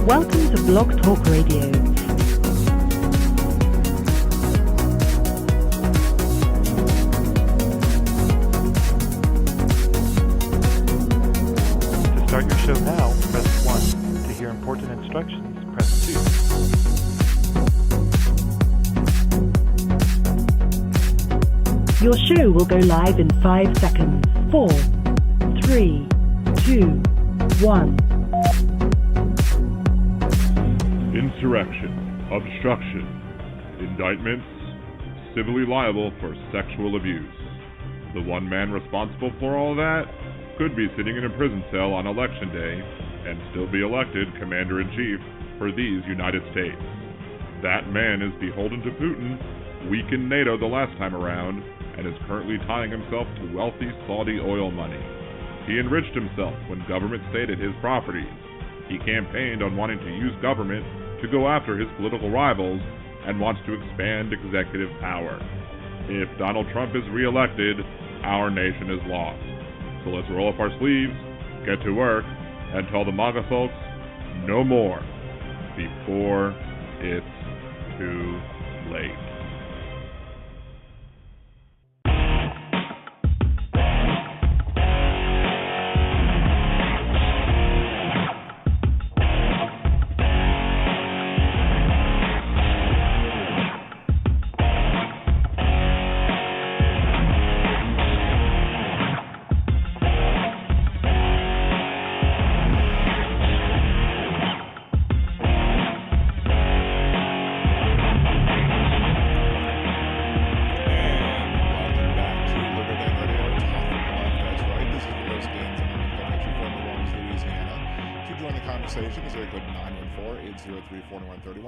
Welcome to Blog Talk Radio. To start your show now, press 1. To hear important instructions, press 2. Your show will go live in 5 seconds. 4, 3, 2, 1. Insurrection, obstruction, indictments, civilly liable for sexual abuse. The one man responsible for all that could be sitting in a prison cell on election day and still be elected commander-in-chief for these United States. That man is beholden to Putin, weakened NATO the last time around, and is currently tying himself to wealthy Saudi oil money. He enriched himself when government stayed at his properties. He campaigned on wanting to use government to go after his political rivals and wants to expand executive power. If Donald Trump is reelected, our nation is lost. So let's roll up our sleeves, get to work, and tell the MAGA folks no more before it's too late.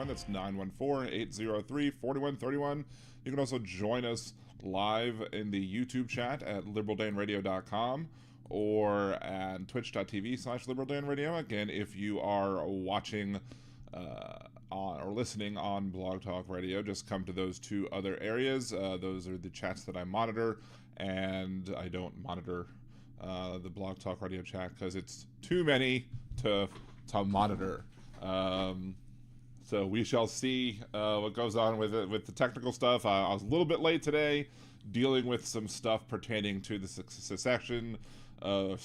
That's 914-803-4131. You can also join us live in the YouTube chat at liberaldanradio.com or at twitch.tv/liberaldanradio. Again, if you are watching or listening on Blog Talk Radio, just come to those two other areas. Those are the chats that I monitor, and I don't monitor the Blog Talk Radio chat because it's too many to monitor. So we shall see what goes on with it, with the technical stuff. I was a little bit late today, dealing with some stuff pertaining to the succession, I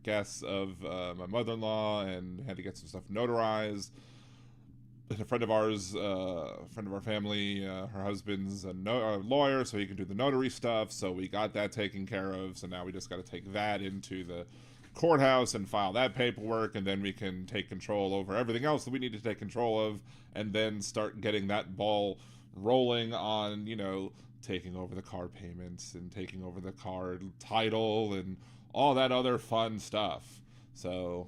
guess, of my mother-in-law, and had to get some stuff notarized. And a friend of ours, a friend of our family, her husband's a lawyer, so he can do the notary stuff. So we got that taken care of. So now we just got to take that into the courthouse and file that paperwork, and then we can take control over everything else that we need to take control of, and then start getting that ball rolling on, taking over the car payments and taking over the car title and all that other fun stuff. So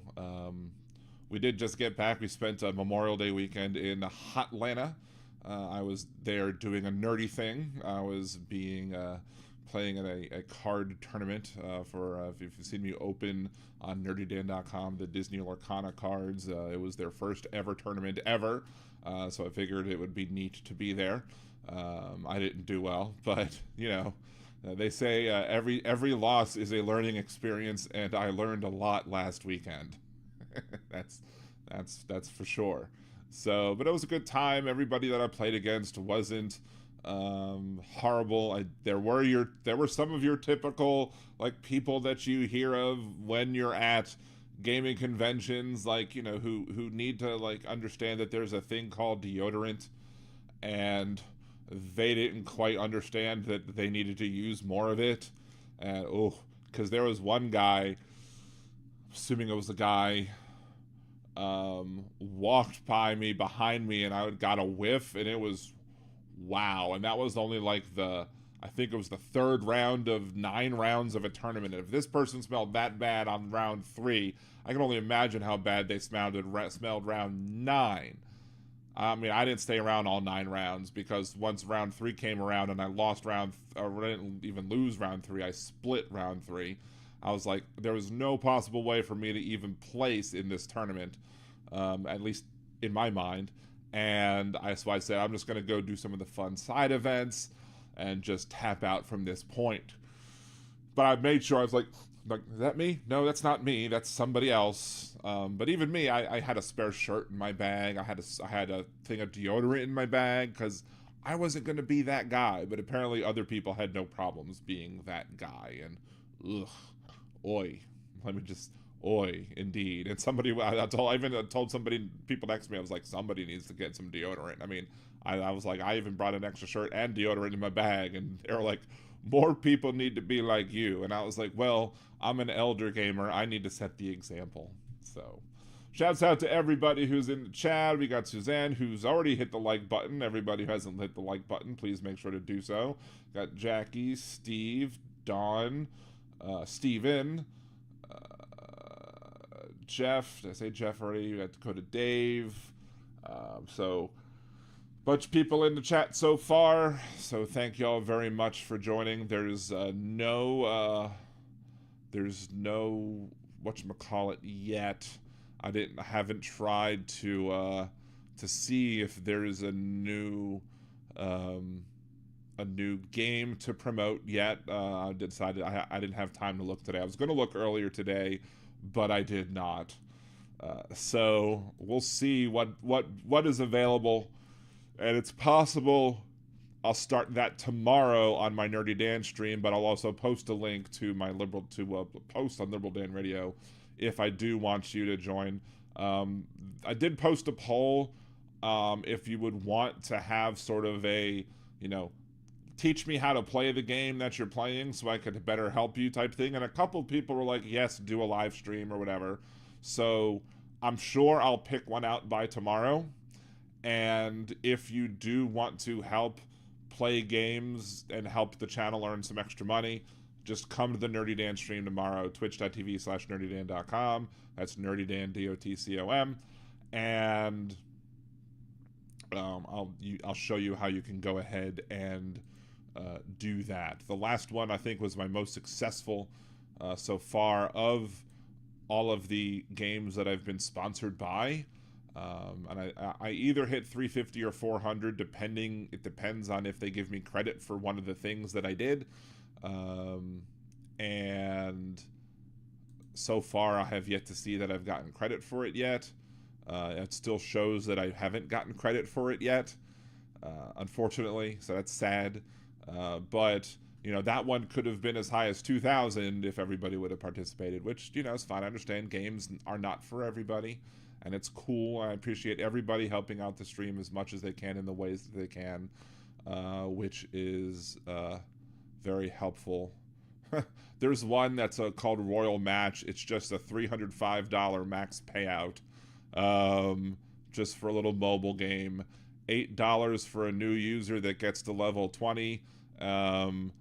we did just get back. We spent a Memorial Day weekend in Hotlanta. I was there doing a nerdy thing. I was playing in a card tournament for, if you've seen me open on nerdydan.com, the Disney Lorcana cards. It was their first ever tournament ever, so I figured it would be neat to be there. I didn't do well, but, they say every loss is a learning experience, and I learned a lot last weekend. That's for sure. So, but it was a good time. Everybody that I played against wasn't horrible. There were some of your typical people that you hear of when you're at gaming conventions, who need to understand that there's a thing called deodorant, and they didn't quite understand that they needed to use more of it. And because there was one guy, assuming it was the guy, walked by me behind me, and I got a whiff, and it was wow. And that was only I think it was the third round of 9 rounds of a tournament. And if this person smelled that bad on round 3, I can only imagine how bad they smelled round 9. I mean, I didn't stay around all 9 rounds, because once round 3 came around and I lost didn't even lose round 3, I split round 3. I was like, there was no possible way for me to even place in this tournament, at least in my mind. And so I said, I'm just going to go do some of the fun side events and just tap out from this point. But I made sure, I was like, like, is that me? No, that's not me. That's somebody else. But even me, I had a spare shirt in my bag. I had a thing of deodorant in my bag because I wasn't going to be that guy. But apparently other people had no problems being that guy. And, ugh, oi. Let me just, oi, indeed. And somebody, I even told somebody, people next to me, I was like, somebody needs to get some deodorant. I mean, I was like, I even brought an extra shirt and deodorant in my bag. And they were like, more people need to be like you. And I was like, well, I'm an elder gamer. I need to set the example. So, shouts out to everybody who's in the chat. We got Suzanne, who's already hit the like button. Everybody who hasn't hit the like button, please make sure to do so. Got Jackie, Steve, Dawn, Steven, Jeff. Did I say Jeff already? We got Dakota Dave. So, bunch of people in the chat so far, so thank y'all very much for joining. There's no whatchamacallit yet. I haven't tried to see if there is a new game to promote yet. I decided I didn't have time to look today. I was going to look earlier today, but I did not. So we'll see what is available. And it's possible I'll start that tomorrow on my Nerdy Dan stream, but I'll also post a link to my post on Liberal Dan Radio if I do want you to join. I did post a poll if you would want to have sort of a, teach me how to play the game that you're playing so I could better help you type thing. And a couple of people were like, yes, do a live stream or whatever. So I'm sure I'll pick one out by tomorrow. And if you do want to help play games and help the channel earn some extra money, just come to the Nerdy Dan stream tomorrow, twitch.tv/nerdydan.com. That's nerdydan, DOTCOM. And I'll show you how you can go ahead and do that. The last one, I think, was my most successful so far of all of the games that I've been sponsored by. And I either hit 350 or 400, depending. It depends on if they give me credit for one of the things that I did. And so far, I have yet to see that I've gotten credit for it yet. It still shows that I haven't gotten credit for it yet, unfortunately. So that's sad. But that one could have been as high as 2,000 if everybody would have participated, which is fine. I understand games are not for everybody. And it's cool. I appreciate everybody helping out the stream as much as they can in the ways that they can, which is very helpful. There's one that's called Royal Match. It's just a $305 max payout, just for a little mobile game. $8 for a new user that gets to level 20. Level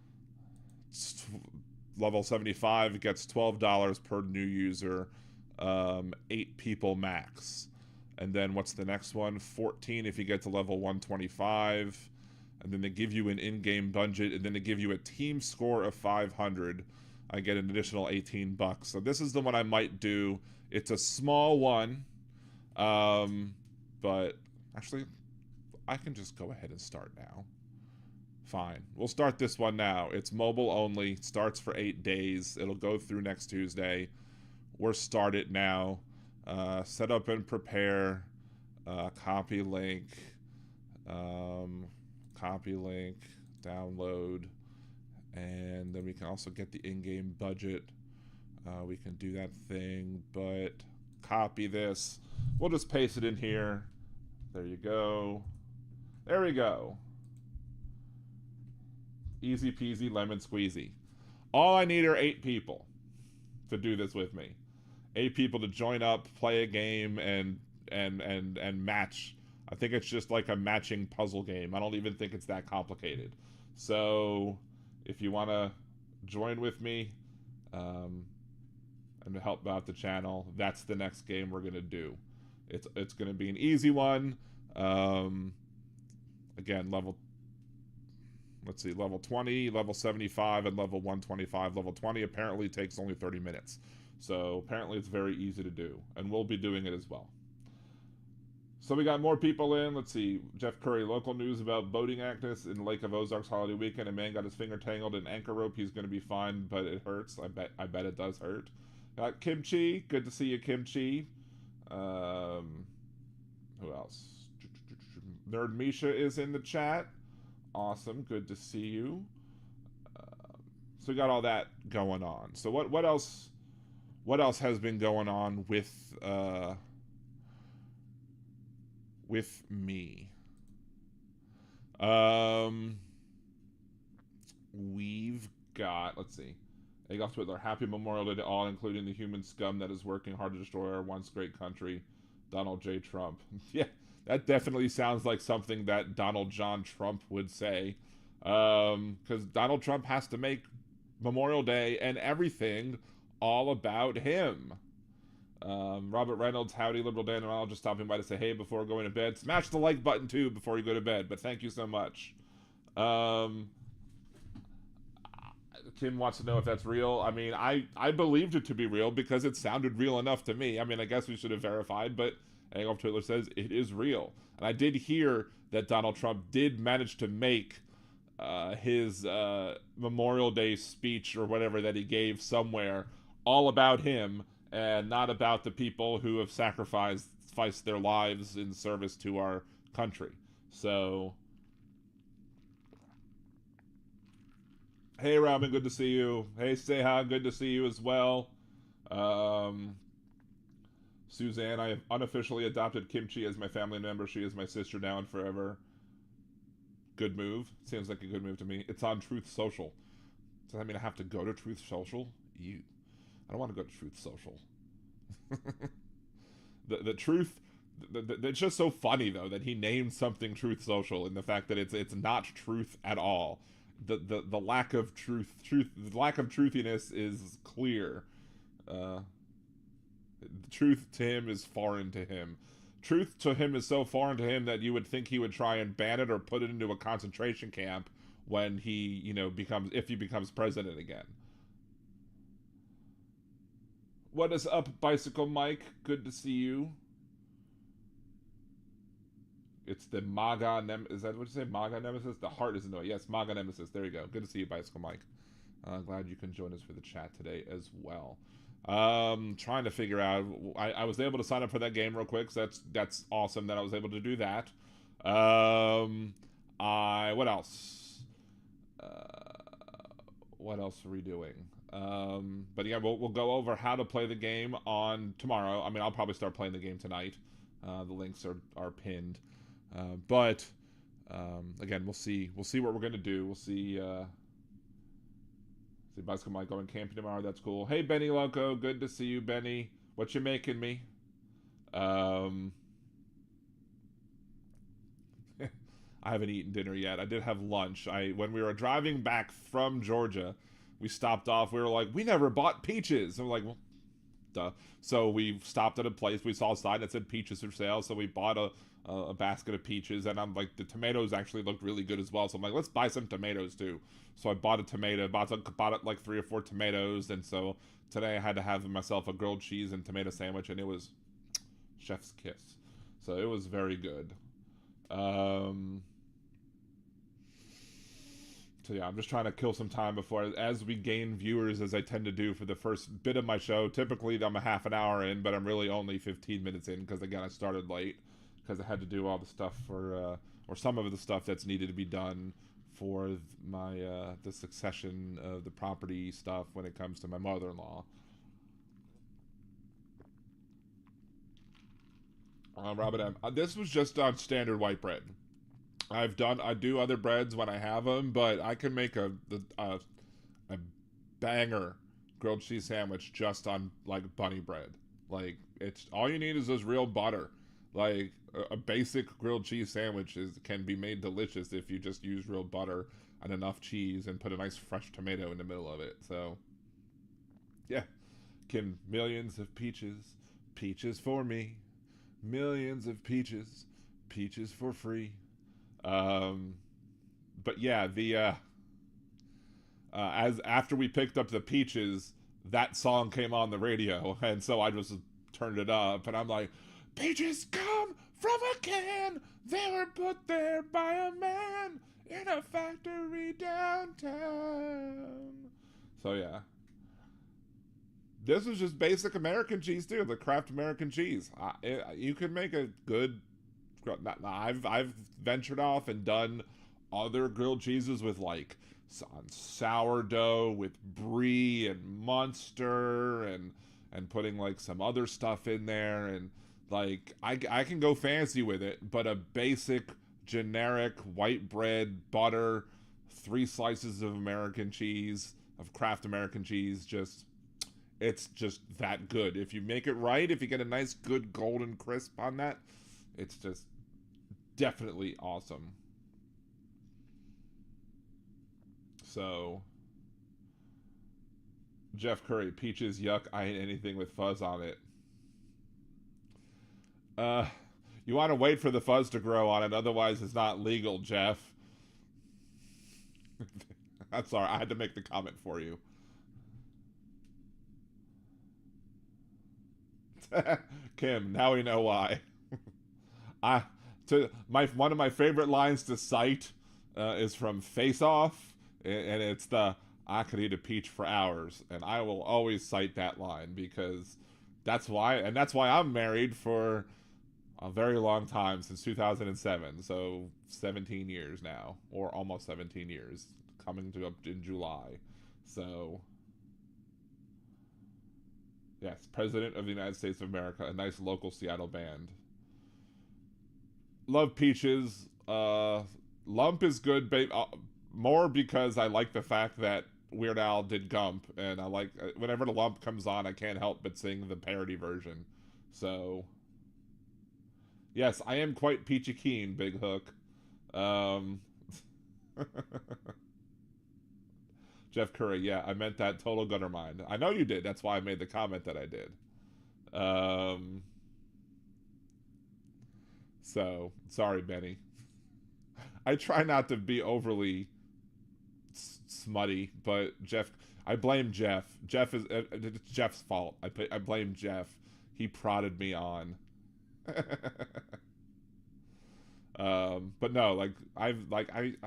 75 gets $12 per new user. 8 people max. And then what's the next one? 14 if you get to level 125. And then they give you an in-game budget, and then they give you a team score of 500. I get an additional $18. So this is the one I might do. It's a small one. But actually, I can just go ahead and start now. Fine. We'll start this one now. It's mobile only. It starts for 8 days. It'll go through next Tuesday. We're started now. Set up and prepare. Copy link. Download. And then we can also get the in-game budget. We can do that thing, but copy this. We'll just paste it in here. There you go. There we go. Easy peasy lemon squeezy. All I need are 8 people to do this with me. 8 people to join up, play a game, and match. I think it's just like a matching puzzle game. I don't even think it's that complicated. So if you want to join with me and help out the channel, that's the next game we're gonna do. It's gonna be an easy one. Again, level 20, level 75, and level 125. Level 20 apparently takes only 30 minutes. So apparently it's very easy to do, and we'll be doing it as well. So we got more people in. Let's see. Jeff Curry, local news about boating accidents in Lake of Ozarks holiday weekend. A man got his finger tangled in anchor rope. He's going to be fine, but it hurts. I bet it does hurt. Got Kimchi. Good to see you, Kimchi. Who else? Nerd Misha is in the chat. Awesome. Good to see you. So we got all that going on. So what else? What else has been going on with me? We've got, let's see. Egg off Twitter. Happy Memorial Day to all, including the human scum that is working hard to destroy our once great country. Donald J. Trump. Yeah, that definitely sounds like something that Donald John Trump would say. Because Donald Trump has to make Memorial Day and everything all about him. Robert Reynolds, howdy, Liberal Dan and I'll just stopping by to say hey before going to bed. Smash the like button too before you go to bed, but thank you so much. Kim wants to know if that's real. I mean, I believed it to be real because it sounded real enough to me. I mean, I guess we should have verified, but Adolf Hitler says it is real. And I did hear that Donald Trump did manage to make his Memorial Day speech or whatever that he gave somewhere all about him and not about the people who have sacrificed their lives in service to our country. So, hey Robin, good to see you. Hey Seha, good to see you as well. Suzanne, I have unofficially adopted Kimchi as my family member. She is my sister now and forever. Good move. Seems like a good move to me. It's on Truth Social. Does that mean I have to go to Truth Social? I don't want to go to Truth Social. the truth... it's just so funny, though, that he named something Truth Social and the fact that it's not truth at all. The lack of the lack of truthiness is clear. Truth to him is foreign to him. Truth to him is so foreign to him that you would think he would try and ban it or put it into a concentration camp when he, if he becomes president again. What is up, Bicycle Mike? Good to see you. It's the MAGA is that what you say? MAGA Nemesis? The heart is in the way. Yes, MAGA Nemesis. There you go. Good to see you, Bicycle Mike. Glad you can join us for the chat today as well. Trying to figure out. I was able to sign up for that game real quick, so that's awesome that I was able to do that. What else? What else are we doing? But yeah, we'll go over how to play the game on tomorrow. I mean, I'll probably start playing the game tonight. The links are pinned. But again, we'll see what we're gonna do. We'll see. See Bicycle Mike going camping tomorrow. That's cool. Hey Benny Loco, good to see you, Benny. What you making me? I haven't eaten dinner yet. I did have lunch. When we were driving back from Georgia, we stopped off. We were like, we never bought peaches. And we're like, well, duh. So we stopped at a place. We saw a sign that said peaches for sale. So we bought a basket of peaches. And I'm like, the tomatoes actually looked really good as well. So I'm like, let's buy some tomatoes too. So I bought a tomato. Bought like 3 or 4 tomatoes. And so today I had to have myself a grilled cheese and tomato sandwich. And it was chef's kiss. So it was very good. So yeah, I'm just trying to kill some time before, as we gain viewers, as I tend to do for the first bit of my show. Typically, I'm a half an hour in, but I'm really only 15 minutes in because, again, I started late because I had to do all the stuff for, or some of the stuff that's needed to be done for my, the succession of the property stuff when it comes to my mother-in-law. Robert M. This was just on standard white bread. I do other breads when I have them, but I can make a banger grilled cheese sandwich just on like bunny bread. Like, it's all you need is just real butter. Like a basic grilled cheese sandwich can be made delicious if you just use real butter and enough cheese and put a nice fresh tomato in the middle of it. So yeah, Kim, millions of peaches, peaches for me, millions of peaches, peaches for free. But yeah, as after we picked up the peaches, that song came on the radio, and so I just turned it up, and I'm like, peaches come from a can. They were put there by a man in a factory downtown. So yeah. This is just basic American cheese too, the Kraft American cheese. You can make a good. I've ventured off and done other grilled cheeses with like on sourdough with brie and Munster and putting like some other stuff in there, and like I can go fancy with it, but a basic generic white bread, butter, 3 slices of American cheese, of Kraft American cheese, it's just that good. If you make it right, if you get a nice good golden crisp on that, it's just definitely awesome. So, Jeff Curry, peaches, yuck, I ain't anything with fuzz on it. You want to wait for the fuzz to grow on it, otherwise it's not legal, Jeff. I'm sorry, I had to make the comment for you. Kim, now we know why. One of my favorite lines to cite is from Face Off, and it's I could eat a peach for hours, and I will always cite that line because that's why I'm married for a very long time, since 2007, so 17 years now, or almost 17 years, coming to up in July. So yes, President of the United States of America, a nice local Seattle band. Love peaches. Lump is good, more because I like the fact that Weird Al did Gump, and I like whenever the Lump comes on, I can't help but sing the parody version. So yes, I am quite peachy keen, Big Hook. Jeff Curry, yeah, I meant that total gutter mind. I know you did. That's why I made the comment that I did. So, sorry, Benny. I try not to be overly smutty, but I blame Jeff. It's Jeff's fault. I blame Jeff. He prodded me on. But no, like I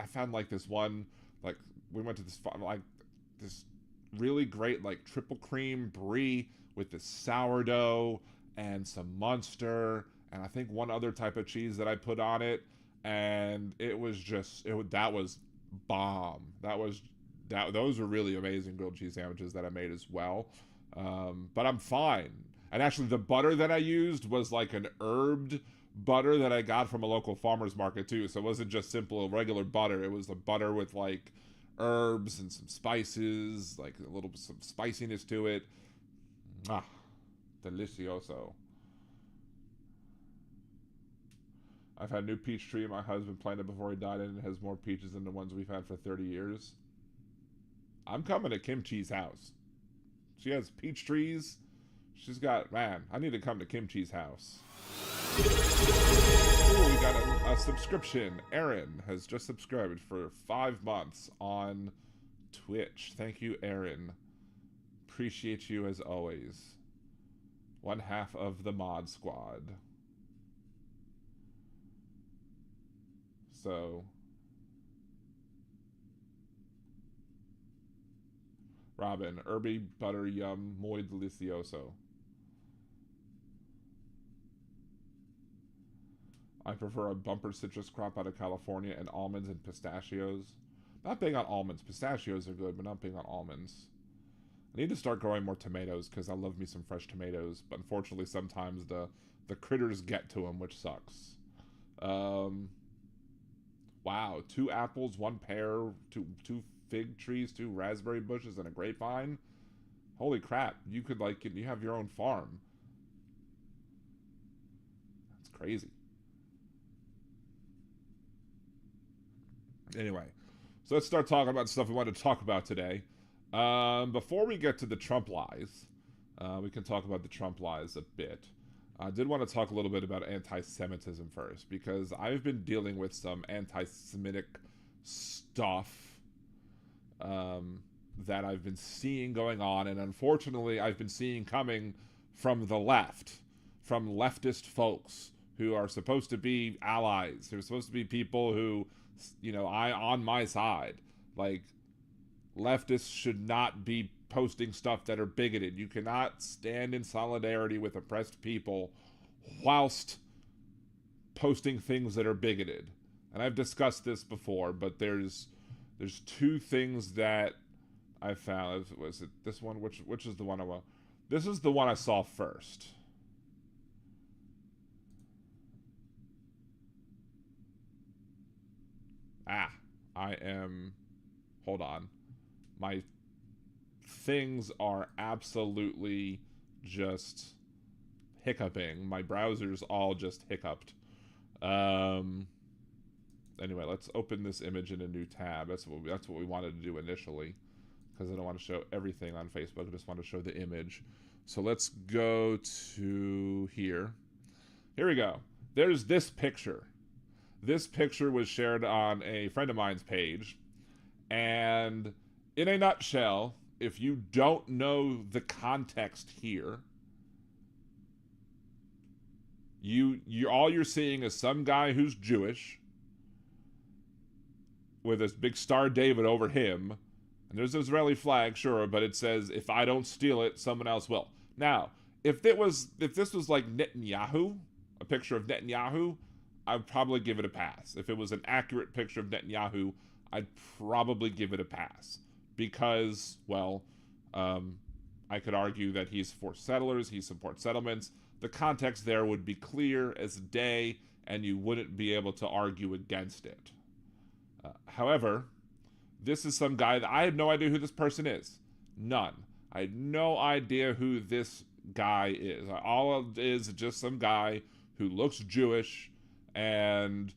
found like this one, like we went to this really great like triple cream brie with this sourdough and some Munster and I think one other type of cheese that I put on it, and it was that was bomb. Those were really amazing grilled cheese sandwiches that I made as well. But I'm fine. And actually the butter that I used was like an herbed butter that I got from a local farmer's market too. So it wasn't just simple regular butter. It was a butter with like herbs and some spices, like some spiciness to it. Delicioso. I've had new peach tree. My husband planted before he died, and it has more peaches than the ones we've had for 30 years. I'm coming to Kimchi's house. She has peach trees. She's got, man, I need to come to Kimchi's house. Ooh, we got a subscription. Aaron has just subscribed for 5 months on Twitch. Thank you, Aaron. Appreciate you as always. One half of the mod squad. So, Robin, herby butter yum muy delicioso. I prefer a bumper citrus crop out of California and almonds and pistachios. Not big on almonds. Pistachios are good, but not big on almonds. I need to start growing more tomatoes because I love me some fresh tomatoes, but unfortunately sometimes the critters get to them, which sucks. Wow, 2 apples, 1 pear, two fig trees, 2 raspberry bushes, and a grapevine. Holy crap! You could you have your own farm. That's crazy. Anyway, so let's start talking about stuff we want to talk about today. Before we get to the Trump lies, we can talk about the Trump lies a bit. I did want to talk a little bit about anti-Semitism first, because I've been dealing with some anti-Semitic stuff that I've been seeing going on, and unfortunately I've been seeing coming from the left, from leftist folks who are supposed to be allies, who are supposed to be people who, I on my side. Like, leftists should not be posting stuff that are bigoted. You cannot stand in solidarity with oppressed people whilst posting things that are bigoted. And I've discussed this before, but there's two things that I found. Was it this one? Which is the one I want? This is the one I saw first. Hold on. My things are absolutely just hiccuping. My browser's all just hiccuped. Anyway, let's open this image in a new tab. That's what we wanted to do initially, because I don't want to show everything on Facebook. I just want to show the image. So let's go to here. Here we go. There's this picture. This picture was shared on a friend of mine's page, and in a nutshell, if you don't know the context here, all you're seeing is some guy who's Jewish with this big Star David over him, and there's an Israeli flag, sure, but it says, "If I don't steal it, someone else will." Now, if this was like Netanyahu, a picture of Netanyahu, I'd probably give it a pass. If it was an accurate picture of Netanyahu, I'd probably give it a pass. Because, well, I could argue that he's for settlers, he supports settlements. The context there would be clear as day, and you wouldn't be able to argue against it. However, this is some guy that I had no idea who this person is. None. I had no idea who this guy is. All it is just some guy who looks Jewish, and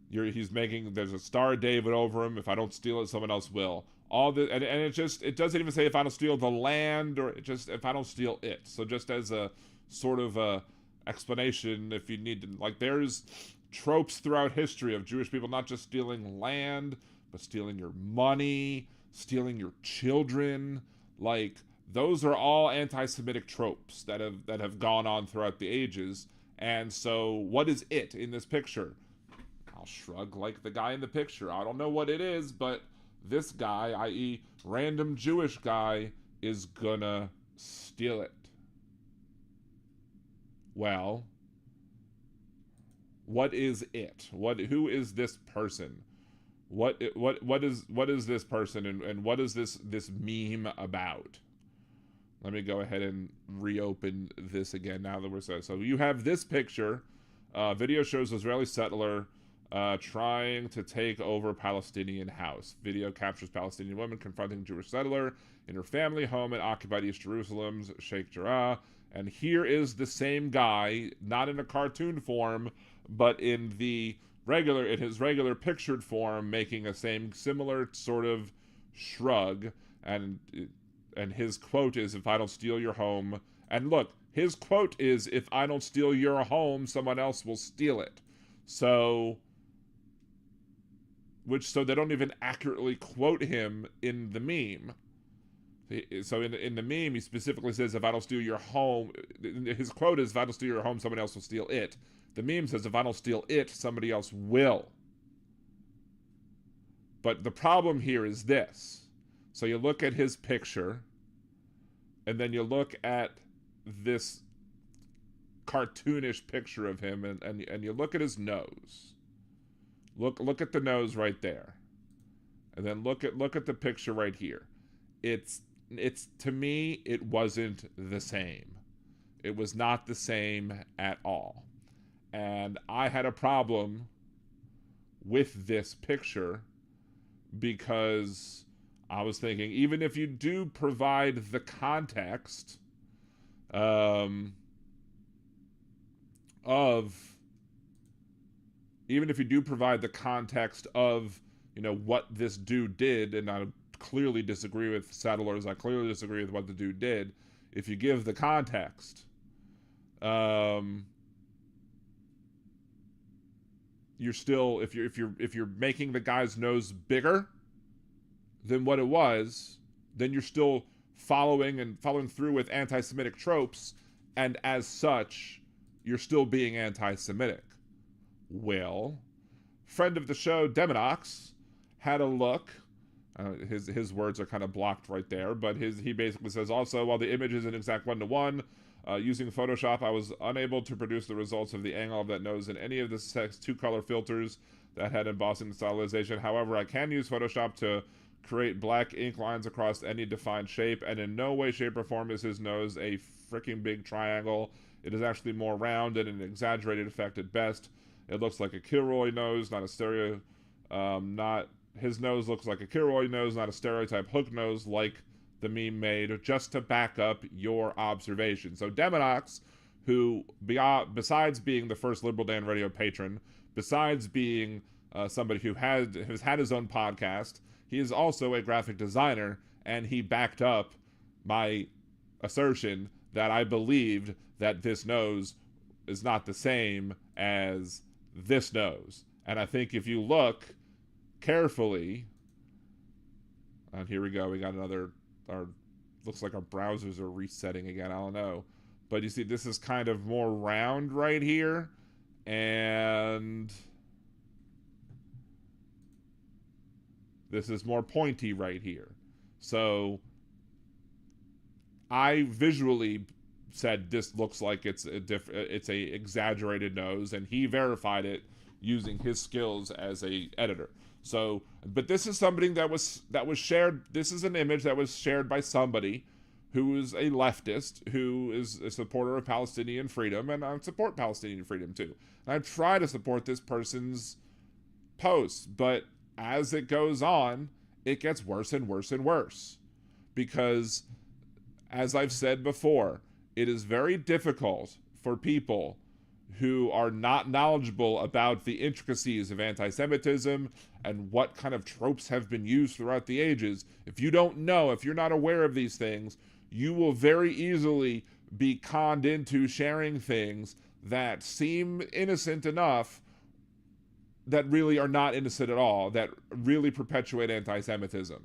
there's a Star David over him. If I don't steal it, someone else will. And it doesn't even say if I don't steal the land, or just if I don't steal it. So just as a sort of a explanation, if you need to, like, there's tropes throughout history of Jewish people not just stealing land, but stealing your money, stealing your children. Like, those are all anti-Semitic tropes that have gone on throughout the ages. And so what is it in this picture? I'll shrug like the guy in the picture. I don't know what it is, but this guy, i.e. random Jewish guy, is gonna steal it. Well, what is it? Who is this person? What is this person, and what is this meme about? Let me go ahead and reopen this again now that we're so you have this picture. Video shows Israeli settler trying to take over Palestinian house. Video captures Palestinian woman confronting Jewish settler in her family home in occupied East Jerusalem's Sheikh Jarrah. And here is the same guy, not in a cartoon form, but in his regular pictured form, making a similar sort of shrug. And his quote is, "If I don't steal your home," and look, his quote is, "If I don't steal your home, someone else will steal it." So they don't even accurately quote him in the meme. So in the meme, he specifically says, "If I don't steal your home," his quote is, "If I don't steal your home, someone else will steal it." The meme says, "If I don't steal it, somebody else will." But the problem here is this. So you look at his picture, and then you look at this cartoonish picture of him, and you look at his nose. Look at the nose right there, and then look at the picture right here. It's to me, it wasn't the same. It was not the same at all, and I had a problem with this picture because I was thinking, even if you do provide the context of what this dude did, and I clearly disagree with settlers, I clearly disagree with what the dude did. If you give the context, you're still, if you're making the guy's nose bigger than what it was, then you're still following through with anti-Semitic tropes, and as such, you're still, you're still being anti-Semitic. Well, friend of the show, Deminox, had a look. His words are kind of blocked right there, but he basically says, also, while the image is an exact one-to-one, using Photoshop, I was unable to produce the results of the angle of that nose in any of the 2-color filters that had embossing and stylization. However, I can use Photoshop to create black ink lines across any defined shape, and in no way, shape, or form is his nose a freaking big triangle. It is actually more round and an exaggerated effect at best. It looks like a Kilroy nose, not a his nose looks like a Kilroy nose, not a stereotype hook nose like the meme made, just to back up your observation. So Deminox, who, besides being the first Liberal Dan Radio patron, besides being somebody who has had his own podcast, he is also a graphic designer, and he backed up my assertion that I believed that this nose is not the same as this nose. And I think if you look carefully, and here we go, we got looks like our browsers are resetting again, I don't know. But you see, this is kind of more round right here, and this is more pointy right here. So I visually said this looks like it's a exaggerated nose, and he verified it using his skills as a editor. So, but this is something that was shared. This is an image that was shared by somebody who is a leftist, who is a supporter of Palestinian freedom, and I support Palestinian freedom too. And I try to support this person's posts, but as it goes on, it gets worse and worse and worse. Because, as I've said before, it is very difficult for people who are not knowledgeable about the intricacies of anti-Semitism and what kind of tropes have been used throughout the ages. If you don't know, if you're not aware of these things, you will very easily be conned into sharing things that seem innocent enough that really are not innocent at all, that really perpetuate anti-Semitism.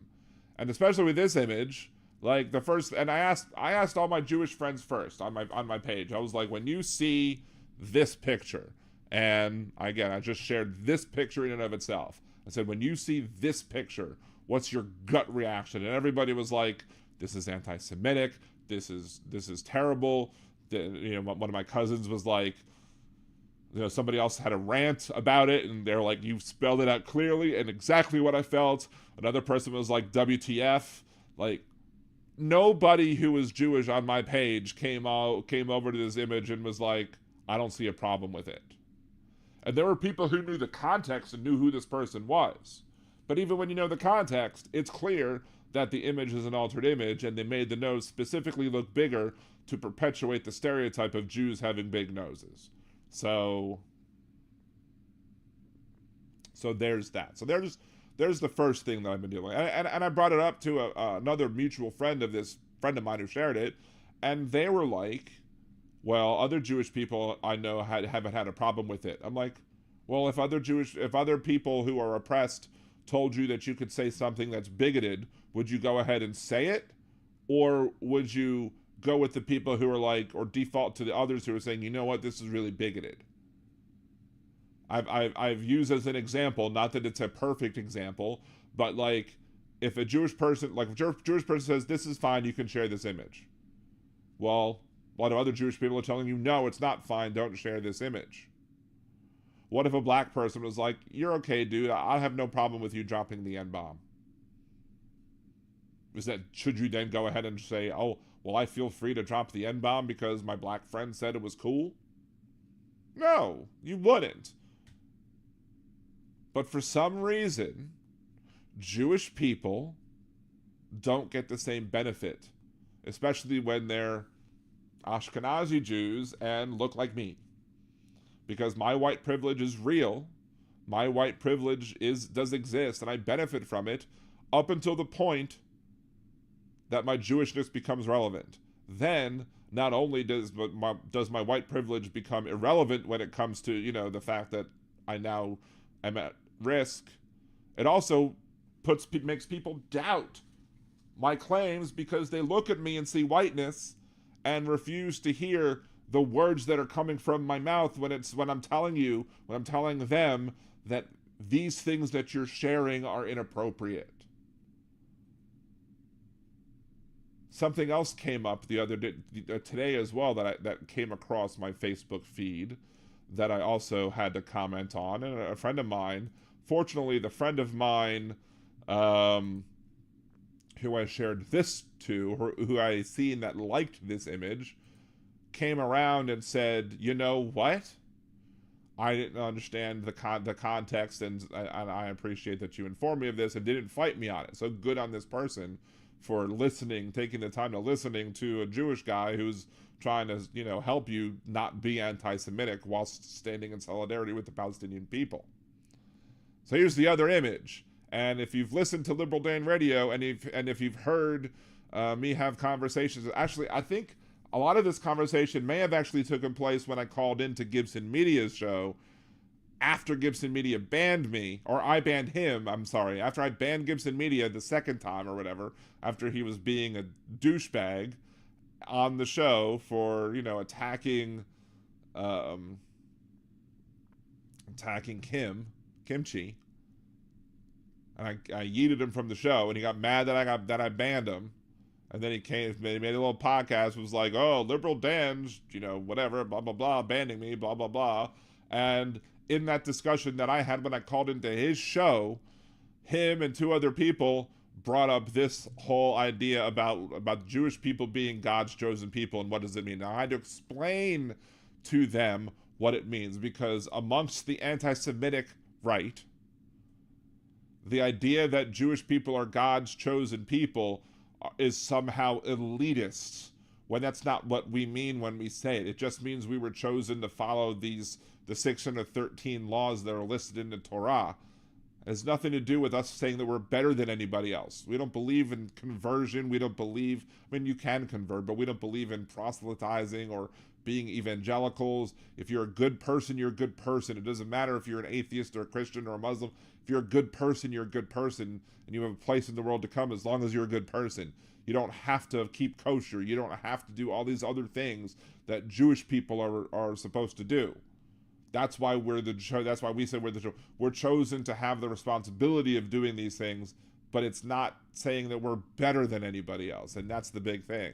And especially with this image, like the first, and I asked all my Jewish friends first on my page. I was like, when you see this picture, and again, I just shared this picture in and of itself. I said, when you see this picture, what's your gut reaction? And everybody was like, this is anti-Semitic. This is terrible. One of my cousins was like, somebody else had a rant about it, and they're like, you spelled it out clearly and exactly what I felt. Another person was like, WTF. Like, nobody who was Jewish on my page came over to this image and was like, I don't see a problem with it. And there were people who knew the context and knew who this person was. But even when you know the context, it's clear that the image is an altered image, and they made the nose specifically look bigger to perpetuate the stereotype of Jews having big noses. So there's that. So there's the first thing that I've been doing. And I brought it up to another mutual friend of mine who shared it, and they were like, well, other Jewish people I know haven't had a problem with it. I'm like, well, if other people who are oppressed told you that you could say something that's bigoted, would you go ahead and say it? Or would you go with the people who are like, or default to the others who are saying, you know what, this is really bigoted? I've used as an example, not that it's a perfect example, but like, if a Jewish person says, this is fine, you can share this image. Well, a lot of other Jewish people are telling you, no, it's not fine, don't share this image. What if a black person was like, you're okay, dude, I have no problem with you dropping the N-bomb? Should you then go ahead and say, oh, well, I feel free to drop the N-bomb because my black friend said it was cool? No, you wouldn't. But for some reason, Jewish people don't get the same benefit, especially when they're Ashkenazi Jews and look like me. Because my white privilege is real. My white privilege does exist, and I benefit from it up until the point that my Jewishness becomes relevant. Then, not only does my white privilege become irrelevant when it comes to, the fact that I now am at risk, it also makes people doubt my claims because they look at me and see whiteness and refuse to hear the words that are coming from my mouth when I'm telling them that these things that you're sharing are inappropriate. Something else came up the other day, today as well, that came across my Facebook feed that I also had to comment on. And a friend of mine, fortunately, the friend of mine who I shared this to, who I seen that liked this image, came around and said, you know what? I didn't understand the context, and I appreciate that you informed me of this and didn't fight me on it. So good on this person for listening, taking the time to listening to a Jewish guy who's trying to, help you not be anti-Semitic whilst standing in solidarity with the Palestinian people. So here's the other image. And if you've listened to Liberal Dan Radio, and if you've heard me have conversations, actually, I think a lot of this conversation may have actually taken place when I called into Gibson Media's show after Gibson Media banned me, or I banned him, I'm sorry, after I banned Gibson Media the second time or whatever, after he was being a douchebag on the show for, attacking Kimchi. And I yeeted him from the show, and he got mad that I banned him. And then he made a little podcast, was like, oh, Liberal Dan's, whatever, blah, blah, blah, banning me, blah, blah, blah. And in that discussion that I had when I called into his show, him and two other people brought up this whole idea about Jewish people being God's chosen people and what does it mean. Now, I had to explain to them what it means, because amongst the anti-Semitic right, the idea that Jewish people are God's chosen people is somehow elitist, when that's not what we mean when we say it. It just means we were chosen to follow the 613 laws that are listed in the Torah. It has nothing to do with us saying that we're better than anybody else. We don't believe in conversion. We don't believe, you can convert, but we don't believe in proselytizing or being evangelicals. If you're a good person, you're a good person. It doesn't matter if you're an atheist or a Christian or a Muslim. If you're a good person, you're a good person, and you have a place in the world to come as long as you're a good person. You don't have to keep kosher. You don't have to do all these other things that Jewish people are supposed to do. That's why that's why we say we're chosen to have the responsibility of doing these things, but it's not saying that we're better than anybody else, and that's the big thing.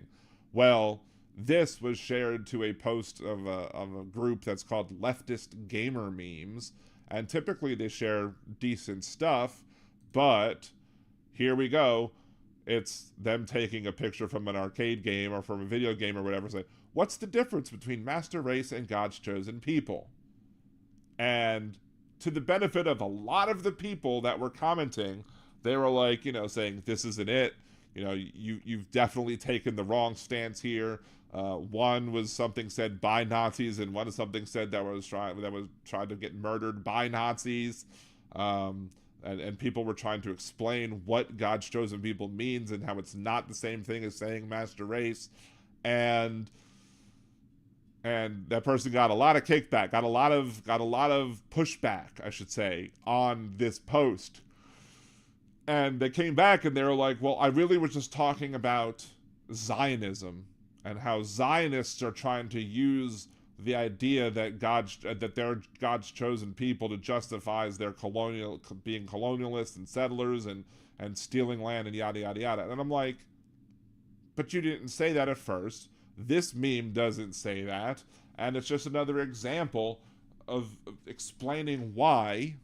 Well, this was shared to a post of a group that's called Leftist Gamer Memes, and typically they share decent stuff, but here we go. It's them taking a picture from an arcade game or from a video game or whatever, saying, what's the difference between Master Race and God's chosen people? And to the benefit of a lot of the people that were commenting, they were like, saying, this isn't it. You've definitely taken the wrong stance here. One was something said by Nazis, and one is something said that was tried to get murdered by Nazis. And people were trying to explain what God's chosen people means and how it's not the same thing as saying Master Race. And that person got a lot of kickback, got a lot of pushback, I should say, on this post. And they came back and they were like, well, I really was just talking about Zionism and how Zionists are trying to use the idea that they're God's chosen people to justify their being colonialists and settlers and stealing land and yada, yada, yada. And I'm like, but you didn't say that at first. This meme doesn't say that. And it's just another example of explaining why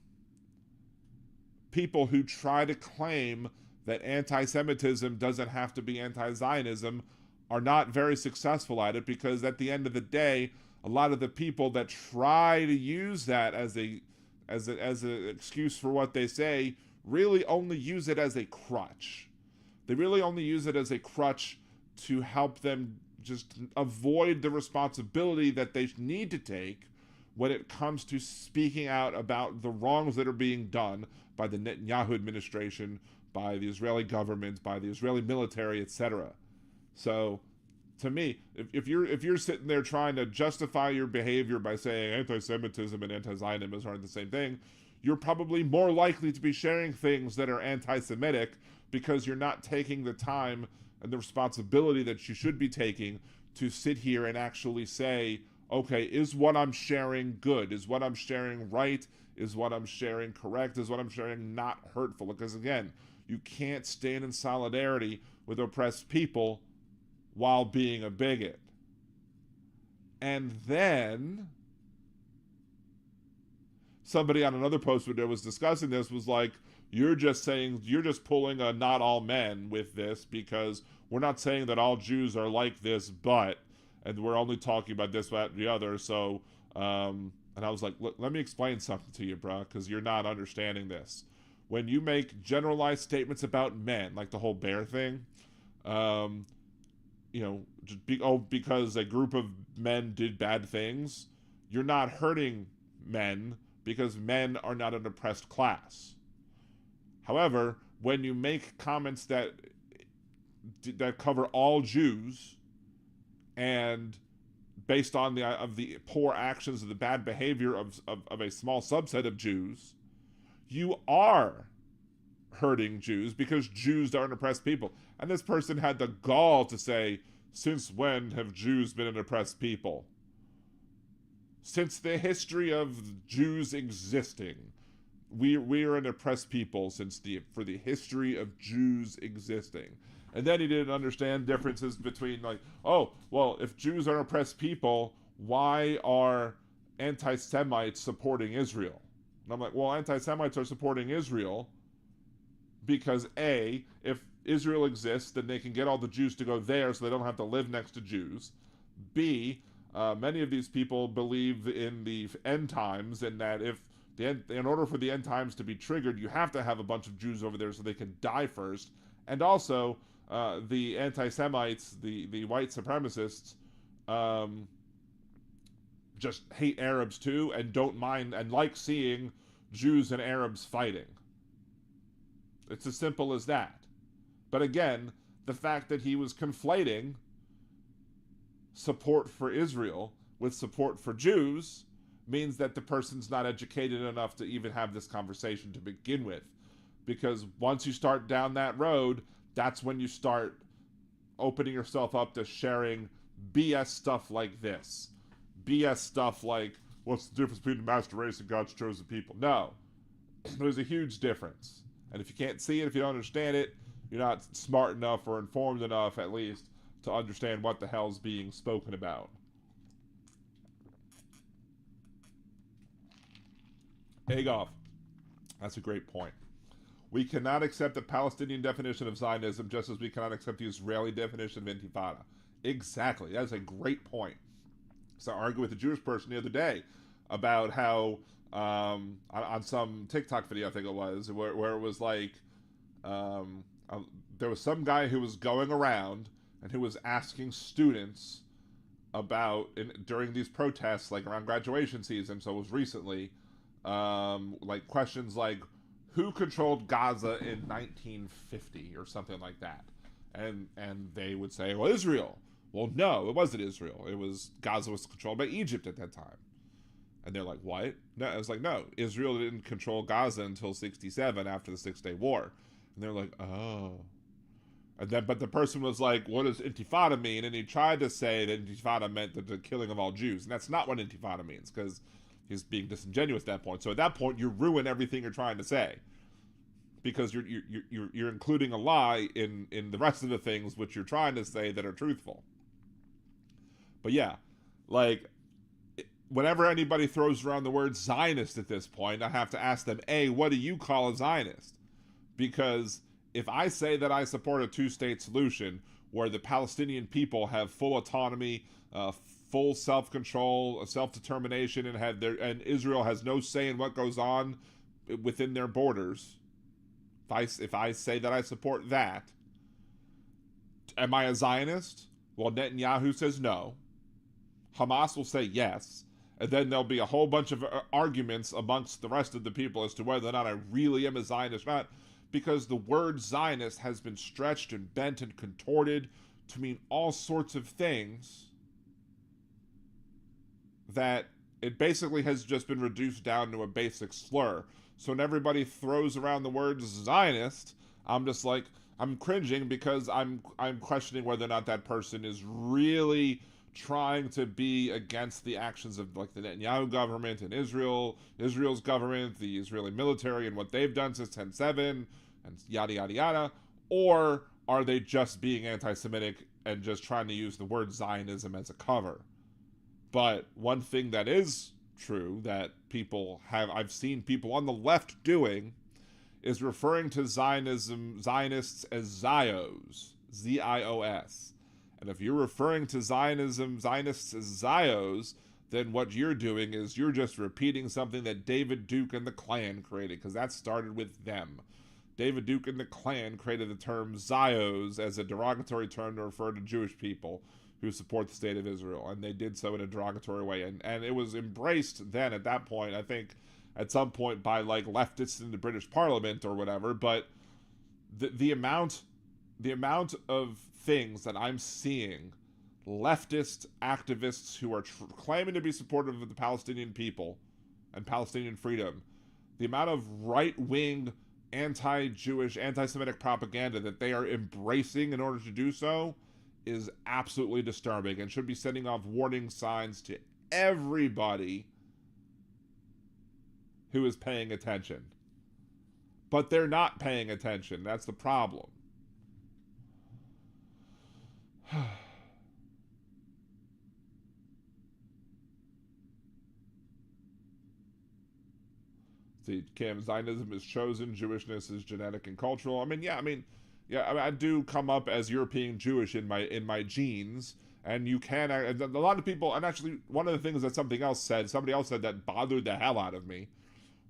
people who try to claim that anti-Semitism doesn't have to be anti-Zionism are not very successful at it, because at the end of the day, a lot of the people that try to use that as an excuse for what they say really only use it as a crutch. They really only use it as a crutch to help them just avoid the responsibility that they need to take when it comes to speaking out about the wrongs that are being done by the Netanyahu administration, by the Israeli government, by the Israeli military, etc. So, to me, if you're sitting there trying to justify your behavior by saying anti-Semitism and anti-Zionism aren't the same thing, you're probably more likely to be sharing things that are anti-Semitic, because you're not taking the time and the responsibility that you should be taking to sit here and actually say, okay, is what I'm sharing good? Is what I'm sharing right? Is what I'm sharing correct? Is what I'm sharing not hurtful? Because again, you can't stand in solidarity with oppressed people while being a bigot. And then somebody on another post that was discussing this was like, you're just pulling a not all men with this, because we're not saying that all Jews are like this, and we're only talking about this, that, and the other. So, and I was like, let me explain something to you, bro, because you're not understanding this. When you make generalized statements about men, like the whole bear thing, because a group of men did bad things, you're not hurting men, because men are not an oppressed class. However, when you make comments that cover all Jews, and based on the poor actions of the bad behavior of a small subset of Jews, you are hurting Jews, because Jews are an oppressed people. And this person had the gall to say, since when have Jews been an oppressed people? Since the history of Jews existing, we are an oppressed people for the history of Jews existing. And then he didn't understand differences between, like, oh, well, if Jews are oppressed people, why are anti-Semites supporting Israel? And I'm like, well, anti-Semites are supporting Israel because A, if Israel exists, then they can get all the Jews to go there so they don't have to live next to Jews. B, many of these people believe in the end times, and that in order for the end times to be triggered, you have to have a bunch of Jews over there so they can die first. And also, the anti-Semites, the white supremacists, just hate Arabs too, and don't mind and like seeing Jews and Arabs fighting. It's as simple as that. But again, the fact that he was conflating support for Israel with support for Jews means that the person's not educated enough to even have this conversation to begin with. Because once you start down that road, that's when you start opening yourself up to sharing BS stuff like this. BS stuff like, what's the difference between the master race and God's chosen people? No. There's a huge difference. And if you can't see it, if you don't understand it, you're not smart enough or informed enough, at least, to understand what the hell's being spoken about. Agoff. That's a great point. We cannot accept the Palestinian definition of Zionism, just as we cannot accept the Israeli definition of Intifada. Exactly. That's a great point. So I argued with a Jewish person the other day about how, on some TikTok video, I think it was, where it was like, there was some guy who was going around and who was asking students about, during these protests, like around graduation season, so it was recently, like questions like, who controlled Gaza in 1950 or something like that? And they would say, well, Israel. Well, no, it wasn't Israel. Gaza was controlled by Egypt at that time. And they're like, what? No, I was like, no, Israel didn't control Gaza until 1967 after the 6-Day War. And they're like, oh. And then, but the person was like, what does Intifada mean? And he tried to say that Intifada meant the killing of all Jews. And that's not what Intifada means, because he's being disingenuous at that point. So at that point, you ruin everything you're trying to say, because you're including a lie in the rest of the things which you're trying to say that are truthful. But yeah, like, whenever anybody throws around the word Zionist at this point, I have to ask them, A, what do you call a Zionist? Because if I say that I support a two-state solution where the Palestinian people have full autonomy, full self-control, self-determination, and Israel has no say in what goes on within their borders, if I say that I support that, am I a Zionist? Well, Netanyahu says no. Hamas will say yes. And then there'll be a whole bunch of arguments amongst the rest of the people as to whether or not I really am a Zionist or not, because the word Zionist has been stretched and bent and contorted to mean all sorts of things that it basically has just been reduced down to a basic slur. So when everybody throws around the word Zionist, I'm just like, I'm cringing because I'm questioning whether or not that person is really trying to be against the actions of like the Netanyahu government and Israel's government, the Israeli military and what they've done since 10/7 and yada yada yada, or are they just being anti-Semitic and just trying to use the word Zionism as a cover? But one thing that is true that I've seen people on the left doing is referring to Zionists as Zios, Z-I-O-S. And if you're referring to Zionists as Zios, then what you're doing is you're just repeating something that David Duke and the Klan created, because that started with them. David Duke and the Klan created the term Zios as a derogatory term to refer to Jewish people who support the state of Israel, and they did so in a derogatory way, and it was embraced then at that point, I think, at some point by like leftists in the British Parliament or whatever. But the amount of things that I'm seeing leftist activists who are claiming to be supportive of the Palestinian people and Palestinian freedom, the amount of right-wing anti-Jewish, anti-Semitic propaganda that they are embracing in order to do so is absolutely disturbing and should be sending off warning signs to everybody who is paying attention. But they're not paying attention. That's the problem. See, Cam, Zionism is chosen, Jewishness is genetic and cultural. I do come up as European Jewish in my genes, and you can. A lot of people, and actually, one of the things that somebody else said that bothered the hell out of me,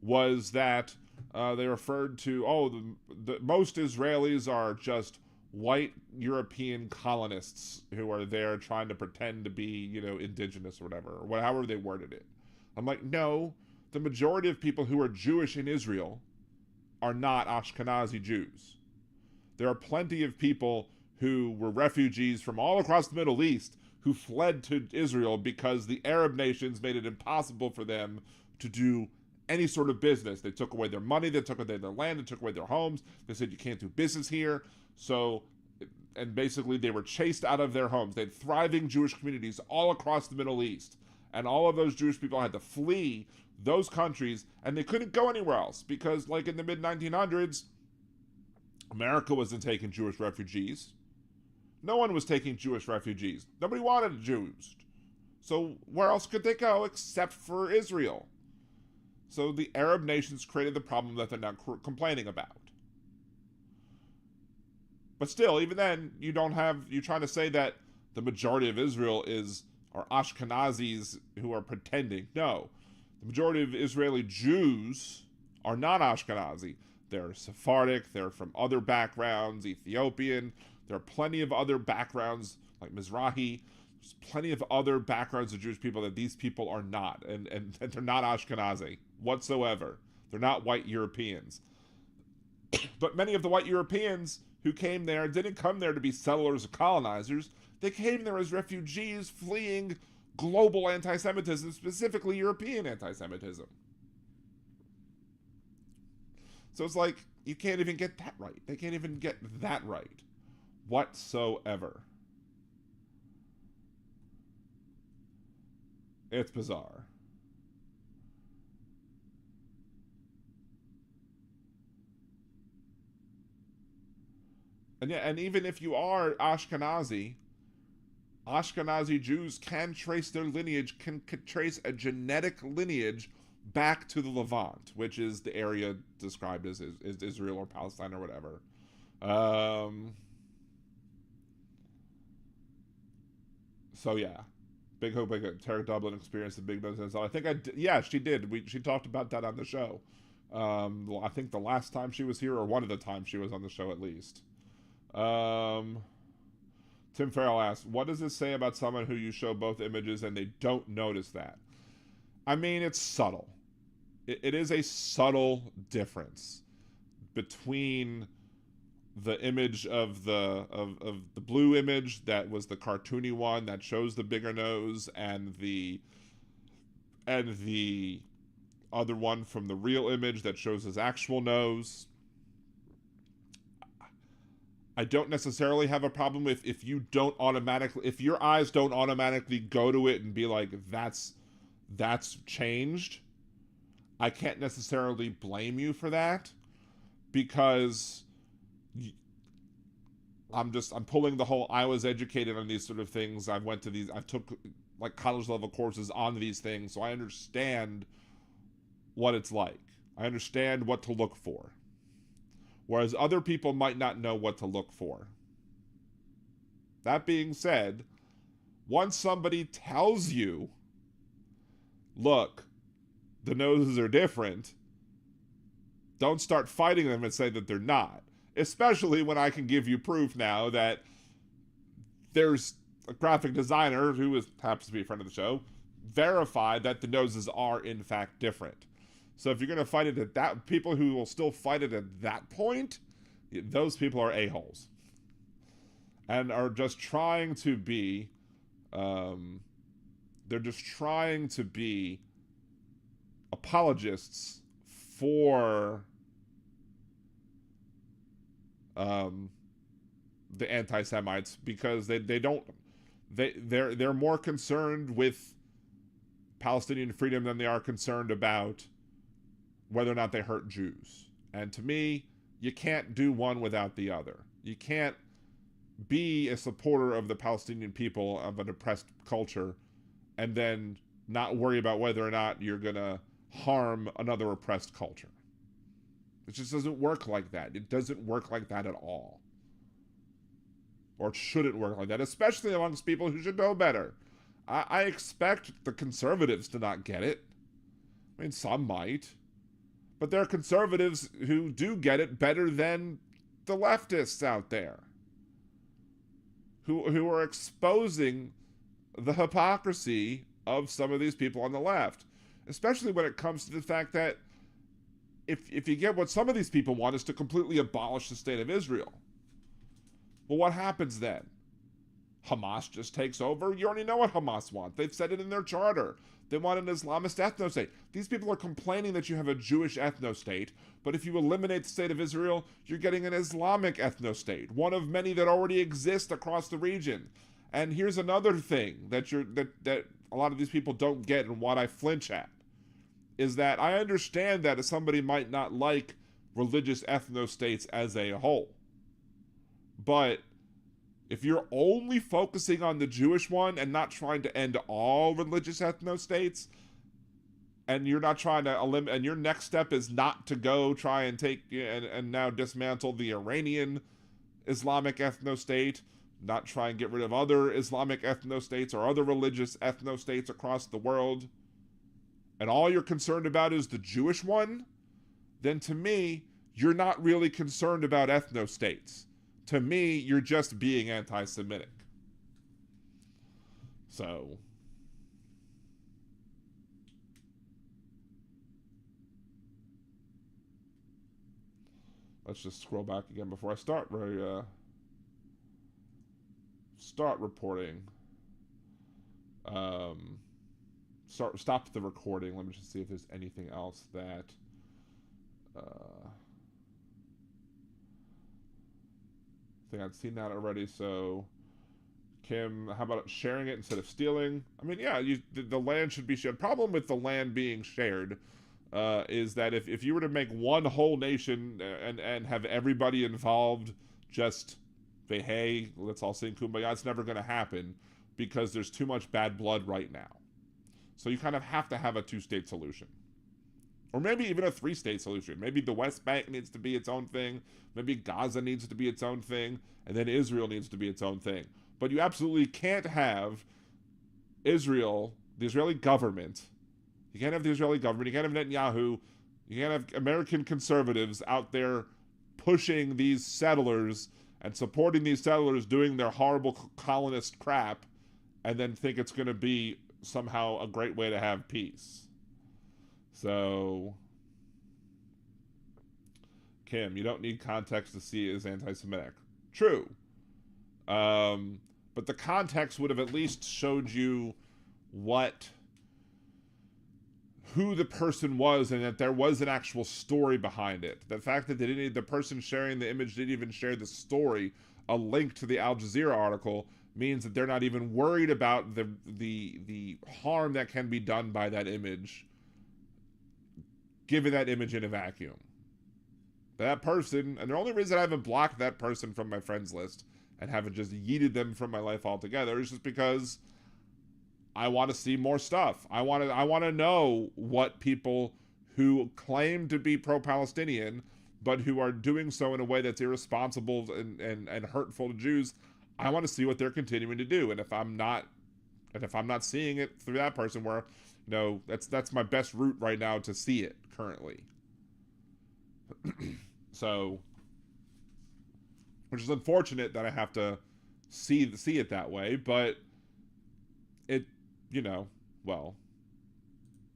was that they referred to the most Israelis are just white European colonists who are there trying to pretend to be indigenous or whatever, or however they worded it. I'm like, no. The majority of people who are Jewish in Israel are not Ashkenazi Jews. There are plenty of people who were refugees from all across the Middle East who fled to Israel because the Arab nations made it impossible for them to do any sort of business. They took away their money, they took away their land, they took away their homes. They said you can't do business here. And basically they were chased out of their homes. They had thriving Jewish communities all across the Middle East. And all of those Jewish people had to flee those countries, and they couldn't go anywhere else because, like in the mid-1900s, America wasn't taking Jewish refugees. No one was taking Jewish refugees. Nobody wanted Jews. So where else could they go except for Israel? So the Arab nations created the problem that they're now complaining about. But still, even then, you're trying to say that the majority of Israel are Ashkenazis who are pretending. No. The majority of Israeli Jews are not Ashkenazi. They're Sephardic, they're from other backgrounds, Ethiopian. There are plenty of other backgrounds, like Mizrahi. There's plenty of other backgrounds of Jewish people that these people are not. And they're not Ashkenazi whatsoever. They're not white Europeans. But many of the white Europeans who came there didn't come there to be settlers or colonizers. They came there as refugees fleeing global anti-Semitism, specifically European anti-Semitism. So it's like, you can't even get that right. They can't even get that right whatsoever. It's bizarre. And even if you are Ashkenazi Jews can trace their lineage, can trace a genetic lineage back to the Levant, which is the area described as Israel or Palestine or whatever. So yeah, Big Hope, Tara Dublin experienced the big nose. I think she did. She talked about that on the show. I think the last time she was here, or one of the times she was on the show at least. Tim Farrell asks, what does this say about someone who you show both images and they don't notice that? I mean, it's subtle. It is a subtle difference between the image of the blue image that was the cartoony one that shows the bigger nose and the other one from the real image that shows his actual nose. I don't necessarily have a problem with if you don't automatically, if your eyes don't automatically go to it and be like, that's changed. I can't necessarily blame you for that, because I'm pulling the whole, I was educated on these sort of things. I took like college level courses on these things, so I understand what it's like. I understand what to look for. Whereas other people might not know what to look for. That being said, once somebody tells you, look, the noses are different, don't start fighting them and say that they're not. Especially when I can give you proof now that there's a graphic designer who happens to be a friend of the show, verified that the noses are in fact different. So if you're going to fight it at that, people who will still fight it at that point, those people are a-holes. And are just trying to be, they're just trying to be apologists for the anti-Semites, because they're more concerned with Palestinian freedom than they are concerned about whether or not they hurt Jews. And to me, you can't do one without the other. You can't be a supporter of the Palestinian people, of an oppressed culture, and then not worry about whether or not you're going to harm another oppressed culture. It just doesn't work like that. It doesn't work like that at all. Or it shouldn't work like that, especially amongst people who should know better. I expect the conservatives to not get it. I mean, some might. But there are conservatives who do get it better than the leftists out there, who are exposing the hypocrisy of some of these people on the left, especially when it comes to the fact that if you get what some of these people want is to completely abolish the state of Israel. Well, what happens then? Hamas just takes over? You already know what Hamas want. They've said it in their charter. They want an Islamist ethno-state. These people are complaining that you have a Jewish ethno-state, but if you eliminate the state of Israel, you're getting an Islamic ethno-state, one of many that already exist across the region. And here's another thing that a lot of these people don't get, and what I flinch at, is that I understand that somebody might not like religious ethno-states as a whole. But if you're only focusing on the Jewish one and not trying to end all religious ethno-states, and you're not trying to eliminate, and your next step is not to go try and take and now dismantle the Iranian Islamic ethno-state, not try and get rid of other Islamic ethno-states or other religious ethno-states across the world, and all you're concerned about is the Jewish one, then to me, you're not really concerned about ethno-states. To me, you're just being anti-Semitic. So, let's just scroll back again before I start reporting. Stop the recording. Let me just see if there's anything else that I think I'd seen that already. So, Kim, how about sharing it instead of stealing? I mean, yeah, the land should be shared. Problem with the land being shared is that if you were to make one whole nation and have everybody involved just say, hey, let's all sing Kumbaya, it's never going to happen, because there's too much bad blood right now. So you kind of have to have a two-state solution. Or maybe even a three-state solution. Maybe the West Bank needs to be its own thing. Maybe Gaza needs to be its own thing. And then Israel needs to be its own thing. But you absolutely can't have Israel, the Israeli government. You can't have the Israeli government. You can't have Netanyahu. You can't have American conservatives out there pushing these settlers and supporting these settlers doing their horrible colonist crap, and then think it's going to be somehow a great way to have peace. So, Kim, you don't need context to see it as anti-Semitic. True. But the context would have at least showed you what who the person was and that there was an actual story behind it. The fact that the person sharing the image didn't even share the story, a link to the Al Jazeera article, means that they're not even worried about the harm that can be done by that image, given that image in a vacuum. That person, and the only reason I haven't blocked that person from my friends list and haven't just yeeted them from my life altogether is just because I want to see more stuff. I want to know what people who claim to be pro-Palestinian but who are doing so in a way that's irresponsible and hurtful to Jews. I want to see what they're continuing to do, and if I'm not seeing it through that person, where that's my best route right now to see it currently. So, which is unfortunate that I have to see it that way, but it, well,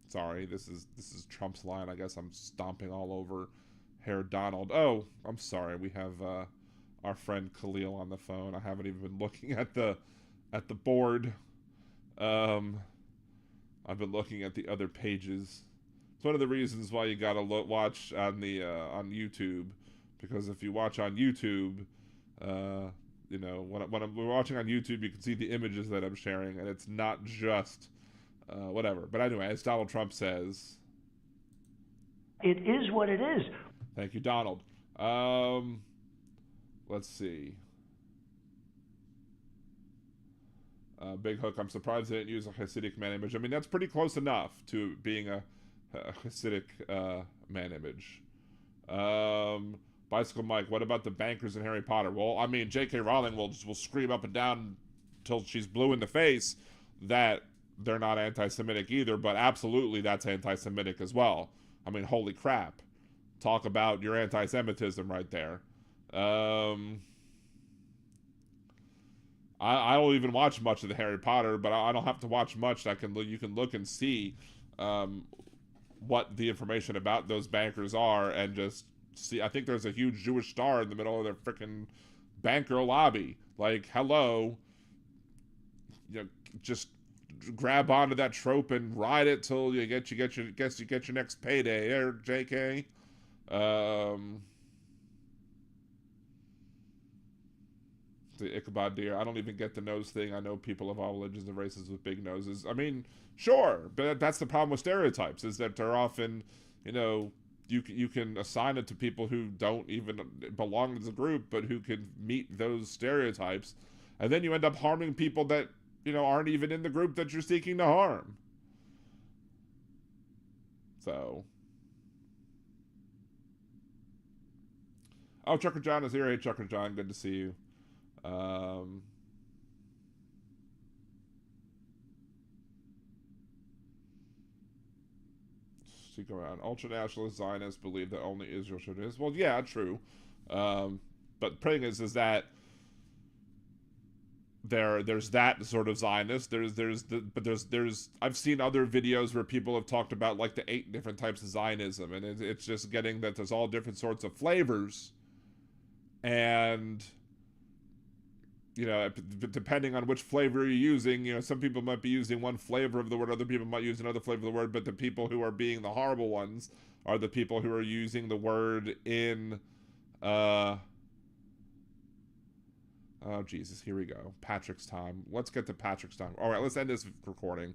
sorry, this is Trump's line. I guess I'm stomping all over Herr Donald. Oh, I'm sorry. We have our friend Khalil on the phone. I haven't even been looking at the board. I've been looking at the other pages. It's one of the reasons why you gotta watch on the on YouTube, because if you watch on YouTube, when we're watching on YouTube, you can see the images that I'm sharing, and it's not just whatever. But anyway, as Donald Trump says, it is what it is. Thank you, Donald. Let's see. Big Hook, I'm surprised they didn't use a Hasidic man image. I mean, that's pretty close enough to being a Hasidic man image. Bicycle Mike, what about the bankers in Harry Potter? Well, I mean, J.K. Rowling will scream up and down till she's blue in the face that they're not anti-Semitic either, but absolutely that's anti-Semitic as well. I mean, holy crap. Talk about your anti-Semitism right there. I don't even watch much of the Harry Potter, but I don't have to watch much. You can look and see what the information about those bankers are, and just see. I think there's a huge Jewish star in the middle of their freaking banker lobby. Like, hello, just grab onto that trope and ride it till you get your next payday, JK. The Ichabod deer. I don't even get the nose thing. I know people of all religions and races with big noses. I mean, sure, but that's the problem with stereotypes, is that they're often, you can assign it to people who don't even belong to the group, but who can meet those stereotypes, and then you end up harming people that aren't even in the group that you're seeking to harm. So, oh, Chucker John is here. Hey, Chucker John, good to see you. Go around. Ultra-nationalist Zionists believe that only Israel should exist. Well, yeah, true. But the thing is that there's that sort of Zionist. There's I've seen other videos where people have talked about like the 8 different types of Zionism, and it's just getting that there's all different sorts of flavors, and depending on which flavor you're using, some people might be using one flavor of the word, other people might use another flavor of the word, but the people who are being the horrible ones are the people who are using the word in, oh, Jesus, here we go. Patrick's time. Let's get to Patrick's time. All right, let's end this recording.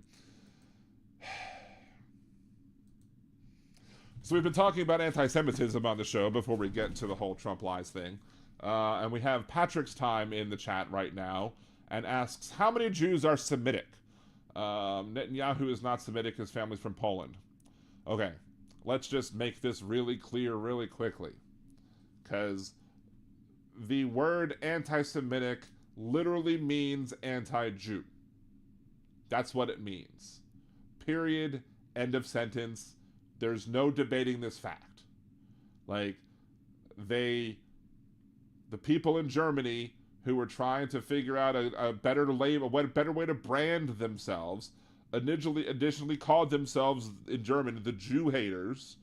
So we've been talking about anti-Semitism on the show before we get into the whole Trump lies thing. And we have Patrick's time in the chat right now and asks, how many Jews are Semitic? Netanyahu is not Semitic. His family's from Poland. Okay, let's just make this really clear really quickly. Because the word anti-Semitic literally means anti-Jew. That's what it means. Period. End of sentence. There's no debating this fact. Like, the people in Germany who were trying to figure out a better label, a better way to brand themselves, additionally called themselves in German the Jew haters.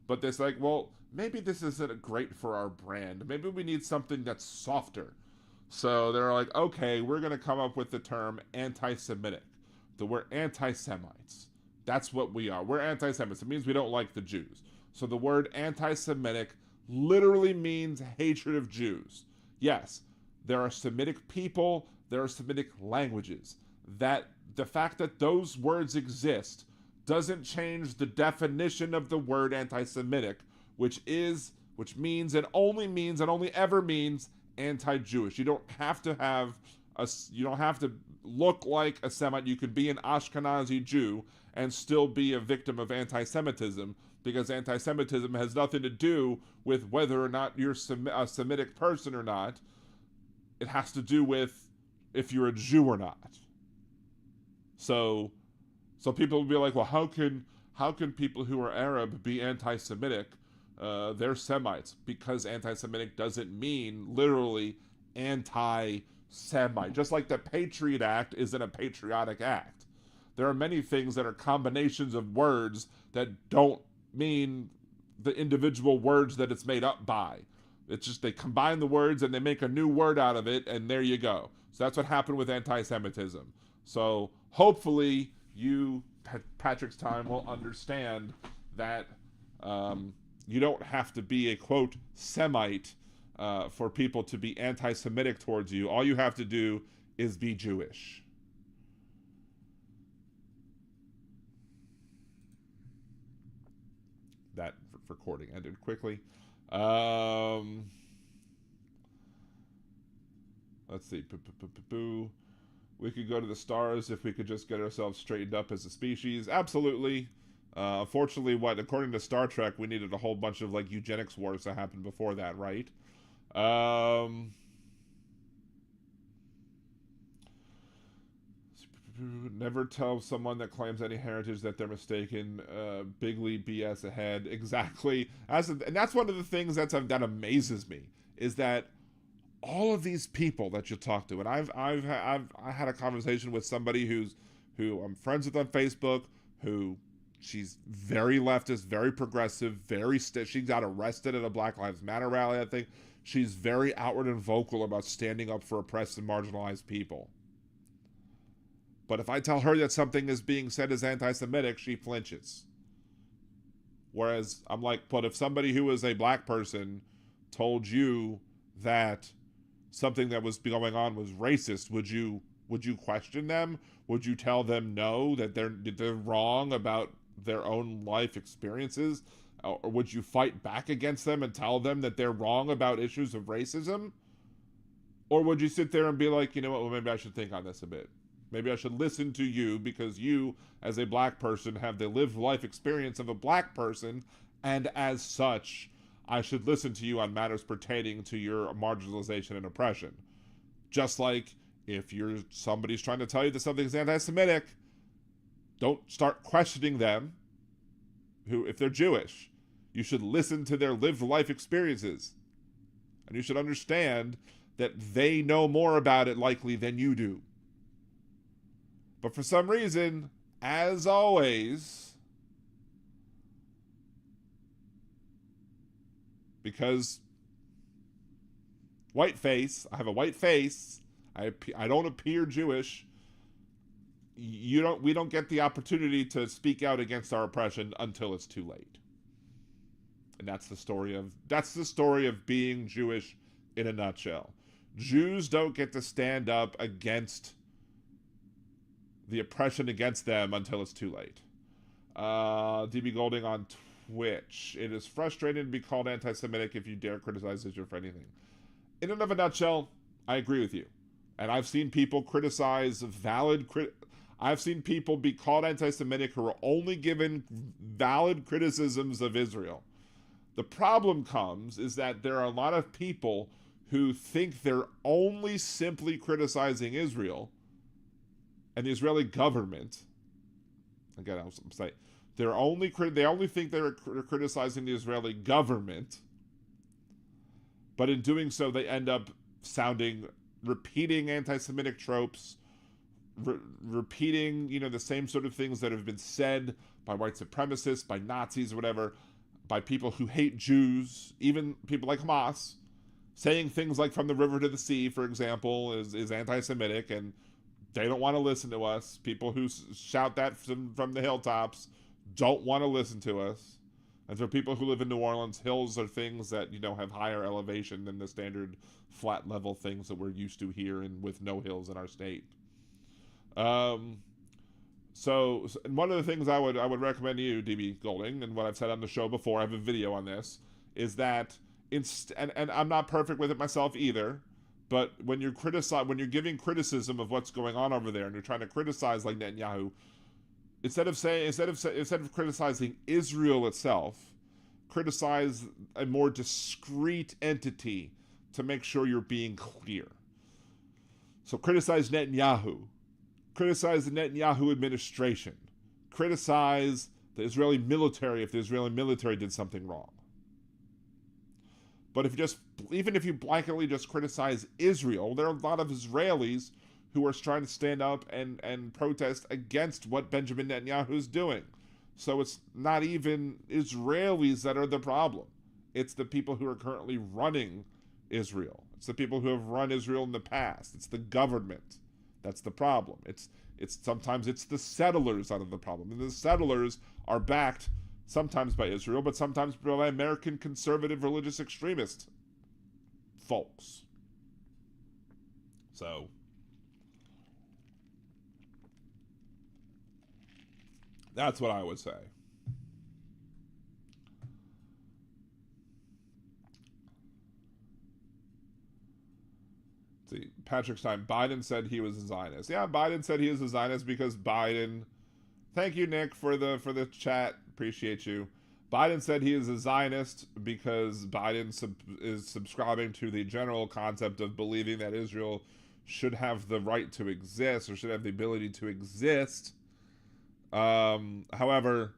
But it's like, well, maybe this isn't great for our brand. Maybe we need something that's softer. So they're like, okay, we're going to come up with the term anti-Semitic. We're anti-Semites. That's what we are. We're anti-Semites. It means we don't like the Jews. So the word anti-Semitic literally means hatred of Jews. Yes, there are Semitic people, there are Semitic languages. That the fact that those words exist doesn't change the definition of the word anti-Semitic, which means and only ever means anti-Jewish. You don't have to look like a Semite. You could be an Ashkenazi Jew and still be a victim of anti-Semitism, because anti-Semitism has nothing to do with whether or not you're a Semitic person or not. It has to do with if you're a Jew or not. So people will be like, well, how can people who are Arab be anti-Semitic? They're Semites. Because anti-Semitic doesn't mean literally anti-Semite. Just like the Patriot Act isn't a patriotic act. There are many things that are combinations of words that don't mean the individual words that it's made up by. It's just they combine the words and they make a new word out of it, and there you go. So that's what happened with anti-Semitism. So hopefully you, Patrick's Time, will understand that you don't have to be a, quote, Semite for people to be anti-Semitic towards you. All you have to do is be Jewish. That recording ended quickly. Let's see. We could go to the stars if we could just get ourselves straightened up as a species. Absolutely. Unfortunately, according to Star Trek, we needed a whole bunch of like eugenics wars that happened before that, right? Never tell someone that claims any heritage that they're mistaken. Bigly BS ahead. Exactly. And that's one of the things that amazes me, is that all of these people that you talk to, and I had a conversation with somebody who I'm friends with on Facebook, who she's very leftist, very progressive, she got arrested at a Black Lives Matter rally, I think. She's very outward and vocal about standing up for oppressed and marginalized people. But if I tell her that something is being said as anti-Semitic, she flinches. Whereas I'm like, but if somebody who is a black person told you that something that was going on was racist, would you question them? Would you tell them no, that they're wrong about their own life experiences? Or would you fight back against them and tell them that they're wrong about issues of racism? Or would you sit there and be like, you know what, well, maybe I should think on this a bit. Maybe I should listen to you, because you, as a black person, have the lived life experience of a black person, and as such, I should listen to you on matters pertaining to your marginalization and oppression. Just like if somebody's trying to tell you that something's anti-Semitic, don't start questioning them. If they're Jewish, you should listen to their lived life experiences, and you should understand that they know more about it likely than you do. But for some reason, as always, because I have a white face, I don't appear Jewish, we don't get the opportunity to speak out against our oppression until it's too late. And that's the story of being Jewish in a nutshell. Jews don't get to stand up against the oppression against them until it's too late. DB Golding on Twitch. It is frustrating to be called anti-Semitic if you dare criticize Israel for anything. In and of a nutshell, I agree with you. And I've seen people criticize I've seen people be called anti-Semitic who are only given valid criticisms of Israel. The problem is that there are a lot of people who think they're only simply criticizing Israel and the Israeli government. Again, I'm saying they only think they're criticizing the Israeli government, but in doing so, they end up repeating anti-Semitic tropes, repeating the same sort of things that have been said by white supremacists, by Nazis, or whatever, by people who hate Jews, even people like Hamas, saying things like "from the river to the sea," for example, is anti-Semitic, and They don't want to listen to us. People who shout that from the hilltops don't want to listen to us. And for people who live in New Orleans, hills are things that, have higher elevation than the standard flat level things that we're used to here and with no hills in our state. So one of the things I would recommend to you, DB Golding, and what I've said on the show before, I have a video on this, is that and I'm not perfect with it myself either, but when you're giving criticism of what's going on over there, and you're trying to criticize like Netanyahu, instead of criticizing Israel itself, criticize a more discrete entity to make sure you're being clear. So criticize Netanyahu. Criticize the Netanyahu administration. Criticize the Israeli military if the Israeli military did something wrong. But even if you blanketly just criticize Israel, there are a lot of Israelis who are trying to stand up and protest against what Benjamin Netanyahu is doing. So it's not even Israelis that are the problem. It's the people who are currently running Israel. It's the people who have run Israel in the past. It's the government. That's the problem. It's sometimes it's the settlers out of the problem. And the settlers are backed sometimes by Israel, but sometimes by American conservative religious extremist folks. So that's what I would say. See, Patrick Stein, Biden said he was a Zionist. Yeah, Biden said he is a Zionist because Biden. Thank you, Nick, for the chat. Appreciate you. Biden said he is a Zionist because Biden is subscribing to the general concept of believing that Israel should have the right to exist or should have the ability to exist. However,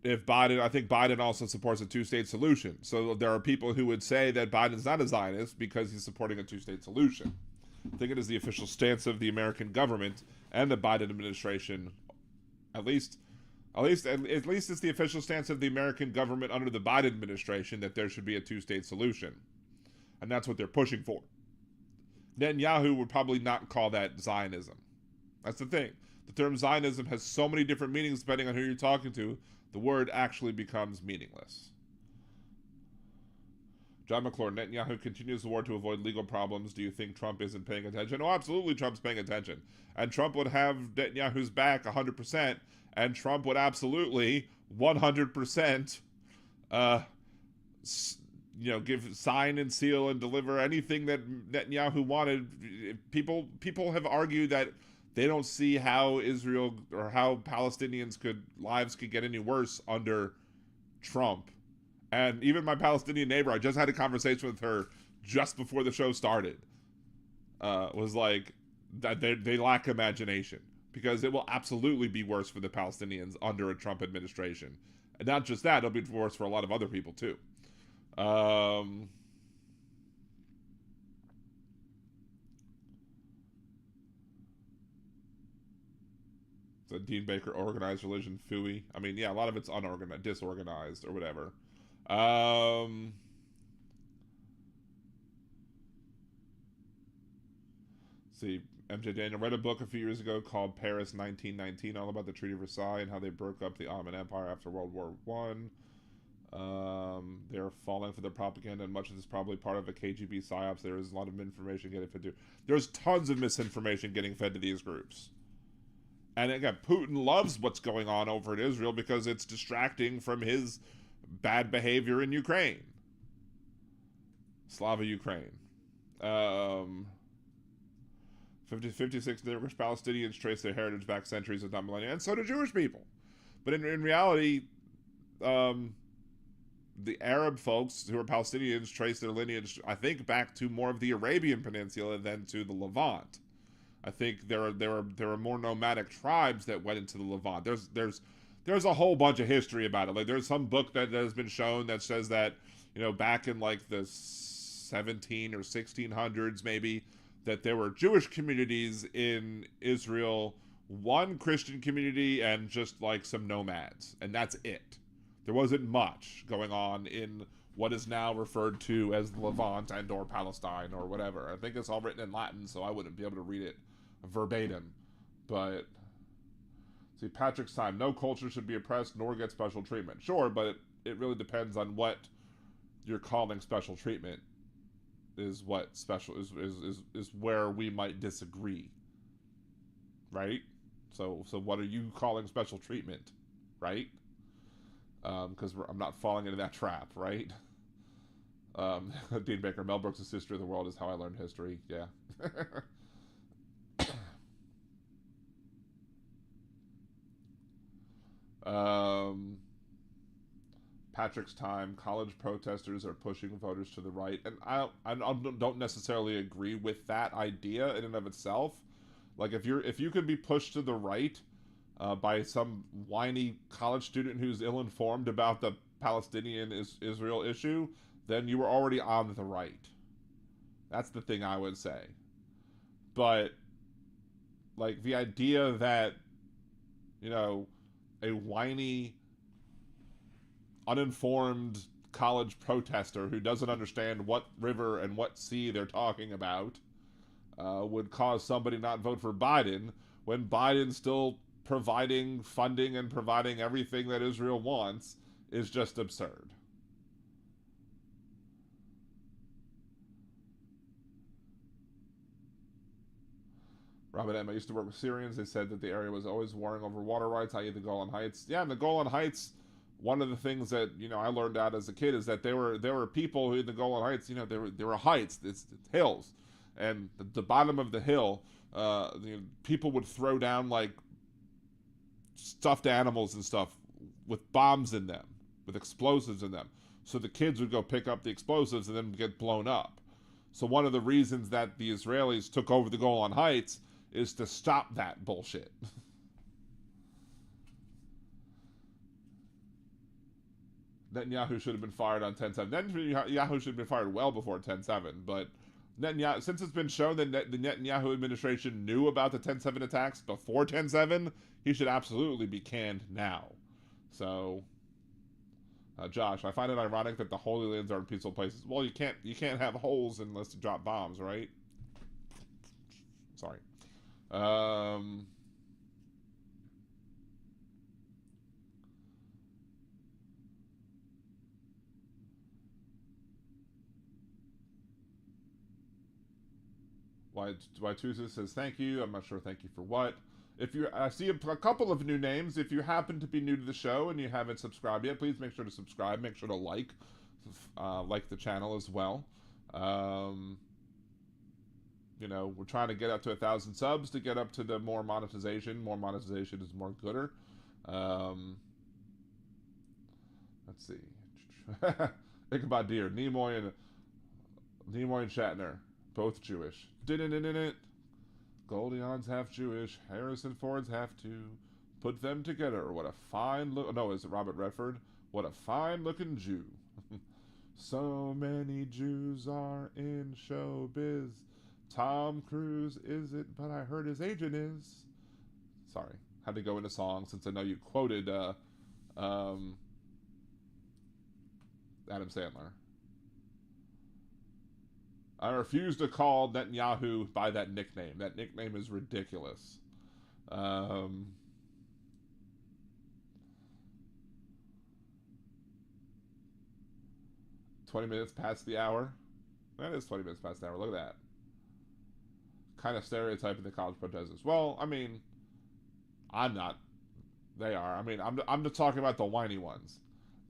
I think Biden also supports a two-state solution. So there are people who would say that Biden's not a Zionist because he's supporting a two-state solution. I think it is the official stance of the American government and the Biden administration. At least it's the official stance of the American government under the Biden administration that there should be a two-state solution. And that's what they're pushing for. Netanyahu would probably not call that Zionism. That's the thing. The term Zionism has so many different meanings depending on who you're talking to. The word actually becomes meaningless. John McClure, Netanyahu continues the war to avoid legal problems. Do you think Trump isn't paying attention? Oh, absolutely Trump's paying attention. And Trump would have Netanyahu's back 100%. And Trump would absolutely 100% sign and seal and deliver anything that Netanyahu wanted. People have argued that they don't see how Israel or how Palestinians lives could get any worse under Trump. And even my Palestinian neighbor, I just had a conversation with her just before the show started, was like that they lack imagination because it will absolutely be worse for the Palestinians under a Trump administration. And not just that, it'll be worse for a lot of other people too. So Dean Baker, organized religion, FUI. I mean, yeah, a lot of it's unorganized, disorganized, or whatever. See, MJ Daniel read a book a few years ago called Paris 1919, all about the Treaty of Versailles and how they broke up the Ottoman Empire after World War One. They're falling for their propaganda, and much of this is probably part of a KGB psyops. There is a lot of information getting fed to. There's tons of misinformation getting fed to these groups. And again, Putin loves what's going on over in Israel because it's distracting from his bad behavior in Ukraine. Slava Ukraine. 56 Irish Palestinians trace their heritage back centuries, if not millennia, and so do Jewish people. But in reality, the Arab folks who are Palestinians trace their lineage, I think, back to more of the Arabian Peninsula than to the Levant. I think there are more nomadic tribes that went into the Levant. There's a whole bunch of history about it. Like there's some book that has been shown that says that, back in like the 17 or 1600s maybe, that there were Jewish communities in Israel, one Christian community, and just like some nomads, and that's it. There wasn't much going on in what is now referred to as the Levant and or Palestine or whatever. I think it's all written in Latin, so I wouldn't be able to read it verbatim. But see, Patrick's time. No culture should be oppressed nor get special treatment. Sure, but it really depends on what you're calling special treatment. Is what special is where we might disagree, right? So what are you calling special treatment, right? Because I'm not falling into that trap, right? Dean Baker, Mel Brooks' History of the World is how I learned history. Yeah. Patrick's time. College protesters are pushing voters to the right, and I don't necessarily agree with that idea in and of itself. Like if you could be pushed to the right by some whiny college student who's ill-informed about the Palestinian-Israel issue, then you were already on the right. That's the thing I would say. But like the idea that, you know, a whiny, uninformed college protester who doesn't understand what river and what sea they're talking about would cause somebody not vote for Biden when Biden's still providing funding and providing everything that Israel wants is just absurd. Robert M. I used to work with Syrians. They said that the area was always warring over water rights, i.e. the Golan Heights. Yeah, and the Golan Heights, one of the things that, you know, I learned out as a kid is that there were people who in the Golan Heights, you know, there were heights, it's hills. And the bottom of the hill, people would throw down like stuffed animals and stuff with bombs in them, with explosives in them. So the kids would go pick up the explosives and then get blown up. So one of the reasons that the Israelis took over the Golan Heights is to stop that bullshit. Netanyahu should have been fired on 10/7. Netanyahu should have been fired well before 10/7, but Netanyahu, since it's been shown that the Netanyahu administration knew about the 10/7 attacks before 10/7, he should absolutely be canned now. So, Josh, I find it ironic that the Holy Lands are in peaceful places. Well, you can't have holes unless you drop bombs, right? Sorry. Why Tuesday says thank you. I'm not sure thank you for what. I see a couple of new names. If you happen to be new to the show and you haven't subscribed yet, please make sure to subscribe. Make sure to like the channel as well. You know, we're trying to get up to 1,000 subs to get up to the more monetization. More monetization is more gooder. Let's see. Ichabod Deer, Nimoy and Shatner, both Jewish. Didn't. Goldie Hawn's half Jewish. Harrison Ford's half too. Put them together. What a fine look. No, is it Robert Redford? What a fine looking Jew. So many Jews are in showbiz. Tom Cruise is it, but I heard his agent is. Sorry, had to go into song since I know you quoted Adam Sandler. I refuse to call Netanyahu by that nickname. That nickname is ridiculous. 20 minutes past the hour. That is 20 minutes past the hour. Look at that. Kind of stereotyping the college protesters. Well, I mean, I'm not. They are. I mean, I'm just talking about the whiny ones.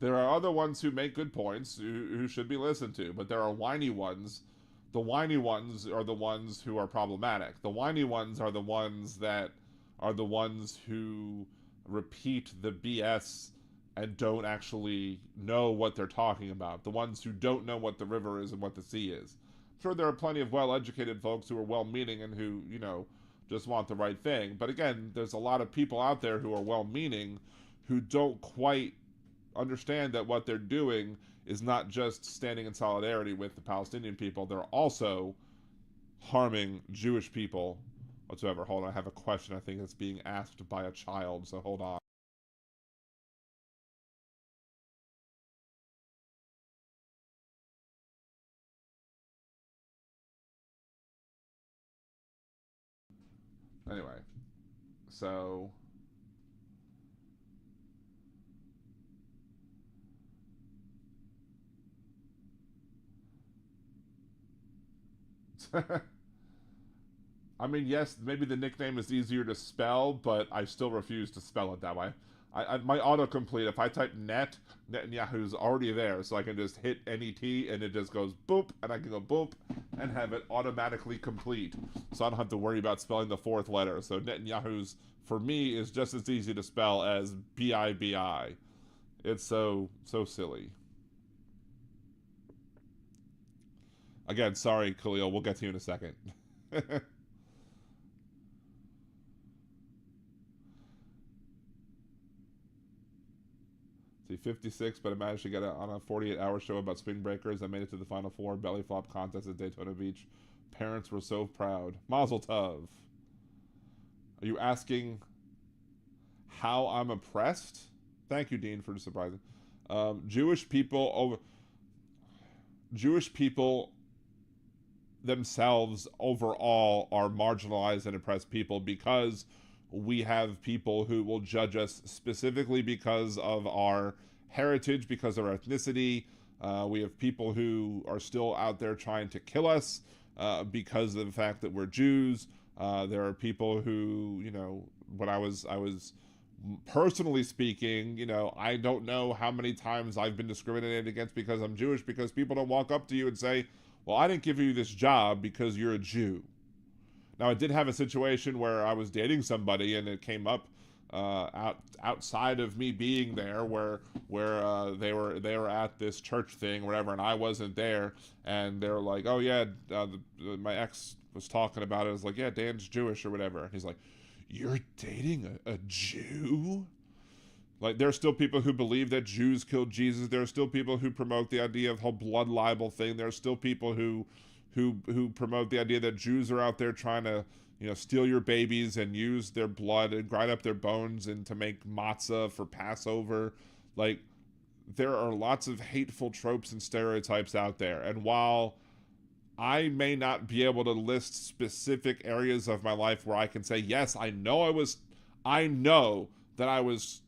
There are other ones who make good points who should be listened to, but there are whiny ones. The whiny ones are the ones who are problematic. The whiny ones are the ones who repeat the BS and don't actually know what they're talking about. The ones who don't know what the river is and what the sea is. I'm sure there are plenty of well-educated folks who are well-meaning and who, you know, just want the right thing. But again, there's a lot of people out there who are well-meaning who don't quite understand that what they're doing is not just standing in solidarity with the Palestinian people. They're also harming Jewish people whatsoever. Hold on, I have a question I think that's being asked by a child, so hold on. Anyway, so I mean, yes, maybe the nickname is easier to spell, but I still refuse to spell it that way. My autocomplete, if I type Netanyahu's already there, so I can just hit NET and it just goes boop, and I can go boop and have it automatically complete. So I don't have to worry about spelling the fourth letter. So Netanyahu's, for me, is just as easy to spell as BIBI. It's so silly. Again, sorry, Khalil, we'll get to you in a second. See, 56, but I managed to get on a 48-hour show about Spring Breakers. I made it to the Final Four belly flop contest at Daytona Beach. Parents were so proud. Mazel tov. Are you asking how I'm oppressed? Thank you, Dean, for surprising. Jewish people themselves overall are marginalized and oppressed people because we have people who will judge us specifically because of our heritage, because of our ethnicity. We have people who are still out there trying to kill us because of the fact that we're Jews. There are people who, when I was personally speaking, I don't know how many times I've been discriminated against because I'm Jewish, because people don't walk up to you and say, well, I didn't give you this job because you're a Jew. Now, I did have a situation where I was dating somebody and it came up outside of me being there, where they were at this church thing or whatever, and I wasn't there, and they were like, oh yeah, my ex was talking about it. I was like, yeah, Dan's Jewish or whatever. And he's like, you're dating a Jew? Like, there are still people who believe that Jews killed Jesus. There are still people who promote the idea of the whole blood libel thing. There are still people who promote the idea that Jews are out there trying to, steal your babies and use their blood and grind up their bones and to make matzah for Passover. Like, there are lots of hateful tropes and stereotypes out there. And while I may not be able to list specific areas of my life where I can say, yes, I know that I was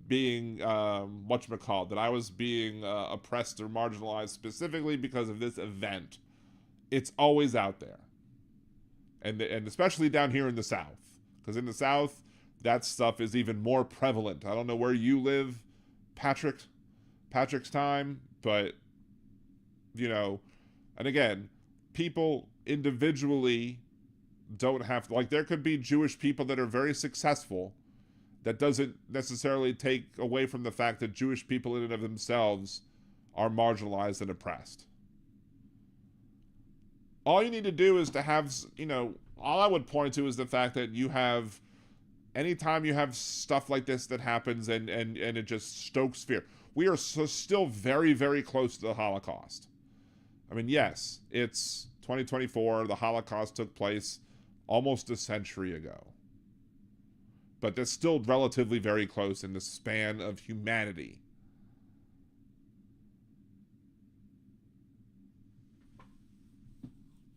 being that I was being oppressed or marginalized specifically because of this event. It's always out there, and especially down here in the South, because in the South that stuff is even more prevalent. I don't know where you live, Patrick's time, but and again, people individually don't have to, like, there could be Jewish people that are very successful. That doesn't necessarily take away from the fact that Jewish people in and of themselves are marginalized and oppressed. All you need to do is to have, all I would point to is the fact that anytime you have stuff like this that happens and it just stokes fear. We are still very, very close to the Holocaust. I mean, yes, it's 2024. The Holocaust took place almost a century ago. But that's still relatively very close in the span of humanity.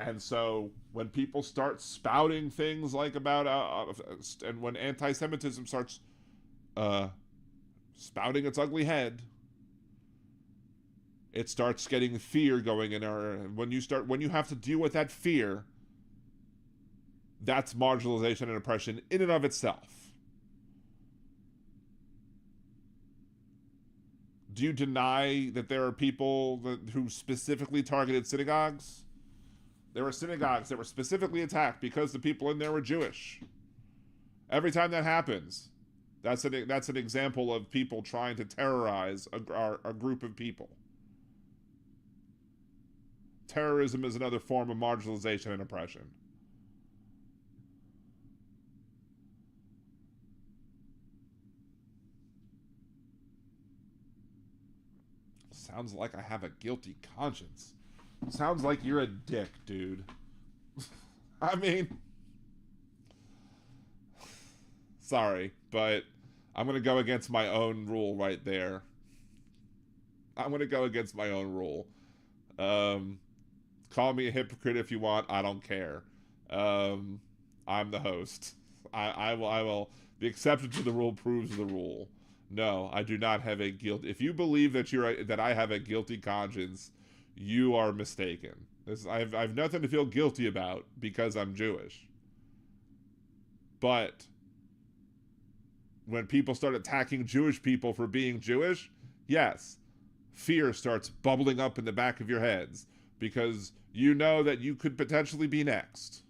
And so when people start spouting things like about, and when anti-Semitism starts spouting its ugly head, it starts getting fear going in when you have to deal with that fear, that's marginalization and oppression in and of itself. Do you deny that there are people who specifically targeted synagogues? There were synagogues that were specifically attacked because the people in there were Jewish. Every time that happens, that's an example of people trying to terrorize a group of people. Terrorism is another form of marginalization and oppression. Sounds like I have a guilty conscience. Sounds like you're a dick, dude. I mean, sorry, but I'm going to go against my own rule right there. I'm going to go against my own rule. Call me a hypocrite if you want. I don't care. I'm the host. I will. The exception to the rule proves the rule. No, I do not have a guilt. If you believe that I have a guilty conscience, you are mistaken. I've nothing to feel guilty about because I'm Jewish. But when people start attacking Jewish people for being Jewish, yes, fear starts bubbling up in the back of your heads because you know that you could potentially be next.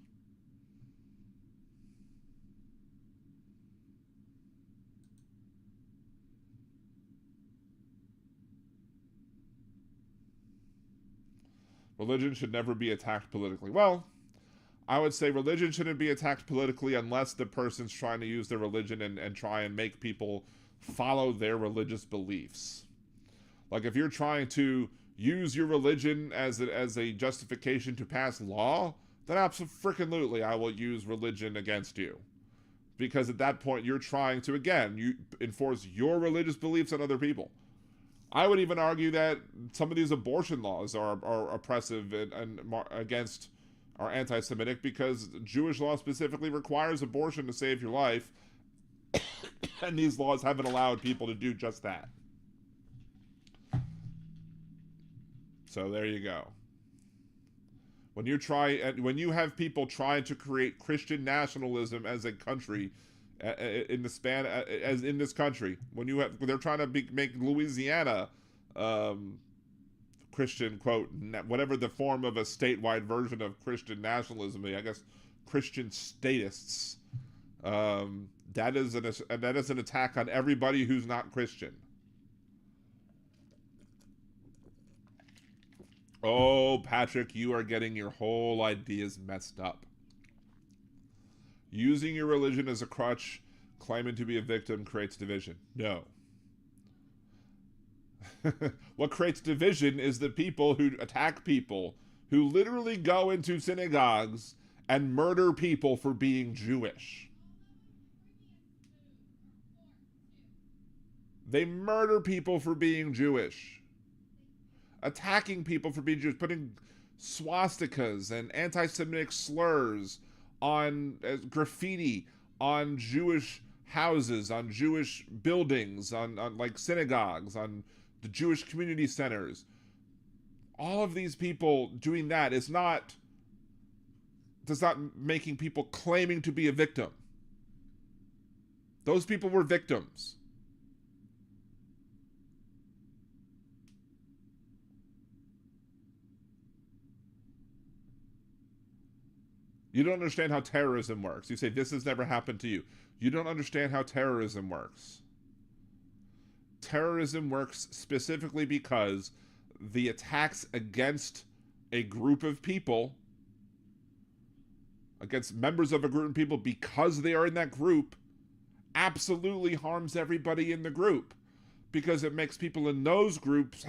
Religion should never be attacked politically. Well, I would say religion shouldn't be attacked politically unless the person's trying to use their religion and try and make people follow their religious beliefs. Like if you're trying to use your religion as a justification to pass law, then absolutely I will use religion against you. Because at that point you're trying to, again, you enforce your religious beliefs on other people. I would even argue that some of these abortion laws are oppressive and against are anti-Semitic because Jewish law specifically requires abortion to save your life, and these laws haven't allowed people to do just that. So there you go. When you have people trying to create Christian nationalism as a country, in this country, they're trying to make Louisiana Christian, quote, whatever the form of a statewide version of Christian nationalism, I guess Christian statists. That is an attack on everybody who's not Christian. Oh, Patrick, you are getting your whole ideas messed up. Using your religion as a crutch, claiming to be a victim, creates division. No. What creates division is the people who attack people, who literally go into synagogues and murder people for being Jewish. They murder people for being Jewish. Attacking people for being Jewish, putting swastikas and anti-Semitic slurs on graffiti on Jewish houses, on Jewish buildings, on like synagogues, on the Jewish community centers. All of these people doing that does not making people claiming to be a victim. Those people were victims. You don't understand how terrorism works. You say, this has never happened to you. You don't understand how terrorism works. Terrorism works specifically because the attacks against a group of people, against members of a group of people because they are in that group, absolutely harms everybody in the group. Because it makes people in those groups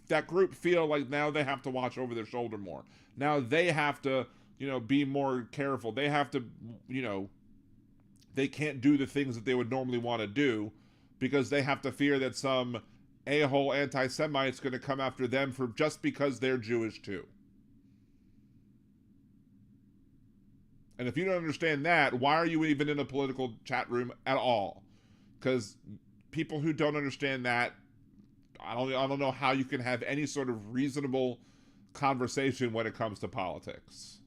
that group feel like now they have to watch over their shoulder more. Now they have to, be more careful. They have to, they can't do the things that they would normally want to do because they have to fear that some a-hole anti-Semite's going to come after them just because they're Jewish too. And if you don't understand that, why are you even in a political chat room at all? Because people who don't understand that, I don't know how you can have any sort of reasonable conversation when it comes to politics.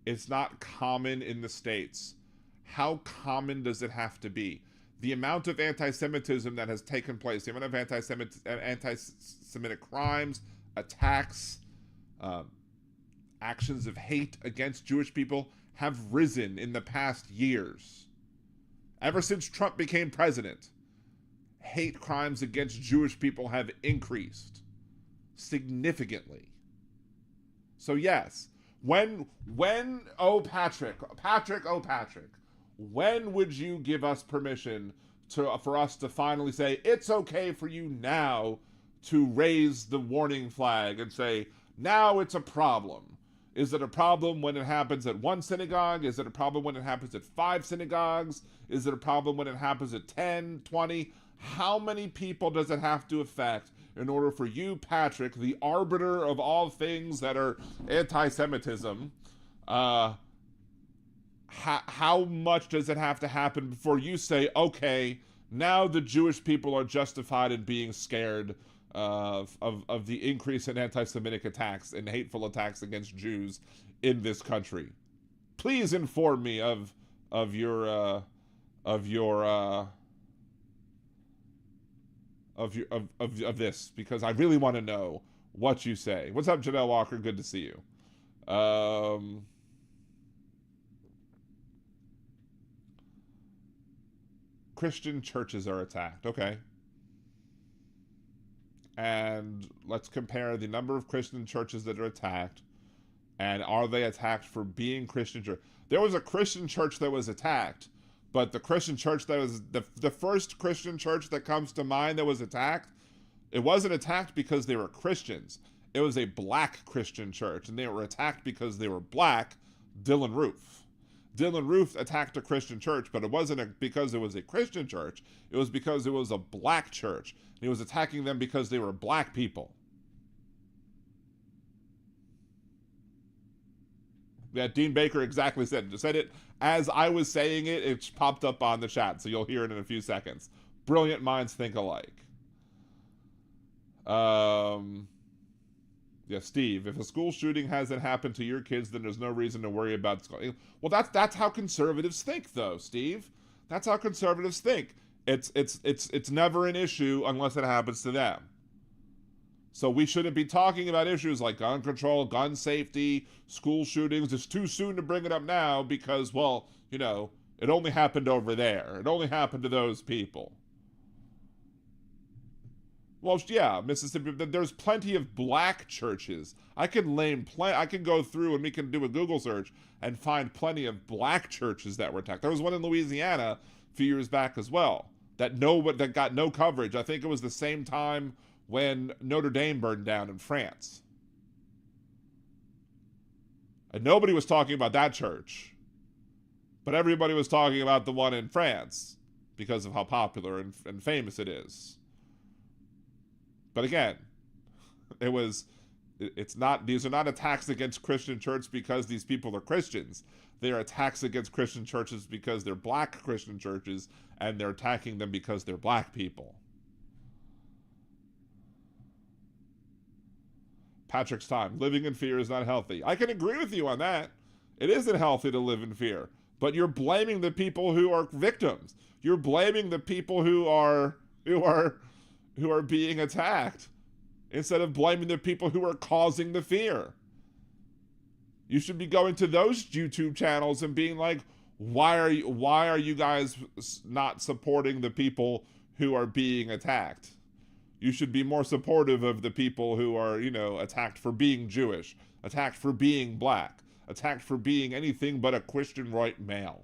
It's not common in the States. How common does it have to be? The amount of anti-Semitism that has taken place, the amount of anti-Semitic crimes, attacks, actions of hate against Jewish people have risen in the past years. Ever since Trump became president, hate crimes against Jewish people have increased significantly. So yes, when Patrick, when would you give us permission for us to finally say, it's okay for you now to raise the warning flag and say, now it's a problem? Is it a problem when it happens at one synagogue? Is it a problem when it happens at 5 synagogues? Is it a problem when it happens at 10, 20? How many people does it have to affect in order for you, Patrick, the arbiter of all things that are anti-Semitism, how much does it have to happen before you say, okay, now the Jewish people are justified in being scared of the increase in anti-Semitic attacks and hateful attacks against Jews in this country? Please inform me of this, because I really want to know what you say. What's up, Janelle Walker? Good to see you. Christian churches are attacked. Okay. And let's compare the number of Christian churches that are attacked, and are they attacked for being Christian church? There was a Christian church that was attacked, but the Christian church that was the first Christian church that comes to mind that was attacked, it wasn't attacked because they were Christians. It was a black Christian church, and they were attacked because they were black. Dylan Roof. Dylan Roof attacked a Christian church, but it wasn't because it was a Christian church. It was because it was a black church. He was attacking them because they were black people. Yeah, Dean Baker exactly said it as I was saying it. It popped up on the chat, so you'll hear it in a few seconds. Brilliant minds think alike. Yeah, Steve, if a school shooting hasn't happened to your kids, then there's no reason to worry about school. Well, that's how conservatives think, though, Steve. That's how conservatives think. It's never an issue unless it happens to them. So we shouldn't be talking about issues like gun control, gun safety, school shootings. It's too soon to bring it up now because, well, you know, it only happened over there. It only happened to those people. Well, yeah, Mississippi, there's plenty of black churches. I can go through and we can do a Google search and find plenty of black churches that were attacked. There was one in Louisiana a few years back as well that got no coverage. I think it was the same time when Notre Dame burned down in France. And nobody was talking about that church. But everybody was talking about the one in France because of how popular and famous it is. But again, these are not attacks against Christian church because these people are Christians. They are attacks against Christian churches because they're black Christian churches, and they're attacking them because they're black people. Patrick's time. Living in fear is not healthy. I can agree with you on that. It isn't healthy to live in fear. But you're blaming the people who are victims. You're blaming the people who are being attacked instead of blaming the people who are causing the fear. You should be going to those YouTube channels and being like, why are you guys not supporting the people who are being attacked? You should be more supportive of the people who are, attacked for being Jewish, attacked for being black, attacked for being anything but a Christian white male.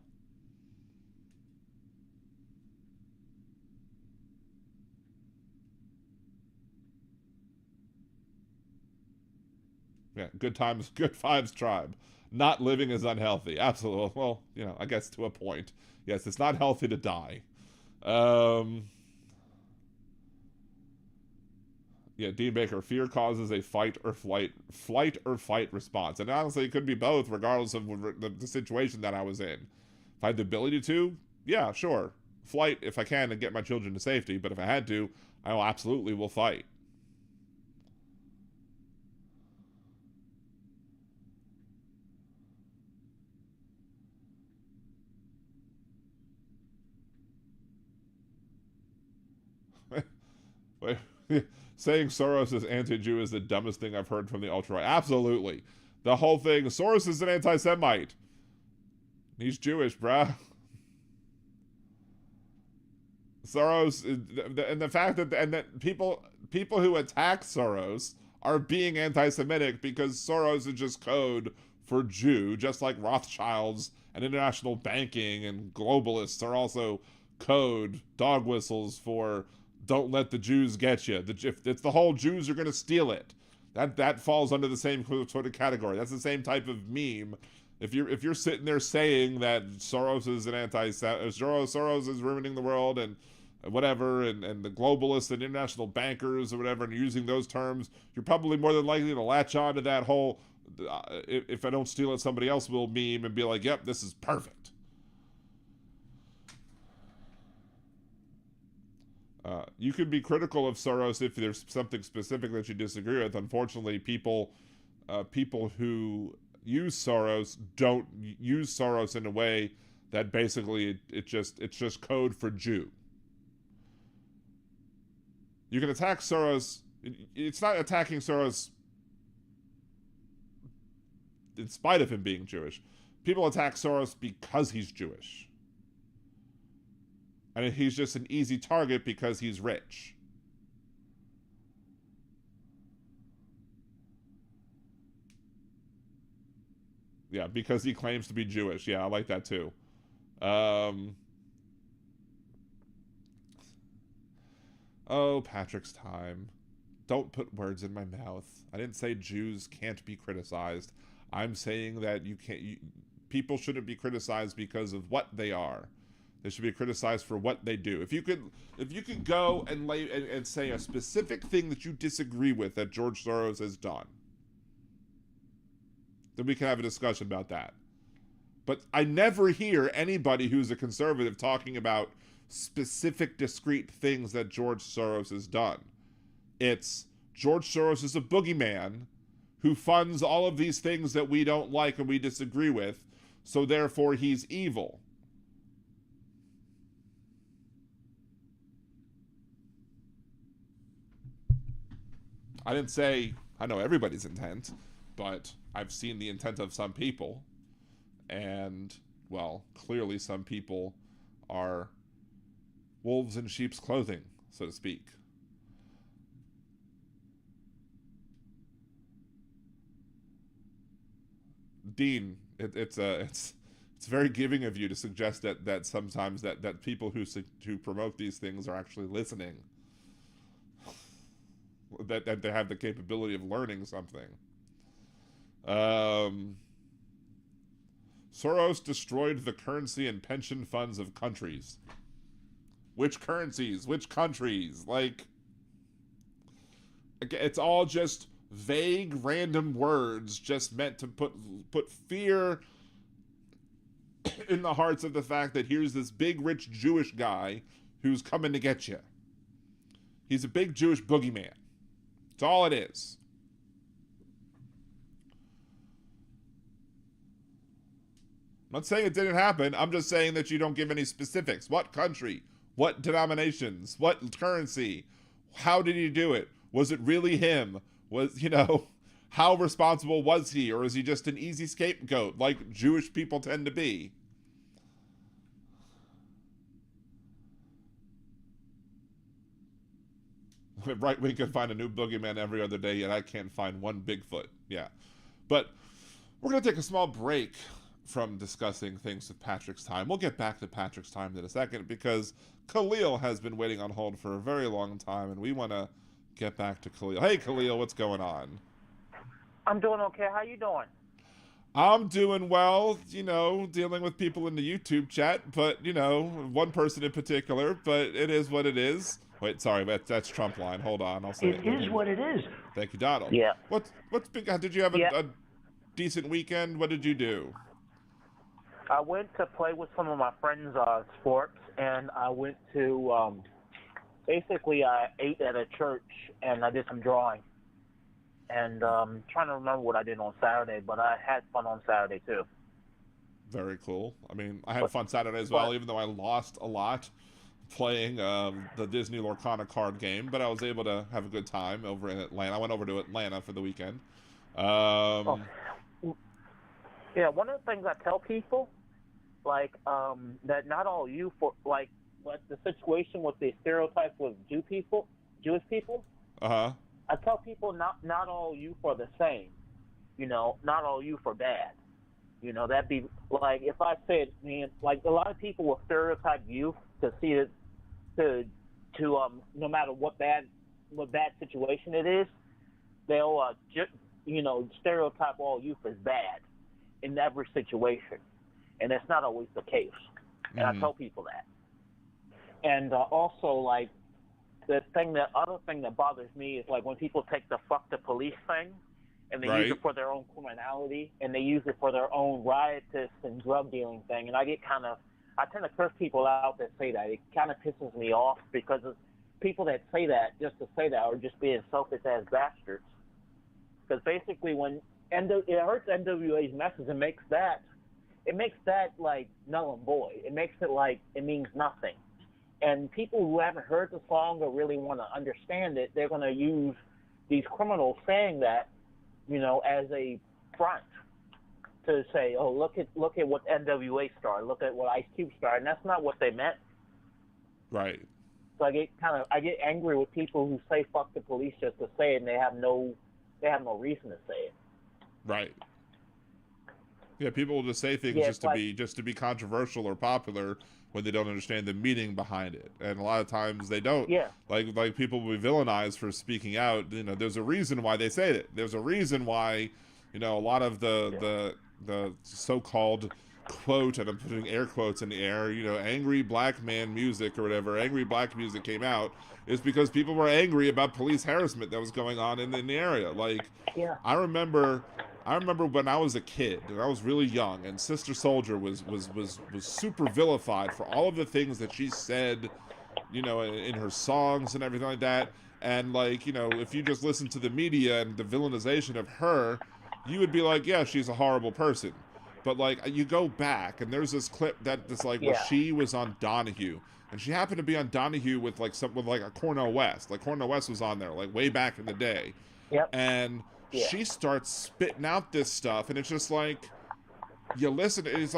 Yeah, good times, good vibes tribe. Not living is unhealthy. Absolutely. Well, I guess to a point. Yes, it's not healthy to die. Yeah, Dean Baker, fear causes a flight or fight response. And honestly, it could be both, regardless of the situation that I was in. If I had the ability to, yeah, sure. Flight if I can and get my children to safety. But if I had to, I absolutely will fight. Saying Soros is anti-Jew is the dumbest thing I've heard from the alt-right. Absolutely. The whole thing, Soros is an anti-Semite. He's Jewish, bruh. Soros, and the fact that people who attack Soros are being anti-Semitic because Soros is just code for Jew, just like Rothschilds and international banking and globalists are also code dog whistles for don't let the Jews get you. If it's the whole Jews are going to steal it. That falls under the same sort of category. That's the same type of meme. If you're sitting there saying that Soros is an Soros is ruining the world and whatever, and the globalists and international bankers or whatever, and using those terms, you're probably more than likely to latch on to that whole if I don't steal it, somebody else will meme and be like, yep, this is perfect. You can be critical of Soros if there's something specific that you disagree with. Unfortunately, people who use Soros don't use Soros in a way that basically it's just code for Jew. You can attack Soros. It's not attacking Soros in spite of him being Jewish. People attack Soros because he's Jewish. And he's just an easy target because he's rich. Yeah, because he claims to be Jewish. Yeah, I like that too. Oh, Patrick's time. Don't put words in my mouth. I didn't say Jews can't be criticized. I'm saying that people shouldn't be criticized because of what they are. They should be criticized for what they do. If you could go and say a specific thing that you disagree with that George Soros has done, then we can have a discussion about that. But I never hear anybody who's a conservative talking about specific, discrete things that George Soros has done. It's George Soros is a boogeyman who funds all of these things that we don't like and we disagree with, so therefore he's evil. I didn't say I know everybody's intent, but I've seen the intent of some people, and, well, clearly some people are wolves in sheep's clothing, so to speak. Dean, it's very giving of you to suggest that sometimes that people who promote these things are actually listening. That they have the capability of learning something. Soros destroyed the currency and pension funds of countries. Which currencies? Which countries? Like, it's all just vague, random words just meant to put fear in the hearts of the fact that here's this big, rich Jewish guy who's coming to get you. He's a big Jewish boogeyman. That's all it is. I'm not saying it didn't happen. I'm just saying that you don't give any specifics. What country? What denominations? What currency? How did he do it? Was it really him? How responsible was he? Or is he just an easy scapegoat like Jewish people tend to be? Right wing can find a new boogeyman every other day, yet I can't find one Bigfoot. Yeah. But we're going to take a small break from discussing things with Patrick's time. We'll get back to Patrick's time in a second because Khalil has been waiting on hold for a very long time, and we want to get back to Khalil. Hey, Khalil, what's going on? I'm doing okay. How you doing? I'm doing well, dealing with people in the YouTube chat, but, one person in particular, but it is what it is. Wait, sorry, that's Trump line. Hold on, I'll say it. It is what it is. Thank you, Donald. Yeah. What's big? Did you have a decent weekend? What did you do? I went to play with some of my friends' sports, and I went to basically I ate at a church, and I did some drawing. And trying to remember what I did on Saturday, but I had fun on Saturday too. Very cool. I mean, I had fun Saturday as well, even though I lost a lot playing the Disney Lorcana card game, but I was able to have a good time over in Atlanta. I went over to Atlanta for the weekend. Yeah, one of the things I tell people, that not all you what the situation with the stereotype with Jewish people. Uh-huh. I tell people not all youth are the same. Not all youth are bad. That'd be like if I said, man, like a lot of people will stereotype youth to see it to no matter what bad situation it is, they'll stereotype all youth as bad in every situation, and that's not always the case. And I tell people that. And also, the other thing that bothers me is like when people take the fuck the police thing and they Right. use it for their own criminality, and they use it for their own riotous and drug dealing thing. And I tend to curse people out that say that. It kind of pisses me off because of people that say that just to say that are just being selfish ass bastards. Because basically, when it hurts NWA's message, it makes that like null and void. It makes it like it means nothing. And people who haven't heard the song or really want to understand it, they're going to use these criminals saying that, as a front to say, oh, look at what NWA started, look at what Ice Cube started, and that's not what they meant. Right. So I get angry with people who say fuck the police just to say it, and they have no reason to say it. Right. Yeah, people will just say things just to be controversial or popular when they don't understand the meaning behind it, and a lot of times they don't. Yeah. Like people will be villainized for speaking out. There's a reason why they say it. There's a reason why, a lot of the so-called quote, and I'm putting air quotes in the air, angry black man music or whatever, angry black music came out, is because people were angry about police harassment that was going on in the area. Like, yeah. I remember when I was a kid and I was really young, and Sister Soldier was super vilified for all of the things that she said, in her songs and everything like that. And if you just listen to the media and the villainization of her, you would be like, yeah, she's a horrible person. But you go back and there's this clip where she was on Donahue, and she happened to be on Donahue with a Cornel West. Like Cornel West was on there way back in the day. Yep. And she starts spitting out this stuff, and it's just you listen, and it's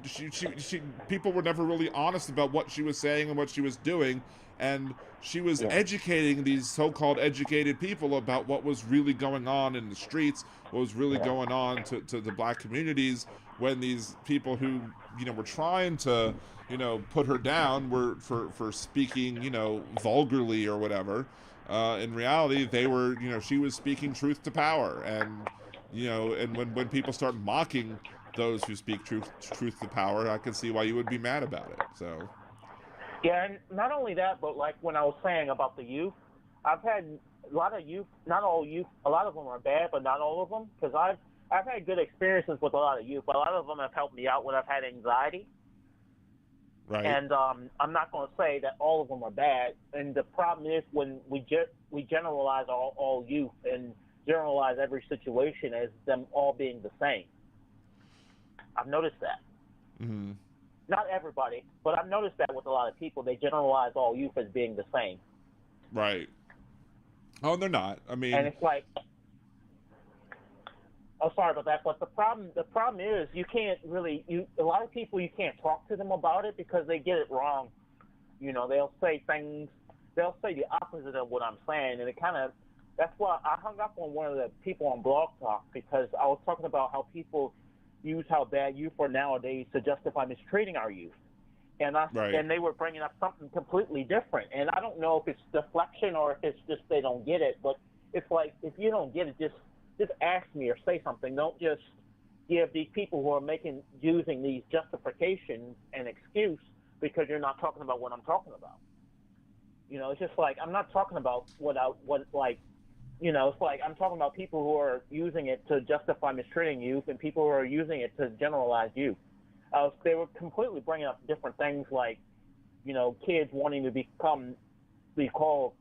she people were never really honest about what she was saying and what she was doing, and she was educating these so-called educated people about what was really going on in the streets, what was really going on to the black communities, when these people who were trying to put her down were for speaking vulgarly or whatever. In reality, they were, she was speaking truth to power, and and when people start mocking those who speak truth to power, I can see why you would be mad about it. So. Yeah, and not only that, but when I was saying about the youth, I've had a lot of youth. Not all youth. A lot of them are bad, but not all of them, because I've had good experiences with a lot of youth. But a lot of them have helped me out when I've had anxiety. Right. And I'm not going to say that all of them are bad. And the problem is when we generalize all youth and generalize every situation as them all being the same. I've noticed that. Mm-hmm. Not everybody, but I've noticed that with a lot of people. They generalize all youth as being the same. Right. Oh, they're not. I mean... And it's oh, sorry about that, but the problem is you can't really, a lot of people, you can't talk to them about it because they get it wrong. They'll say the opposite of what I'm saying, and that's why I hung up on one of the people on Blog Talk, because I was talking about how people use how bad youth are nowadays to justify mistreating our youth. And and they were bringing up something completely different. And I don't know if it's deflection or if it's just they don't get it, but it's if you don't get it, just ask me or say something. Don't just give these people who are using these justifications an excuse because you're not talking about what I'm talking about. It's just I'm not talking about it's I'm talking about people who are using it to justify mistreating youth and people who are using it to generalize youth. They were completely bringing up different things kids wanting to be called,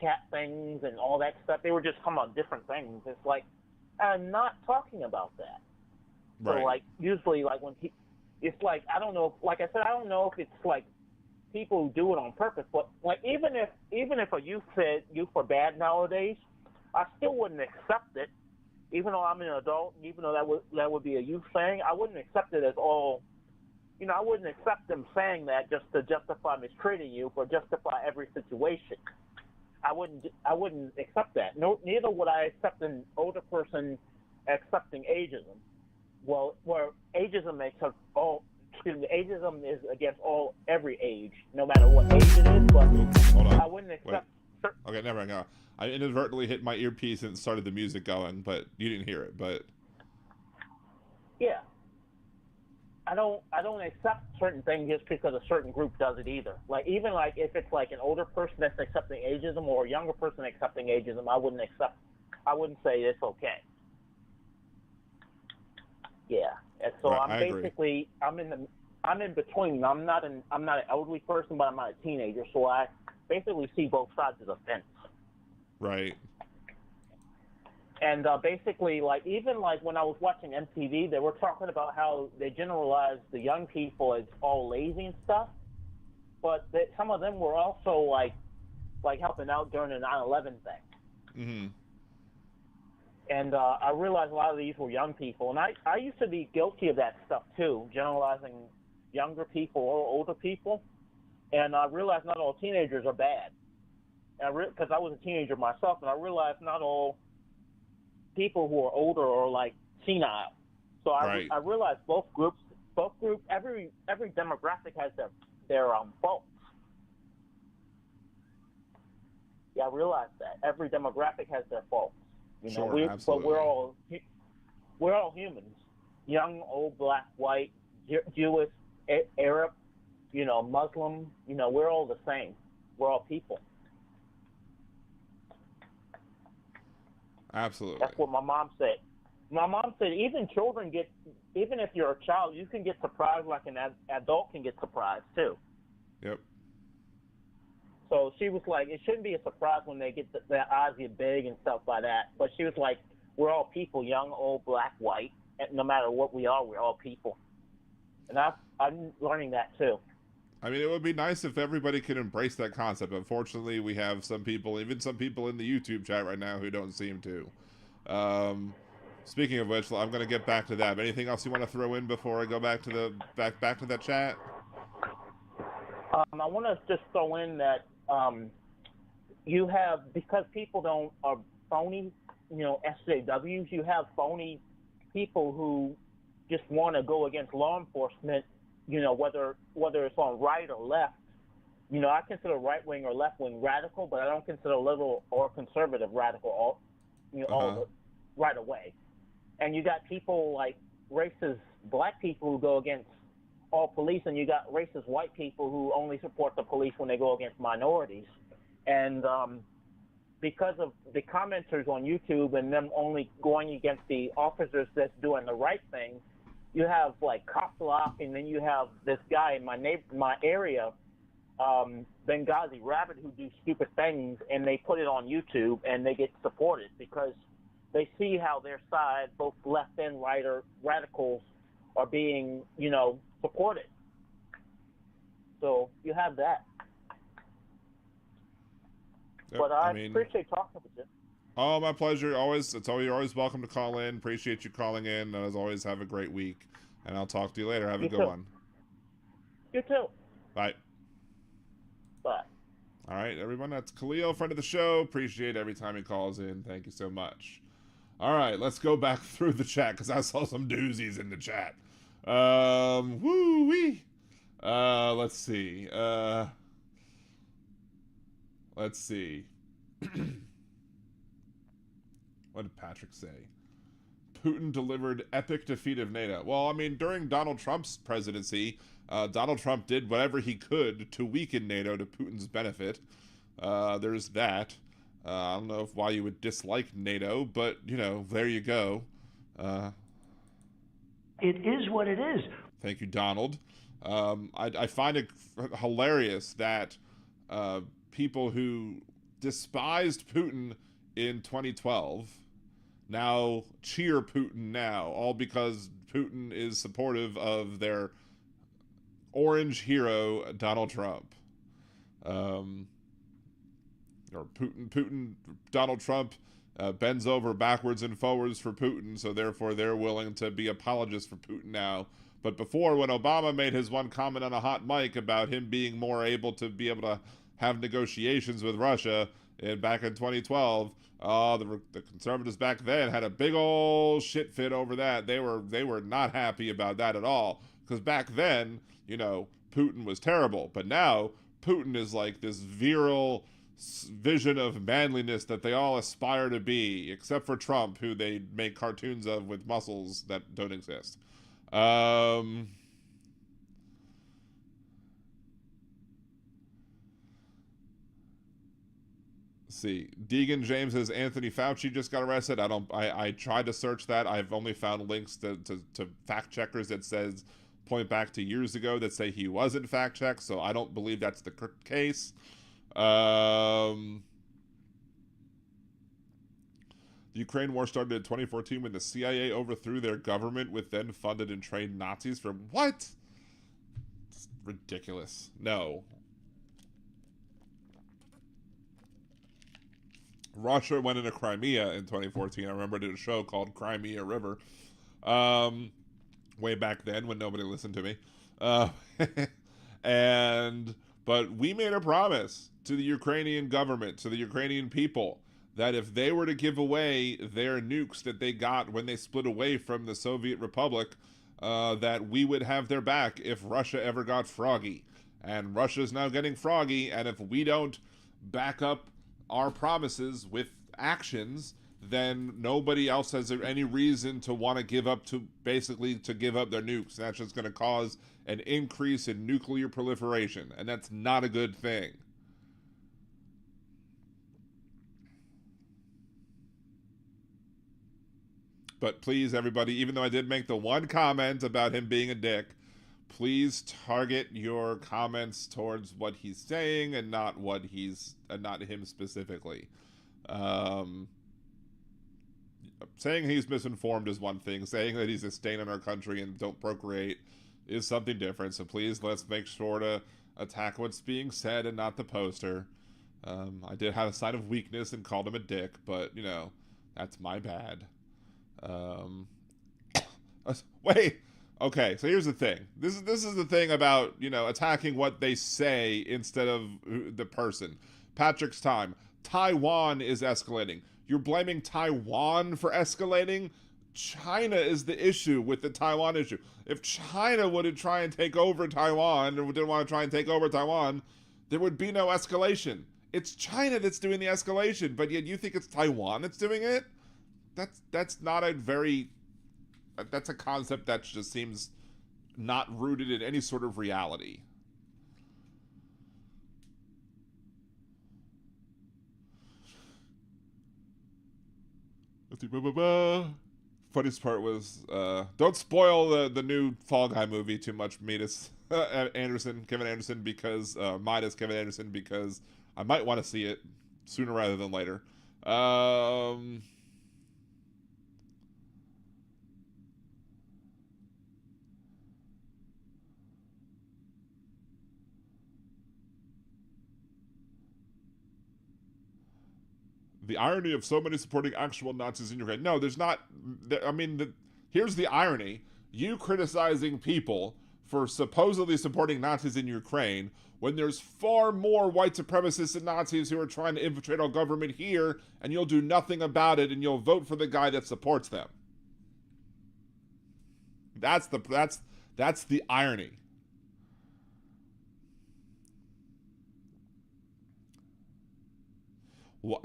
cat things and all that stuff. They were just talking about different things. It's I'm not talking about that. Right. So usually when it's I don't know, like I said, I don't know if it's people who do it on purpose, but even if a youth said youth are bad nowadays, I still wouldn't accept it. Even though I'm an adult, even though that would be a youth thing, I wouldn't accept it as all. I wouldn't accept them saying that just to justify mistreating you or justify every situation. I wouldn't accept that. No, neither would I accept an older person accepting ageism. Well, where ageism makes us all. Ageism is against every age, no matter what age it is. But Hold on. I wouldn't accept. Okay, never mind. No. I inadvertently hit my earpiece and started the music going, but you didn't hear it. But yeah, I don't accept certain things just because a certain group does it either. Even if it's an older person that's accepting ageism or a younger person accepting ageism, I wouldn't accept I wouldn't say it's okay. Yeah, and so Right, I'm I agree. basically I'm in between. I'm not an elderly person, but I'm not a teenager, so I basically see both sides of the fence. Right. And basically, like even like when I was watching MTV, they were talking about how they generalized the young people as all lazy and stuff, but some of them were also like helping out during the 9/11 thing. Mm-hmm. And I realized a lot of these were young people, and I used to be guilty of that stuff too, generalizing younger people or older people. And I realized not all teenagers are bad, because I was a teenager myself, and I realized not all people who are older are like senile. So Right. I realized both groups, every demographic has their faults. Yeah, I realized that every demographic has their faults. You know, Sure, absolutely. but we're all humans, young, old, black, white, Jewish, Arab, you know, Muslim. You know, we're all the same. We're all people. Absolutely. That's what my mom said. My mom said even if you're a child, you can get surprised like an adult can get surprised too. Yep. So she was like, it shouldn't be a surprise when they get their eyes get big and stuff like that. But she was like, we're all people, young, old, black, white. And no matter what we are, we're all people. And I'm learning that too. I mean, it would be nice if everybody could embrace that concept. Unfortunately, we have some people, even some people in the YouTube chat right now, who don't seem to. Speaking of which, I'm going to get back to that. Anything else you want to throw in before I go back to the back to that chat? I want to just throw in that you have, because people are phony, you know, SJWs. You have phony people who just want to go against law enforcement. You know, whether it's on right or left. You know, I consider right wing or left wing radical, but I don't consider liberal or conservative radical all right away. And you got people like racist black people who go against all police, and you got racist white people who only support the police when they go against minorities. And because of the commenters on YouTube and them only going against the officers that's doing the right thing, you have like cop block, and then you have this guy in my area, Benghazi Rabbit, who do stupid things, and they put it on YouTube and they get supported because they see how their side, both left and right, or radicals, are being, you know, supported. So you have that. Yep, But I appreciate talking with you. Oh, my pleasure. You're always welcome to call in. Appreciate you calling in. And as always, have a great week. And I'll talk to you later. Have a good one. You too. Bye. Bye. All right, everyone. That's Khalil, friend of the show. Appreciate every time he calls in. Thank you so much. All right, let's go back through the chat because I saw some doozies in the chat. Woo-wee. Let's see. Let's see. What did Patrick say? Putin delivered epic defeat of NATO. Well, I mean, during Donald Trump's presidency, Donald Trump did whatever he could to weaken NATO to Putin's benefit. There's that. I don't know why you would dislike NATO, but, you know, there you go. It is what it is. Thank you, Donald. I find it hilarious that people who despised Putin in 2012 now cheer Putin now, all because Putin is supportive of their orange hero, Donald Trump. Or Donald Trump bends over backwards and forwards for Putin, so therefore they're willing to be apologists for Putin now. But before, when Obama made his one comment on a hot mic about him being more able to have negotiations with Russia back in 2012, the conservatives back then had a big old shit fit over that. They were not happy about that at all, because back then, you know, Putin was terrible, but now Putin is like this virile vision of manliness that they all aspire to be, except for Trump, who they make cartoons of with muscles that don't exist. see. Deegan James says Anthony Fauci just got arrested. I tried to search that. I've only found links to fact checkers that says point back to years ago that say he wasn't fact checked, so I don't believe that's the case. The Ukraine war started in 2014 when the CIA overthrew their government with then funded and trained Nazis for what? It's ridiculous. No. Russia went into Crimea in 2014. I remember I did a show called Crimea River. Way back then when nobody listened to me. But we made a promise to the Ukrainian government, to the Ukrainian people, that if they were to give away their nukes that they got when they split away from the Soviet Republic, that we would have their back if Russia ever got froggy. And Russia's now getting froggy, and if we don't back up our promises with actions, then nobody else has any reason to want to give up give up their nukes. That's just going to cause an increase in nuclear proliferation, and that's not a good thing. But please, everybody, even though I did make the one comment about him being a dick, please target your comments towards what he's saying and not not him specifically. Saying he's misinformed is one thing. Saying that he's a stain on our country and don't procreate is something different. So please, let's make sure to attack what's being said and not the poster. I did have a sign of weakness and called him a dick, but, that's my bad. Wait. Okay, so here's the thing. This is the thing about, attacking what they say instead of the person. Patrick's time. Taiwan is escalating. You're blaming Taiwan for escalating? China is the issue with the Taiwan issue. If China would try and take over Taiwan, or didn't want to try and take over Taiwan, there would be no escalation. It's China that's doing the escalation, but yet you think it's Taiwan that's doing it? That's not a very... That's a concept that just seems not rooted in any sort of reality. Funniest part was, don't spoil the new Fall Guy movie too much, Kevin Anderson, because I might want to see it sooner rather than later. The irony of so many supporting actual Nazis in Ukraine. No, there's not. Here's the irony. You criticizing people for supposedly supporting Nazis in Ukraine when there's far more white supremacists and Nazis who are trying to infiltrate our government here, and you'll do nothing about it, and you'll vote for the guy that supports them. That's the irony.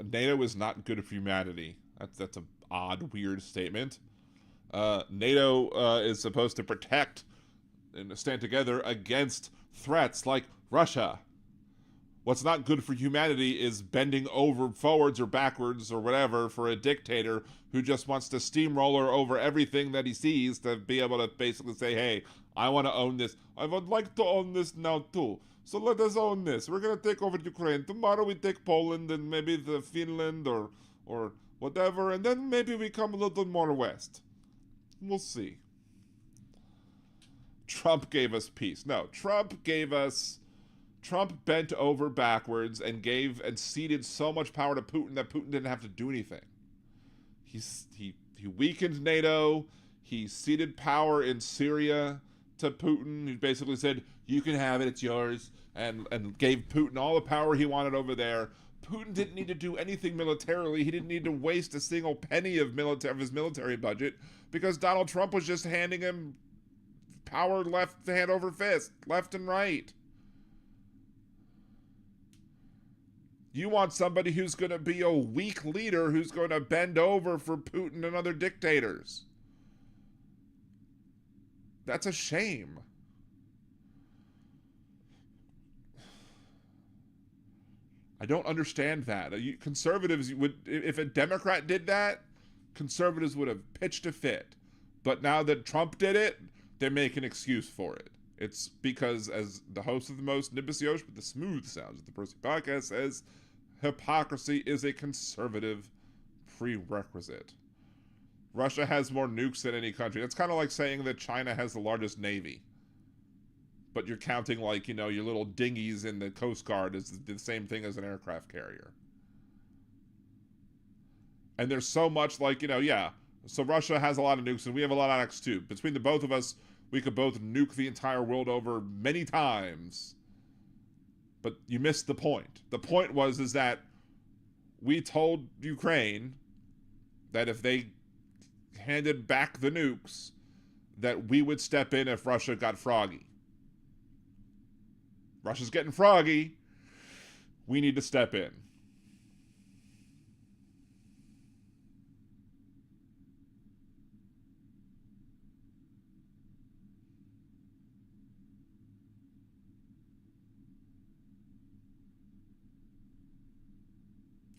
NATO is not good for humanity. That's an odd, weird statement. NATO is supposed to protect and stand together against threats like Russia. What's not good for humanity is bending over forwards or backwards or whatever for a dictator who just wants to steamroller over everything that he sees to be able to basically say, hey, I want to own this. I would like to own this now too. So let us own this. We're going to take over Ukraine. Tomorrow we take Poland and maybe the Finland or whatever. And then maybe we come a little more west. We'll see. Trump gave us peace. No, Trump bent over backwards and ceded so much power to Putin that Putin didn't have to do anything. He weakened NATO. He ceded power in Syria to Putin. He basically said, you can have it, it's yours, and gave Putin all the power he wanted over there. Putin didn't need to do anything militarily. He didn't need to waste a single penny of his military budget because Donald Trump was just handing him power left hand over fist, left and right. You want somebody who's going to be a weak leader who's going to bend over for Putin and other dictators. That's a shame. I don't understand that. Conservatives would, if a Democrat did that, conservatives would have pitched a fit. But now that Trump did it, they make an excuse for it. It's because, as the host of the most Nimbus Yosh with the smooth sounds of the Percy podcast says, hypocrisy is a conservative prerequisite. Russia has more nukes than any country. That's kind of like saying that China has the largest navy. But you're counting, like, you know, your little dinghies in the Coast Guard is the same thing as an aircraft carrier. And there's so much, like, you know, yeah. So Russia has a lot of nukes and we have a lot of nukes too. Between the both of us, we could both nuke the entire world over many times. But you missed the point. The point is that we told Ukraine that if they handed back the nukes, that we would step in if Russia got froggy. Russia's getting froggy. We need to step in.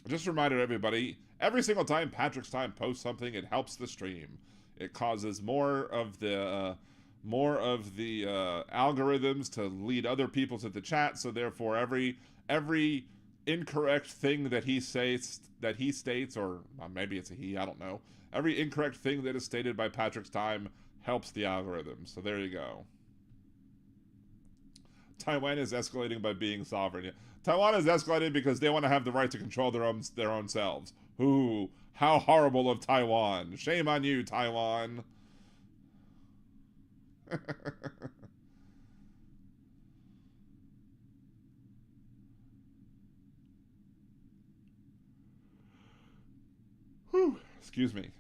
I just reminded everybody, every single time Patrick's Time posts something, it helps the stream. It causes more of the algorithms to lead other people to the chat. So therefore, every incorrect thing that he states, or maybe it's a he, I don't know. Every incorrect thing that is stated by Patrick's Time helps the algorithm. So there you go. Taiwan is escalating by being sovereign. Yeah. Taiwan is escalating because they want to have the right to control their own selves. Ooh, how horrible of Taiwan. Shame on you, Taiwan. Whew, excuse me.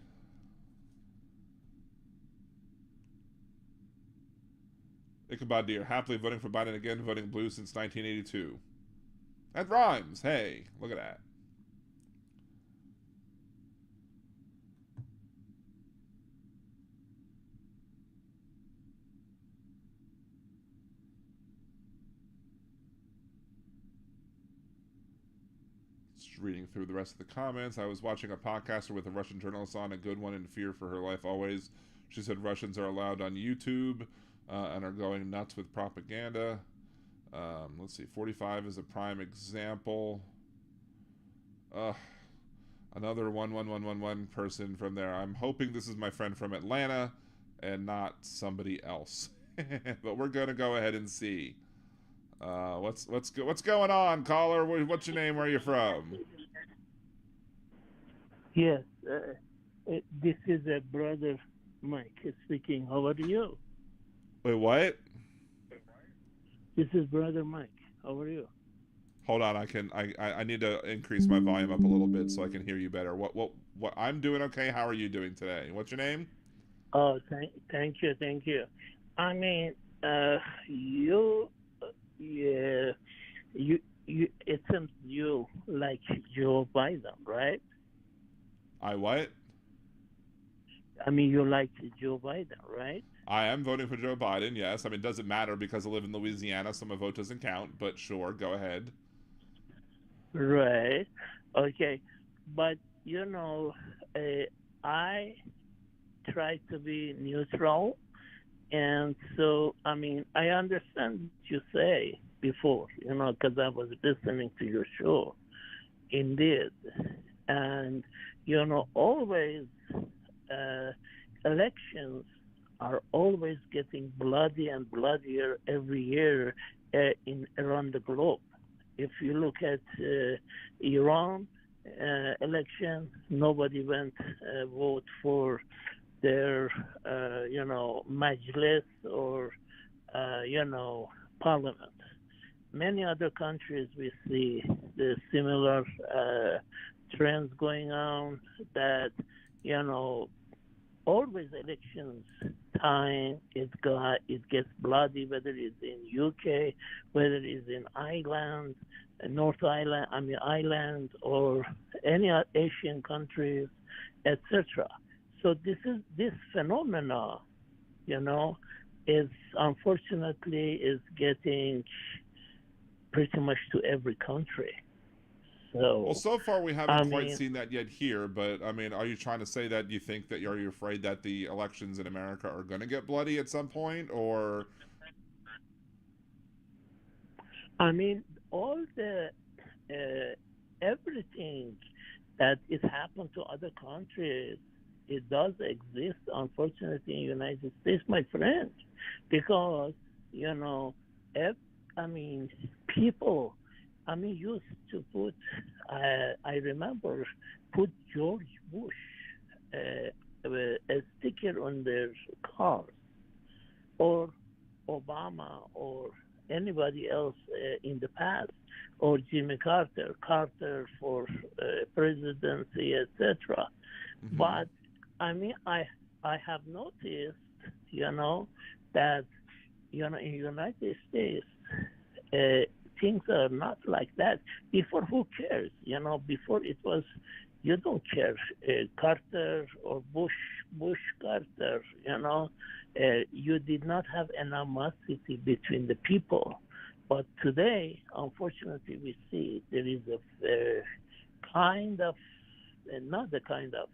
Ichabod Deer, happily voting for Biden again, voting blue since 1982. That rhymes. Hey, look at that. Just reading through the rest of the comments. I was watching a podcaster with a Russian journalist on, a good one, in fear for her life always. She said Russians are allowed on YouTube and are going nuts with propaganda. Let's see, 45 is a prime example. Another 11111 person from there. I'm hoping this is my friend from Atlanta and not somebody else. But we're gonna go ahead and see. What's going on, caller? What's your name? Where are you from? Yes, this is a brother Mike speaking. How are you? Wait, what? This is brother Mike. How are you? Hold on, I need to increase my volume up a little bit so I can hear you better. What I'm doing okay. How are you doing today? What's your name? Oh, thank you. I mean, you it seems you like Joe Biden, right? I what? I mean, you like Joe Biden, right? I am voting for Joe Biden, yes. I mean, it doesn't matter because I live in Louisiana, so my vote doesn't count, but sure, go ahead. Right. Okay. But, you know, I try to be neutral. And so, I mean, I understand what you say before, you know, because I was listening to your show. Indeed. And, you know, always elections are always getting bloody and bloodier every year around the globe. If you look at Iran election, nobody went vote for their, majlis or, parliament. Many other countries we see the similar trends going on that, always elections time it gets bloody, whether it's in UK, whether it's in Ireland, Ireland, or any Asian countries, etc. So this phenomena, is unfortunately is getting pretty much to every country. So, Well, so far we haven't I quite mean, seen that yet here, but I mean, are you trying to say that you think that are you afraid that the elections in America are going to get bloody at some point, or? all the everything that is happened to other countries, it does exist, unfortunately, in the United States, my friend, because you know, ev- people, used to put, I remember, put George Bush a sticker on their cars, or Obama, or anybody else in the past, or Jimmy Carter for presidency, etc. Mm-hmm. But I have noticed, that in the United States, things are not like that. Before, who cares? Before it was, you don't care, Carter or Bush Carter. You did not have animosity between the people. But today, unfortunately, we see there is a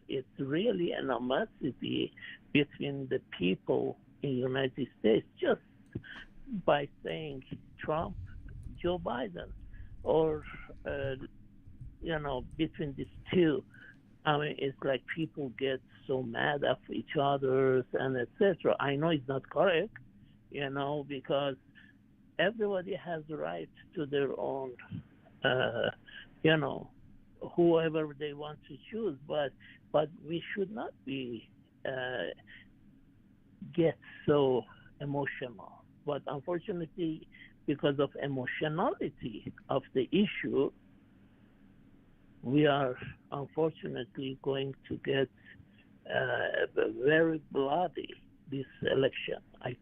it's really animosity between the people in the United States just by saying Trump, Joe Biden, or, between these two. It's like people get so mad at each other and etc. I know it's not correct, because everybody has the right to their own, whoever they want to choose. But we should not be get so emotional. But unfortunately, because of emotionality of the issue, we are unfortunately going to get very bloody this election. I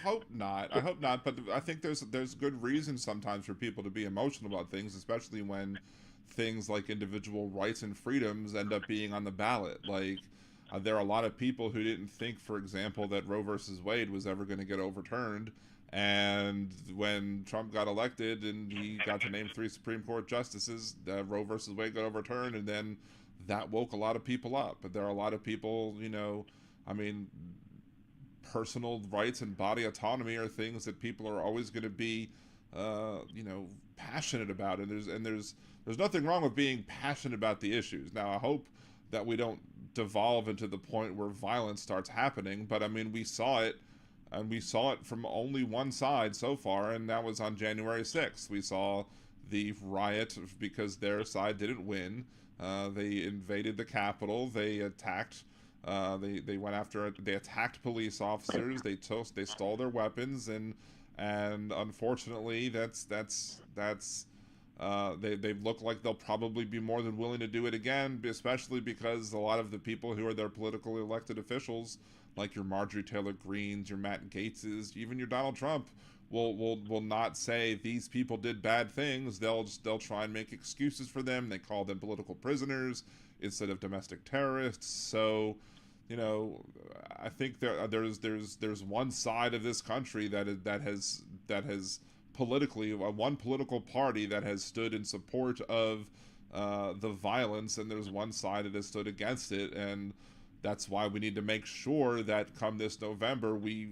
hope not. I hope not. But I think there's good reason sometimes for people to be emotional about things, especially when things like individual rights and freedoms end up being on the ballot. Like there are a lot of people who didn't think, for example, that Roe versus Wade was ever going to get overturned. And when Trump got elected and he got to name 3 Supreme Court justices, Roe versus Wade got overturned, and then that woke a lot of people up. But there are a lot of people, personal rights and body autonomy are things that people are always going to be, passionate about. And there's nothing wrong with being passionate about the issues. Now, I hope that we don't devolve into the point where violence starts happening. But we saw it. And we saw it from only one side so far, and that was on January 6th. We saw the riot because their side didn't win. They invaded the Capitol. They attacked. They went after. They attacked police officers. They stole their weapons, and unfortunately, they look like they'll probably be more than willing to do it again, especially because a lot of the people who are their politically elected officials, like your Marjorie Taylor Greenes, your Matt Gaetzes, even your Donald Trump, will not say these people did bad things. They'll try and make excuses for them. They call them political prisoners instead of domestic terrorists. So, I think there's one side of this country that has politically, one political party that has stood in support of the violence, and there's one side that has stood against it. And that's why we need to make sure that come this November, we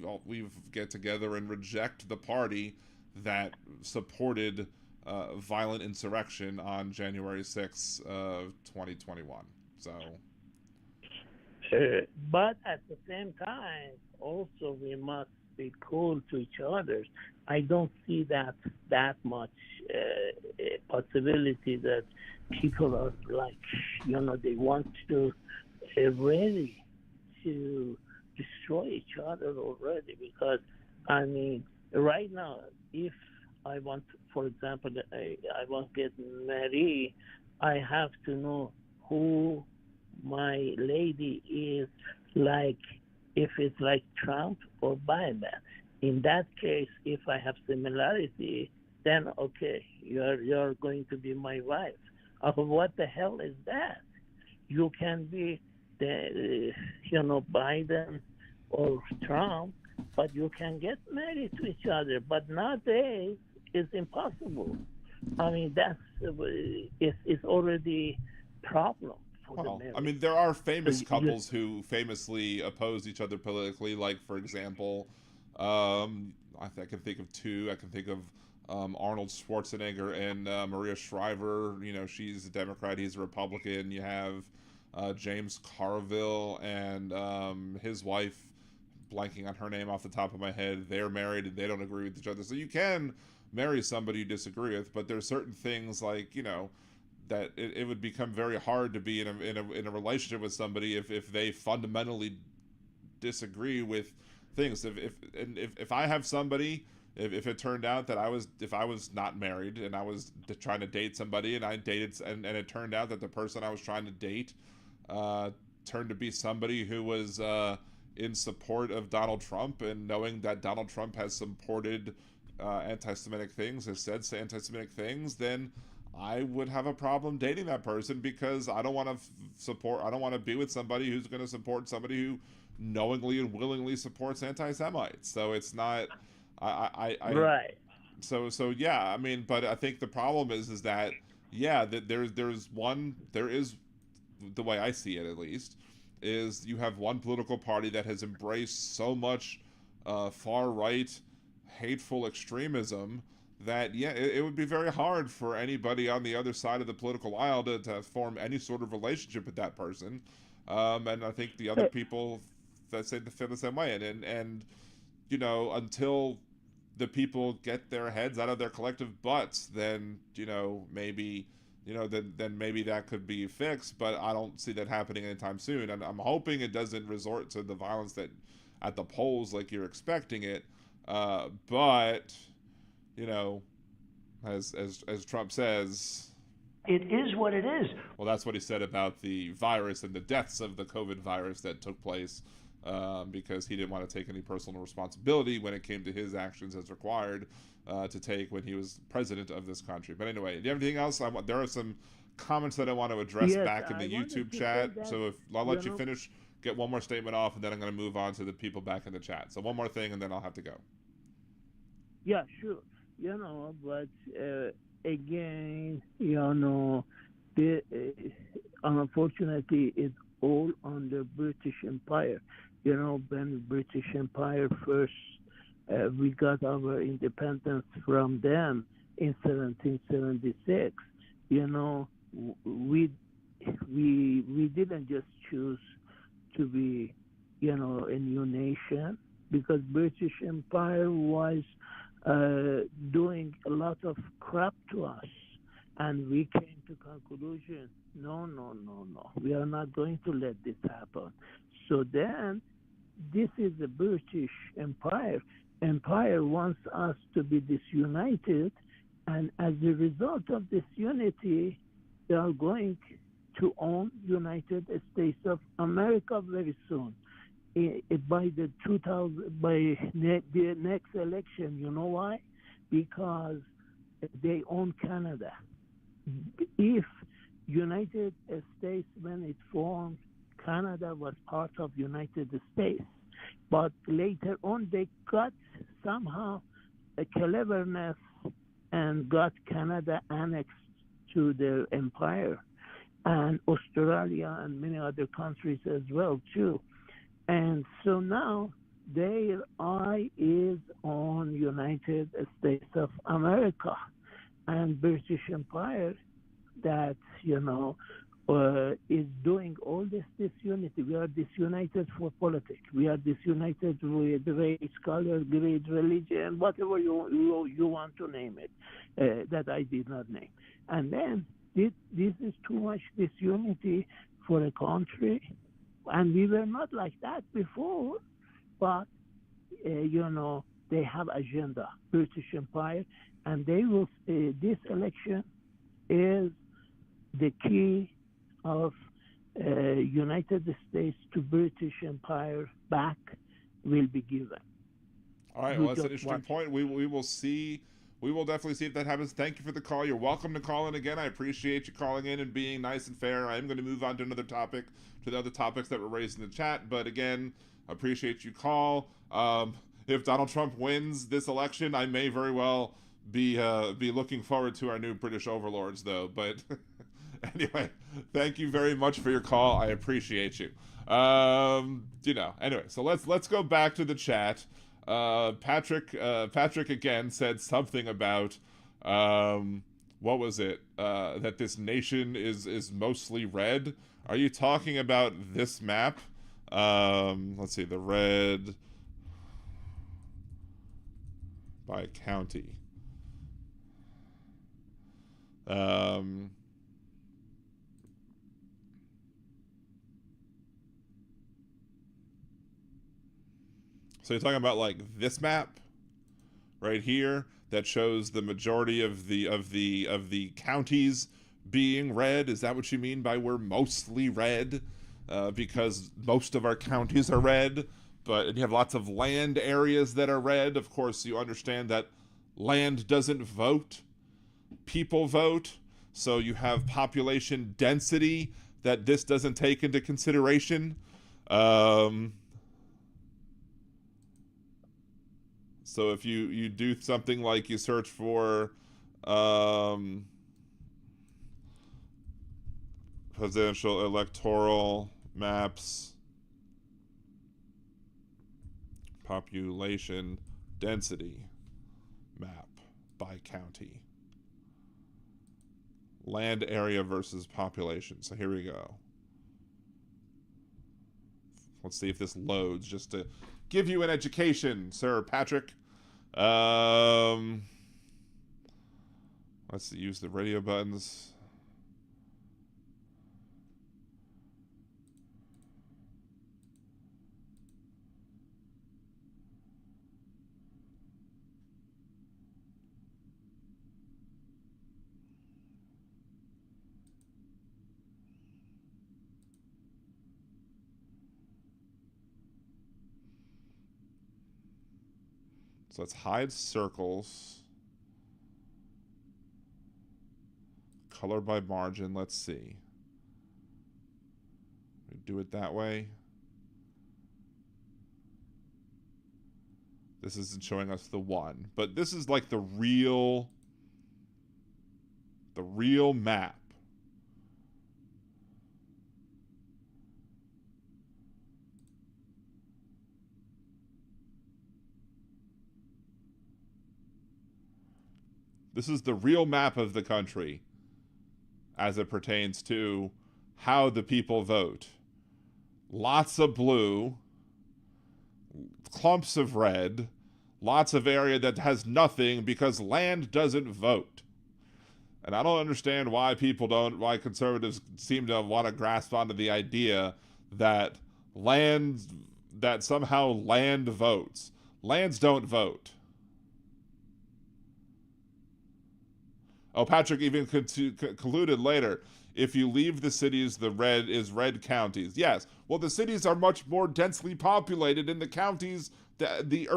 get together and reject the party that supported violent insurrection on January 6th of 2021. So. But at the same time, also we must be cool to each other. I don't see that much possibility that people are like, they want to ready to destroy each other already. Because right now, if I want, for example, I want to get married, I have to know who my lady is, like if it's like Trump or Biden. In that case, if I have similarity, then okay, you're going to be my wife. What the hell is that? You can be Biden or Trump, but you can get married to each other. But nowadays, it's impossible. I mean, that's it's already problem for the Well, marriage. I mean, there are famous you- couples who famously oppose each other politically. Like, for example, I can think of two. I can think of Arnold Schwarzenegger and Maria Shriver. You know, she's a Democrat, he's a Republican. You have James Carville and his wife, blanking on her name off the top of my head. They're married and they don't agree with each other. So you can marry somebody you disagree with, but there's certain things like, you know, that it would become very hard to be in a relationship with somebody if they fundamentally disagree with things. If I have somebody, if it turned out that if I was not married and I was trying to date somebody and I dated and it turned out that the person I was trying to date turned to be somebody who was in support of Donald Trump, and knowing that Donald Trump has supported anti-Semitic things, has said anti-Semitic things, then I would have a problem dating that person, because I don't want to be with somebody who's going to support somebody who knowingly and willingly supports anti-Semites. So it's not, right. So yeah, I mean, but I think the problem is that, yeah, that there is, the way I see it at least, is you have one political party that has embraced so much far-right hateful extremism that, yeah, it would be very hard for anybody on the other side of the political aisle to form any sort of relationship with that person. And I think the other people that feel the same way. And you know, until the people get their heads out of their collective butts, then, you know, maybe, you know, then maybe that could be fixed. But I don't see that happening anytime soon. And I'm hoping it doesn't resort to the violence that at the polls like you're expecting it. But you know, as Trump says, It is what it is. well, that's what he said about the virus and the deaths of the COVID virus that took place, because he didn't want to take any personal responsibility when it came to his actions as required to take when he was president of this country. But anyway, do you have anything else? There are some comments that I want to address back in the YouTube chat. So if I'll let you finish, get one more statement off, and then I'm going to move on to the people back in the chat. So one more thing, and then I'll have to go. Yeah, sure. You know, but again, you know, unfortunately, it's all under British Empire. You know, when British Empire first, we got our independence from them in 1776. You know, we didn't just choose to be, you know, a new nation, because British Empire was doing a lot of crap to us, and we came to conclusion, no, we are not going to let this happen. So then, this is the British Empire. Empire wants us to be disunited, and as a result of this unity, they are going to own United States of America very soon. By the next election. You know why? Because they own Canada. If United States, when it formed, Canada was part of United States, but later on they got somehow a cleverness and got Canada annexed to their empire, and Australia and many other countries as well too. And so now their eye is on United States of America and British Empire that, you know, is doing all this disunity. We are disunited for politics. We are disunited with race, color, creed, religion, whatever you want to name it, that I did not name. And then this is too much disunity for a country. And we were not like that before, but, you know, they have agenda, British Empire, and they will, this election is the key of United States to British Empire back will be given. All right, well, that's an interesting point. We will see. We will definitely see if that happens. Thank you for the call. You're welcome to call in again. I appreciate you calling in and being nice and fair. I am going to move on to another topic, to the other topics that were raised in the chat. But again, appreciate you call. If Donald Trump wins this election, I may very well be looking forward to our new British overlords, though. But anyway, thank you very much for your call. I appreciate you. Anyway, so let's go back to the chat. Patrick again said something about what was it? That this nation is mostly red. Are you talking about this map? Let's see, the red by county. So you're talking about like this map right here that shows the majority of the counties being red. Is that what you mean by we're mostly red? Because most of our counties are red, but you have lots of land areas that are red. Of course, you understand that land doesn't vote, people vote. So you have population density that this doesn't take into consideration. So if you do something like you search for presidential electoral maps, population density map by county, land area versus population. So here we go. Let's see if this loads just to give you an education, Sir Patrick. Let's use the radio buttons. So let's hide circles. Color by margin, let's see. We do it that way. This isn't showing us the one, but this is like the real map. This is the real map of the country as it pertains to how the people vote. Lots of blue, clumps of red, lots of area that has nothing because land doesn't vote. And I don't understand why conservatives seem to want to grasp onto the idea that somehow land votes. Lands don't vote. Oh, Patrick even concluded later, if you leave the cities, the red is red counties. Yes, well, the cities are much more densely populated, and the counties, the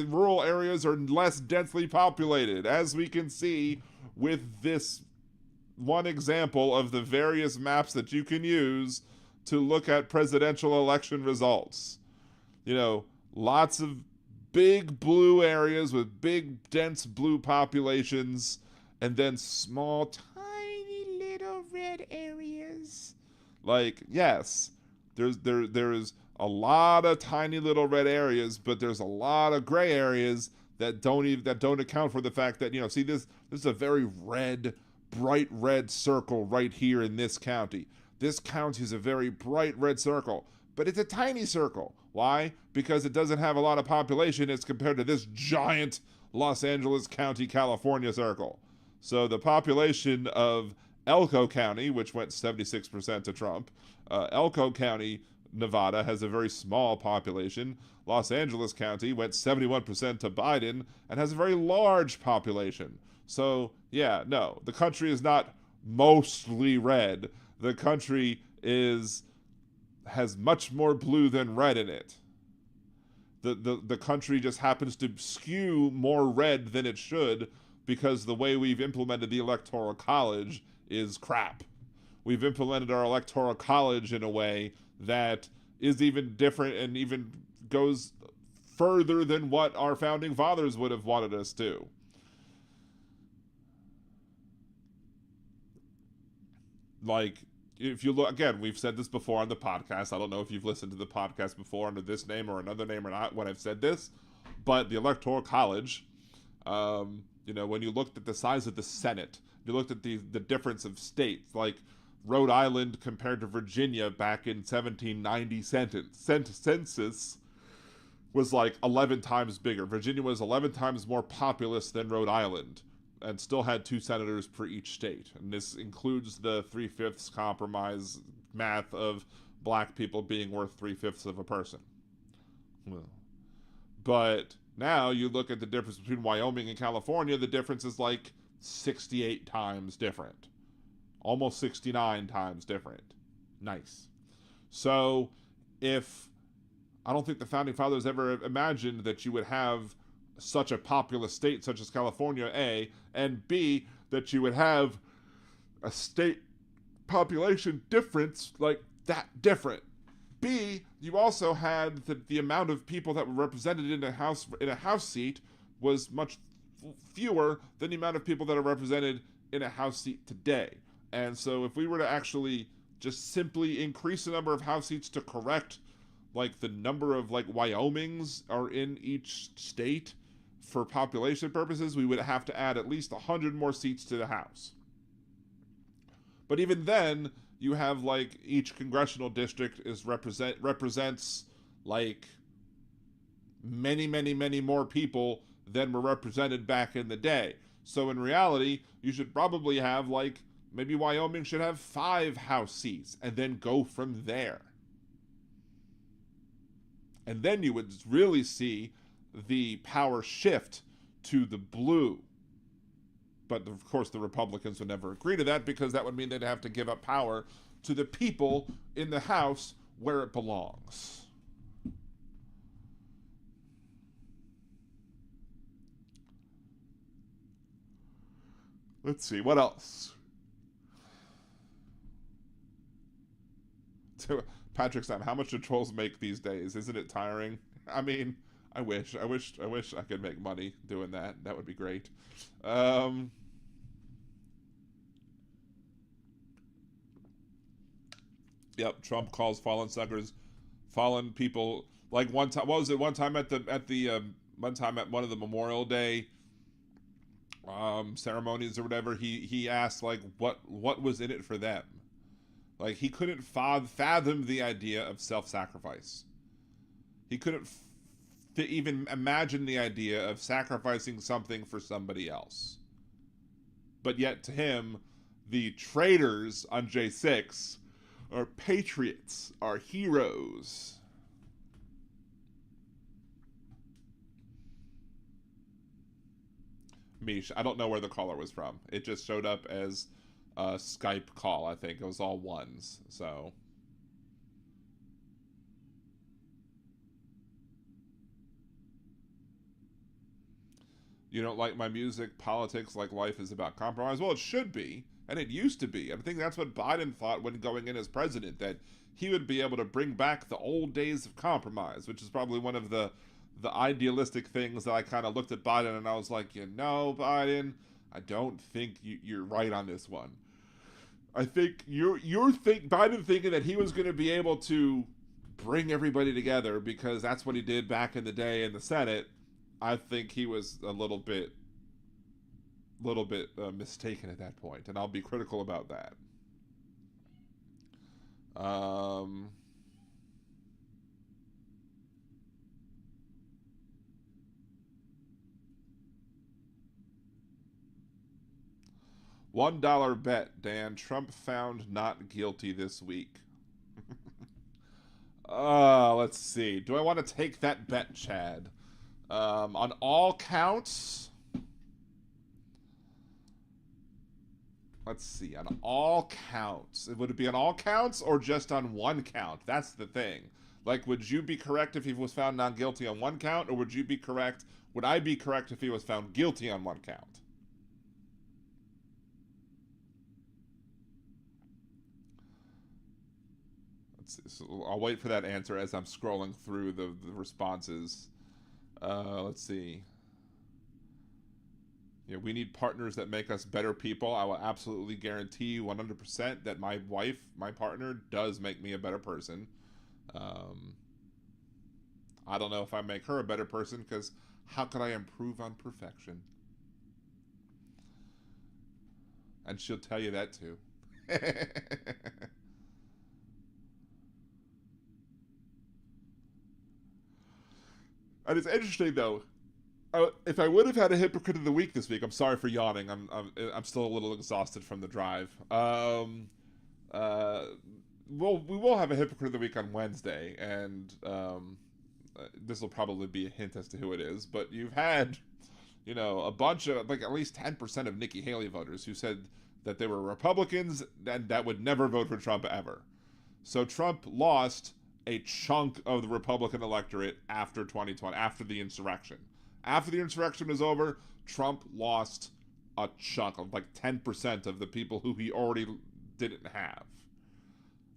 rural areas are less densely populated, as we can see with this one example of the various maps that you can use to look at presidential election results. Lots of big blue areas with big, dense blue populations, and then small, tiny little red areas. Like, yes, there's a lot of tiny little red areas, but there's a lot of gray areas that don't account for the fact that, see, this is a very bright red circle right here in this county. This county is a very bright red circle, but it's a tiny circle. Why? Because it doesn't have a lot of population as compared to this giant Los Angeles County, California circle. So the population of Elko County, which went 76% to Trump, Elko County, Nevada, has a very small population. Los Angeles County went 71% to Biden and has a very large population. So, yeah, no, the country is not mostly red. The country has much more blue than red in it. The country just happens to skew more red than it should, because the way we've implemented the Electoral College is crap. We've implemented our Electoral College in a way that is even different and even goes further than what our founding fathers would have wanted us to. like, if you look, again, we've said this before on the podcast. I don't know if you've listened to the podcast before under this name or another name or not when I've said this, but the Electoral College, when you looked at the size of the Senate, you looked at the difference of states, like Rhode Island compared to Virginia back in 1790 census was like 11 times bigger. Virginia was 11 times more populous than Rhode Island and still had 2 senators per each state. And this includes the 3/5 compromise math of black people being worth 3/5 of a person. But now you look at the difference between Wyoming and California, the difference is like 68 times different. Almost 69 times different. Nice. So I don't think the Founding Fathers ever imagined that you would have such a populous state such as California, A, and B, that you would have a state population difference like that different. B, you also had the amount of people that were represented in a house seat was much fewer than the amount of people that are represented in a house seat today. And so if we were to actually just simply increase the number of house seats to correct like the number of like Wyomings are in each state for population purposes, we would have to add at least 100 more seats to the House. But even then, you have like each congressional district represents like many more people than were represented back in the day. So in reality, you should probably have like, maybe Wyoming should have 5 House seats and then go from there. And then you would really see the power shift to the blue. But of course the Republicans would never agree to that because that would mean they'd have to give up power to the people in the House where it belongs. Let's see, what else? Patrick Sam, how much do trolls make these days? Isn't it tiring? I mean, I wish I could make money doing that. That would be great. Yep, Trump calls fallen suckers, fallen people. Like one time, what was it? One time at one of the Memorial Day ceremonies or whatever, he asked like what was in it for them. Like, he couldn't fathom the idea of self-sacrifice. He couldn't even imagine the idea of sacrificing something for somebody else. But yet, to him, the traitors on J6 are patriots, are heroes. Mish, I don't know where the caller was from. It just showed up as a Skype call, I think. It was all ones, so. You don't like my music, politics, like life is about compromise? Well, it should be, and it used to be. I think that's what Biden thought when going in as president, that he would be able to bring back the old days of compromise, which is probably one of the idealistic things that I kind of looked at Biden and I was like, Biden, I don't think you're right on this one. I think Biden thinking that he was going to be able to bring everybody together because that's what he did back in the day in the Senate. I think he was a little bit mistaken at that point, and I'll be critical about that. $1 bet, Dan. Trump found not guilty this week. Let's see. Do I want to take that bet, Chad? On all counts? Let's see. On all counts. Would it be on all counts or just on one count? That's the thing. Like, would you be correct if he was found not guilty on one count, or would I be correct if he was found guilty on one count? So I'll wait for that answer as I'm scrolling through the responses. Let's see. We need partners that make us better people. I will absolutely guarantee you 100% that my wife, my partner, does make me a better person. I don't know if I make her a better person, because how could I improve on perfection? And she'll tell you that too. And it's interesting though. If I would have had a hypocrite of the week this week, I'm sorry for yawning. I'm still a little exhausted from the drive. We will have a hypocrite of the week on Wednesday, and this will probably be a hint as to who it is. But you've had, a bunch of, like, at least 10% of Nikki Haley voters who said that they were Republicans and that would never vote for Trump ever. So Trump lost a chunk of the Republican electorate after 2020, after the insurrection. After the insurrection was over, Trump lost a chunk of like 10% of the people who he already didn't have.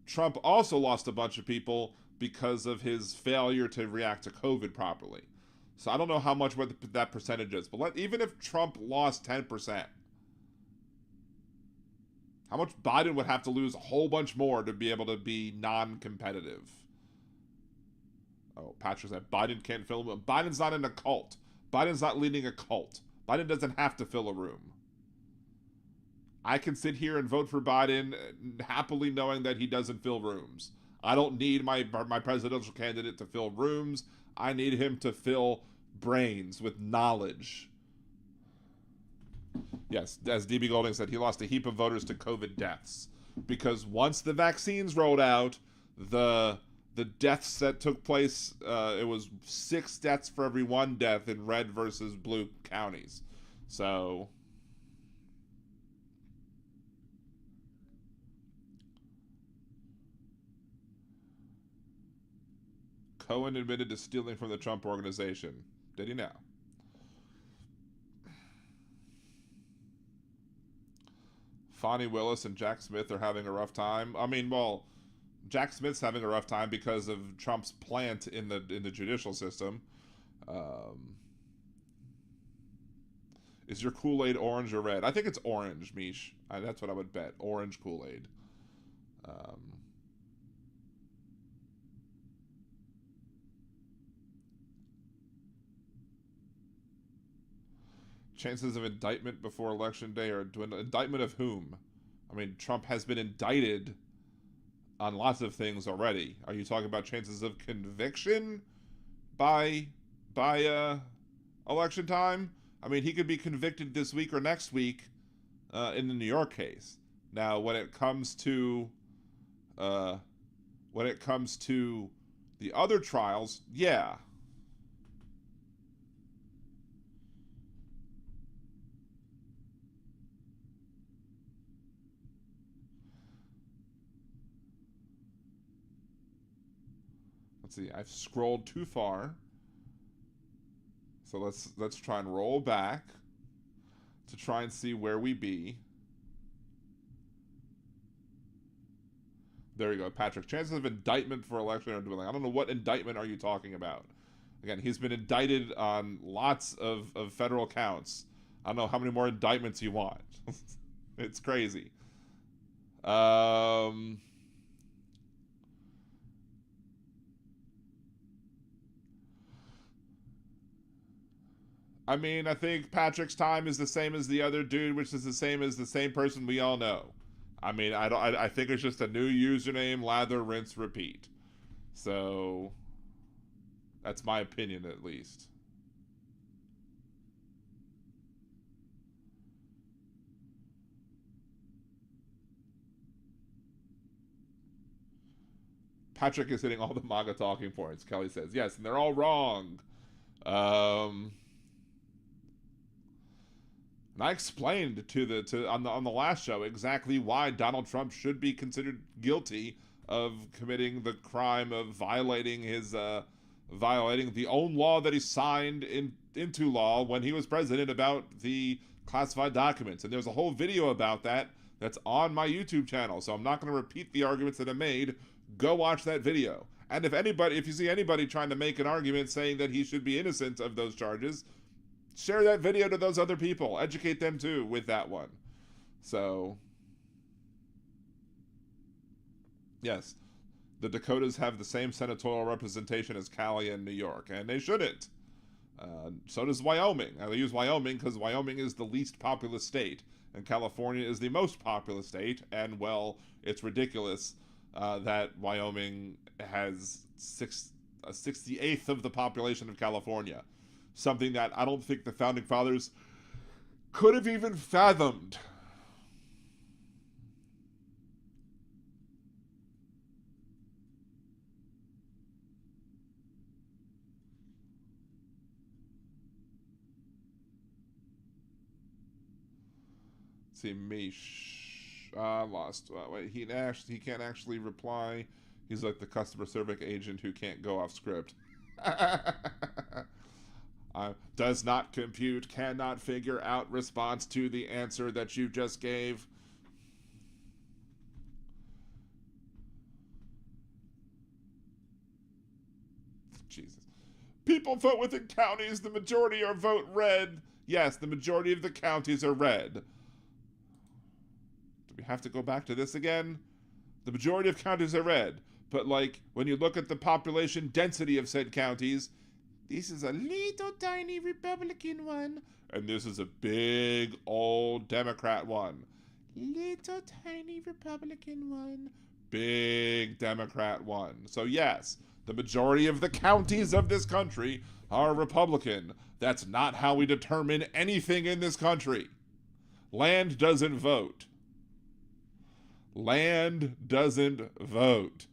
Trump also lost a bunch of people because of his failure to react to COVID properly. So I don't know how much what that percentage is, but even if Trump lost 10%, how much Biden would have to lose? A whole bunch more to be able to be non-competitive. Oh, Patrick said Biden can't fill a room. Biden's not in a cult. Biden's not leading a cult. Biden doesn't have to fill a room. I can sit here and vote for Biden happily knowing that he doesn't fill rooms. I don't need my presidential candidate to fill rooms. I need him to fill brains with knowledge. Yes, as DB Golding said, he lost a heap of voters to COVID deaths. Because once the vaccines rolled out, the deaths that took place, it was 6 deaths for every 1 death in red versus blue counties. So Cohen admitted to stealing from the Trump organization. Did he now? Fonnie Willis and Jack Smith are having a rough time. I mean, well, Jack Smith's having a rough time because of Trump's plant in the judicial system. Is your Kool-Aid orange or red? I think it's orange, Mish. That's what I would bet. Orange Kool-Aid. Chances of indictment before election day are dwindling. Indictment of whom? I mean, Trump has been indicted on lots of things already. Are you talking about chances of conviction by election time? I mean, he could be convicted this week or next week in the New York case. Now, when it comes to the other trials, yeah. Let's see, I've scrolled too far. So let's try and roll back to try and see where we be. There you go, Patrick. Chances of indictment for election are dwindling. I don't know, what indictment are you talking about? Again, he's been indicted on lots of federal counts. I don't know how many more indictments you want. It's crazy. I mean, I think Patrick's time is the same as the other dude, which is the same as the same person we all know. I mean, I think it's just a new username, lather, rinse, repeat. So that's my opinion, at least. Patrick is hitting all the MAGA talking points, Kelly says. Yes, and they're all wrong. And I explained on the last show exactly why Donald Trump should be considered guilty of committing the crime of violating the own law that he signed into law when he was president about the classified documents. And there's a whole video about that that's on my YouTube channel. So I'm not going to repeat the arguments that I made. Go watch that video. And if you see anybody trying to make an argument saying that he should be innocent of those charges, share that video to those other people. Educate them too with that one. So, yes, the Dakotas have the same senatorial representation as Cali and New York, and they shouldn't. So does Wyoming. I use Wyoming because Wyoming is the least populous state, and California is the most populous state, and, well, it's ridiculous that Wyoming has a 68th of the population of California. Something that I don't think the Founding Fathers could have even fathomed. See, Mish. Lost. Wait, he can't actually reply. He's like the customer service agent who can't go off script. Does not compute, cannot figure out response to the answer that you just gave. Jesus. People vote within counties. The majority are vote red. Yes, the majority of the counties are red. Do we have to go back to this again? The majority of counties are red. But, like, when you look at the population density of said counties, this is a little tiny Republican one, and this is a big old Democrat one. Little tiny Republican one, big Democrat one. So yes, the majority of the counties of this country are Republican. That's not how we determine anything in this country. Land doesn't vote. Land doesn't vote.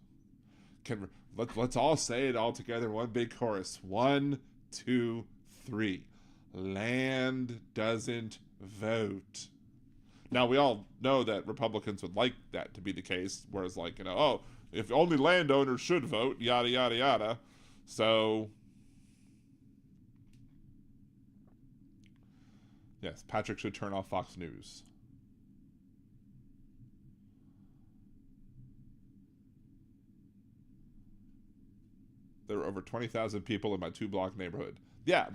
Let's all say it all together, one big chorus. 1, 2, 3. Land doesn't vote. Now, we all know that Republicans would like that to be the case, whereas, like, oh, if only landowners should vote, yada, yada, yada. So, yes, Patrick should turn off Fox News. There were over 20,000 people in my 2-block neighborhood. Yeah,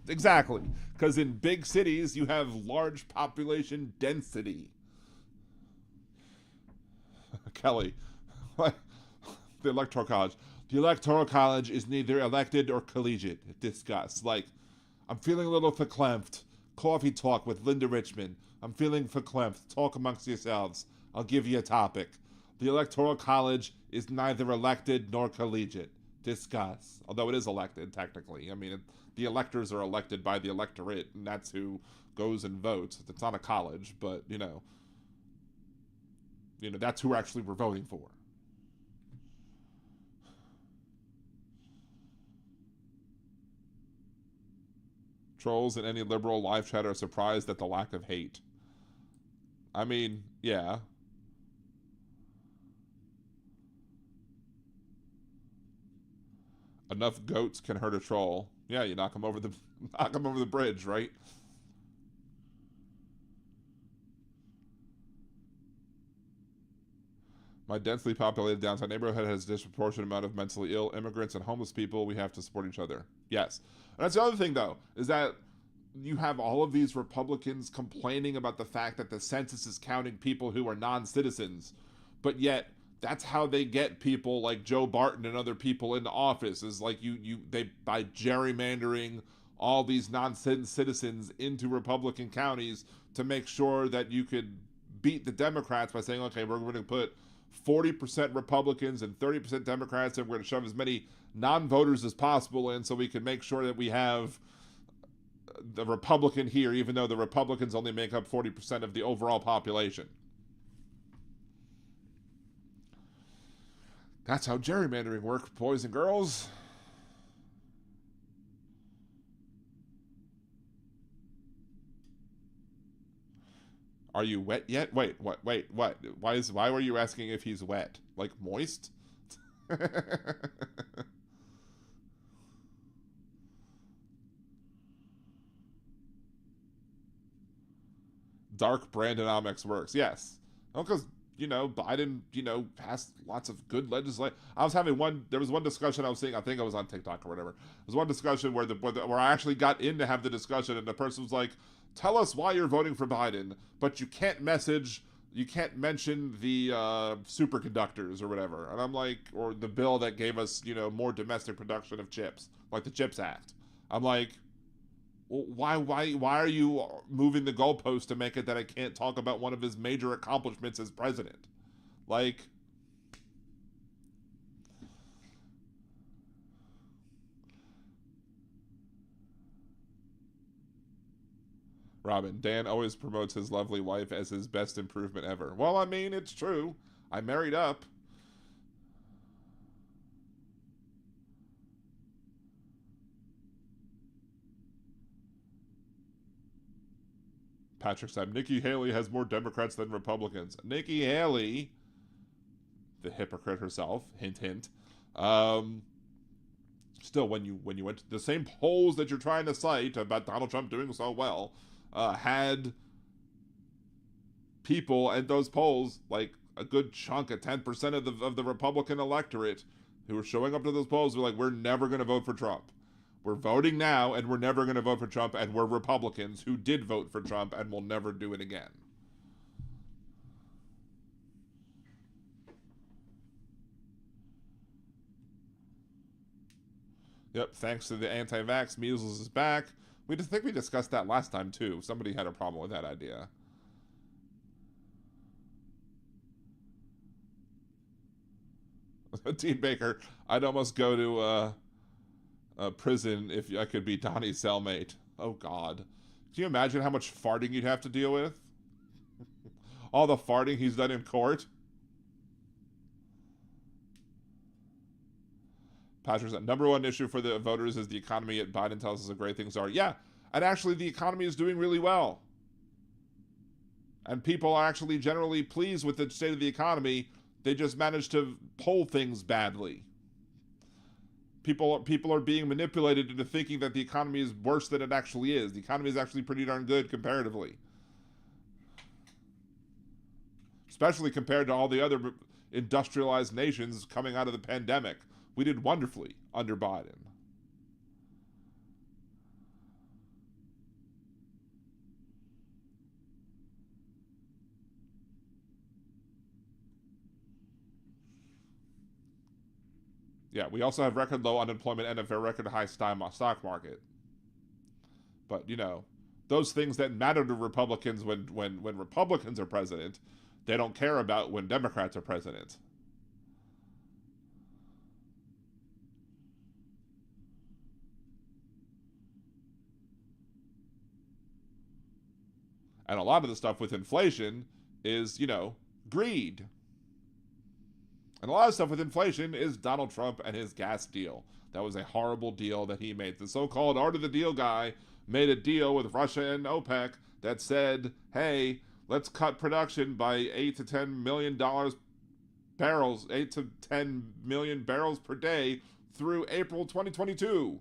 exactly. Because in big cities, you have large population density. Kelly, the Electoral College. The Electoral College is neither elected or collegiate. Discuss. Like, I'm feeling a little verklempt. Coffee talk with Linda Richmond. I'm feeling verklempt. Talk amongst yourselves. I'll give you a topic. The Electoral College is neither elected nor collegiate. Discuss. Although it is elected, technically. I mean, the electors are elected by the electorate, and that's who goes and votes. It's not a college, but, that's who actually we're voting for. Trolls and any liberal live chat are surprised at the lack of hate. I mean, yeah. Enough goats can hurt a troll. Yeah, you knock them over the bridge, right? My densely populated downtown neighborhood has a disproportionate amount of mentally ill immigrants and homeless people. We have to support each other. Yes. And that's the other thing, though, is that you have all of these Republicans complaining about the fact that the census is counting people who are non-citizens, but yet that's how they get people like Joe Barton and other people into office, is like they by gerrymandering all these non-citizens into Republican counties to make sure that you could beat the Democrats by saying, okay, we're going to put 40% Republicans and 30% Democrats, and we're going to shove as many non-voters as possible in so we can make sure that we have the Republican here, even though the Republicans only make up 40% of the overall population. That's how gerrymandering works, boys and girls. Are you wet yet? Wait, what? Why were you asking if he's wet? Like moist? Dark Brandonomics works. Yes. Well, because Biden, passed lots of good legislation. There was one discussion I was seeing, I think I was on TikTok or whatever. There was one discussion where I actually got in to have the discussion, and the person was like, tell us why you're voting for Biden, but you can't mention the superconductors or whatever. And I'm like, or the bill that gave us, more domestic production of chips, like the CHIPS Act. I'm like, why are you moving the goalpost to make it that I can't talk about one of his major accomplishments as president? Like, Robin, Dan always promotes his lovely wife as his best improvement ever. Well, I mean, it's true. I married up. Patrick said, Nikki Haley has more Democrats than Republicans. Nikki Haley, the hypocrite herself, hint, hint. Still, when you went to the same polls that you're trying to cite about Donald Trump doing so well, had people at those polls, like a good chunk, at 10% of the Republican electorate, who were showing up to those polls, were like, we're never going to vote for Trump. We're voting now, and we're never going to vote for Trump, and we're Republicans who did vote for Trump and will never do it again. Yep, thanks to the anti-vax, measles is back. We just think we discussed that last time, too. Somebody had a problem with that idea. Dean Baker, I'd almost go to prison if I could be Donnie's cellmate. Oh, God. Can you imagine how much farting you'd have to deal with? All the farting he's done in court? Patrick said, number one issue for the voters is the economy, yet Biden tells us how great things are. Yeah, and actually the economy is doing really well. And people are actually generally pleased with the state of the economy. They just managed to poll things badly. People are being manipulated into thinking that the economy is worse than it actually is. The economy is actually pretty darn good comparatively. Especially compared to all the other industrialized nations coming out of the pandemic. We did wonderfully under Biden. Yeah, we also have record low unemployment and a record high stock market. But, those things that matter to Republicans when Republicans are president, they don't care about when Democrats are president. And a lot of the stuff with inflation is, greed. And a lot of stuff with inflation is Donald Trump and his gas deal. That was a horrible deal that he made. The so-called art of the deal guy made a deal with Russia and OPEC that said, hey, let's cut production by 8 to 10 million barrels, 8 to 10 million barrels per day through April 2022.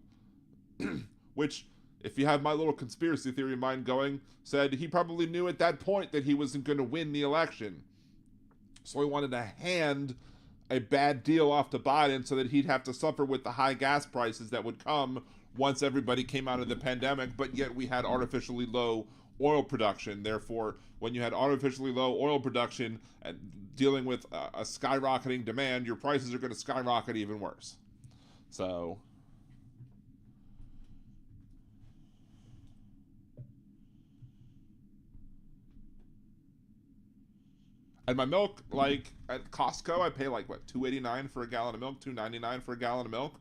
Which, if you have my little conspiracy theory mind going, said he probably knew at that point that he wasn't going to win the election. So he wanted to hand a bad deal off to Biden so that he'd have to suffer with the high gas prices that would come once everybody came out of the pandemic, but yet we had artificially low oil production. Therefore, when you had artificially low oil production and dealing with a skyrocketing demand, your prices are going to skyrocket even worse. So... And my milk, like, at Costco, I pay, like, what, $2.89 for a gallon of milk, $2.99 for a gallon of milk?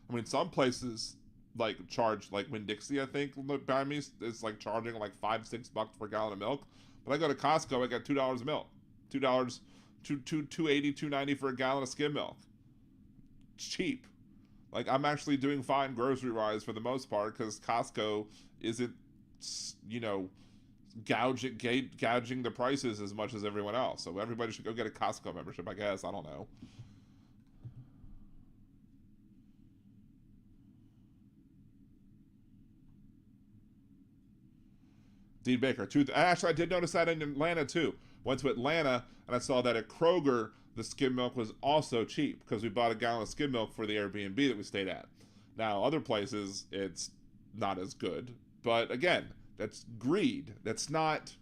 I mean, some places, like, charge, like, Winn-Dixie, I think, by me, is, like, charging, like, $5-6 for a gallon of milk. But I go to Costco, I got $2 of milk. $2, $2.80, $2.90 for a gallon of skim milk. It's cheap. Like, I'm actually doing fine grocery-wise for the most part, because Costco isn't, gouging the prices as much as everyone else. So everybody should go get a Costco membership, I guess. I don't know. Dean Baker. Actually, I did notice that in Atlanta, too. Went to Atlanta, and I saw that at Kroger, the skim milk was also cheap because we bought a gallon of skim milk for the Airbnb that we stayed at. Now, other places, it's not as good. But again, that's greed. That's not...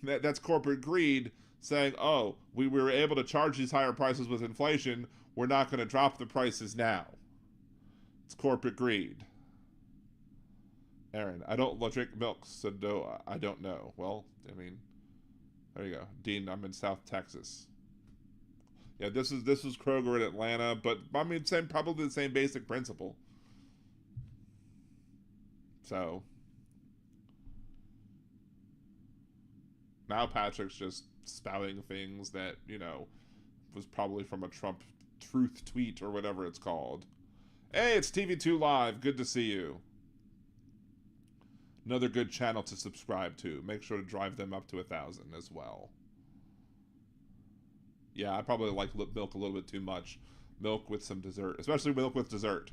That's corporate greed saying, oh, we were able to charge these higher prices with inflation. We're not going to drop the prices now. It's corporate greed. Aaron, I don't drink milk, so no, I don't know. Well, I mean, there you go. Dean, I'm in South Texas. Yeah, this is Kroger in Atlanta, but I mean, probably the same basic principle. So now Patrick's just spouting things that, was probably from a Trump truth tweet or whatever it's called. Hey, it's TV2 Live. Good to see you. Another good channel to subscribe to. Make sure to drive them up to 1,000 as well. Yeah, I probably like milk a little bit too much. Milk with some dessert, especially milk with dessert.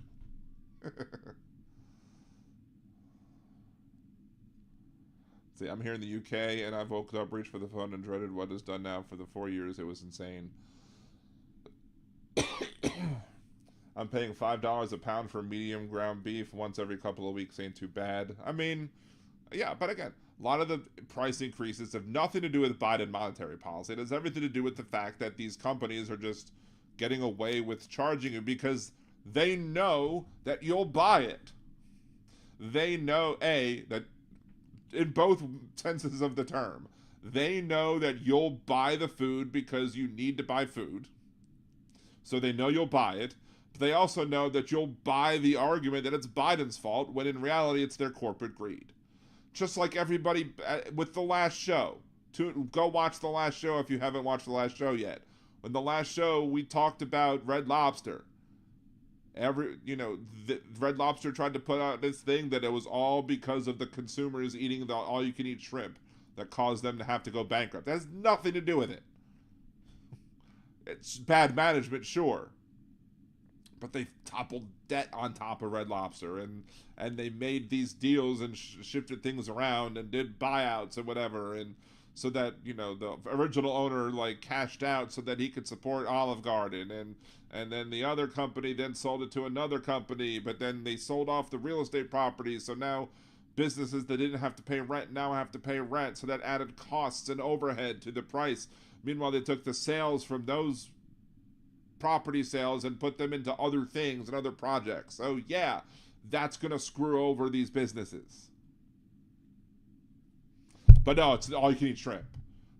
See, I'm here in the UK, and I've woken up, reached for the phone, and dreaded what is done now for the 4 years. It was insane. I'm paying $5 a pound for medium ground beef once every couple of weeks. Ain't too bad. I mean, yeah, but again, a lot of the price increases have nothing to do with Biden monetary policy. It has everything to do with the fact that these companies are just getting away with charging you because they know that you'll buy it. They know, that in both senses of the term, they know that you'll buy the food because you need to buy food. So they know you'll buy it. But they also know that you'll buy the argument that it's Biden's fault when in reality it's their corporate greed. Just like everybody with the last show. Go watch the last show if you haven't watched the last show yet. In the last show, we talked about Red Lobster. Red Lobster tried to put out this thing that it was all because of the consumers eating the all-you-can-eat shrimp that caused them to have to go bankrupt. That has nothing to do with it. It's bad management, sure. But they toppled debt on top of Red Lobster, and they made these deals and shifted things around and did buyouts and whatever, and so that, the original owner cashed out so that he could support Olive Garden, and then the other company then sold it to another company, but then they sold off the real estate properties, so now businesses that didn't have to pay rent now have to pay rent, so that added costs and overhead to the price. Meanwhile, they took the sales from those property sales and put them into other things and other projects. So yeah, that's going to screw over these businesses. But no, it's all you can eat shrimp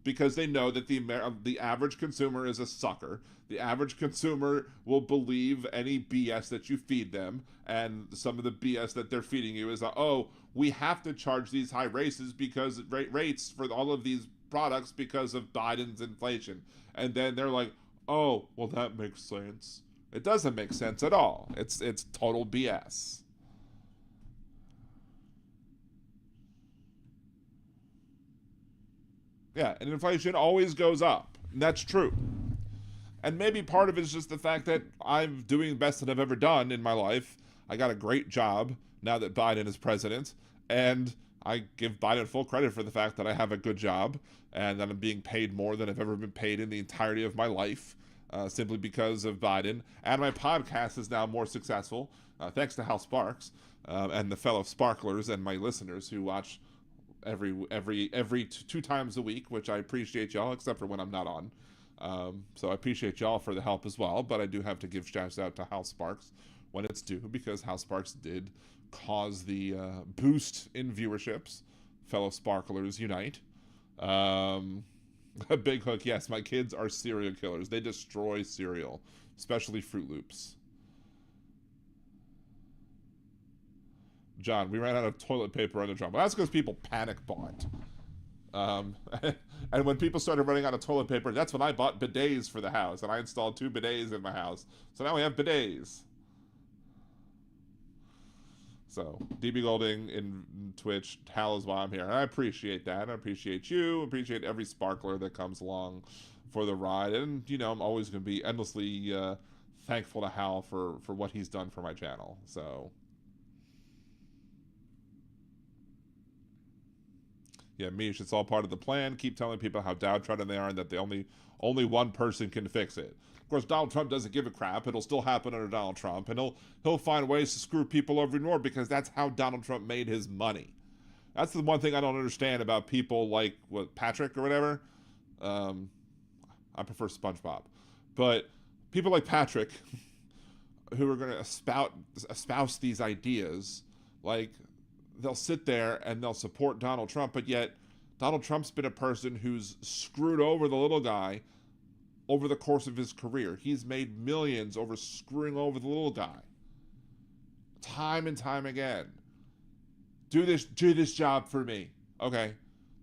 because they know that the average consumer is a sucker. The average consumer will believe any BS that you feed them, and some of the BS that they're feeding you is, we have to charge these high rates for all of these products because of Biden's inflation. And then they're like, oh, well, that makes sense. It doesn't make sense at all. It's total BS. Yeah, and inflation always goes up. And that's true. And maybe part of it is just the fact that I'm doing the best that I've ever done in my life. I got a great job now that Biden is president. And I give Biden full credit for the fact that I have a good job and that I'm being paid more than I've ever been paid in the entirety of my life, simply because of Biden. And my podcast is now more successful, thanks to Hal Sparks and the fellow sparklers and my listeners who watch every 2 times a week, which I appreciate y'all, except for when I'm not on. So I appreciate y'all for the help as well, but I do have to give shouts out to Hal Sparks when it's due, because Hal Sparks did cause the boost in viewerships. Fellow sparklers unite. A big hook, yes, my kids are serial killers. They destroy cereal, especially Fruit Loops. John, we ran out of toilet paper on the drum. Well, that's because people panic bought. And when people started running out of toilet paper, that's when I bought bidets for the house, and I installed 2 bidets in my house. So now we have bidets. So, DB Golding in Twitch, Hal is why I'm here. And I appreciate that. I appreciate you. I appreciate every sparkler that comes along for the ride. And, I'm always going to be endlessly thankful to Hal for what he's done for my channel. So, Yeah, Mish, it's all part of the plan. Keep telling people how downtrodden they are and that the only one person can fix it. Of course, Donald Trump doesn't give a crap. It'll still happen under Donald Trump, and he'll find ways to screw people over more because that's how Donald Trump made his money. That's the one thing I don't understand about people like Patrick or whatever. I prefer SpongeBob, but people like Patrick who are going to espouse these ideas, like they'll sit there and they'll support Donald Trump, but yet Donald Trump's been a person who's screwed over the little guy over the course of his career. He's made millions over screwing over the little guy. Time and time again. Do this job for me. Okay.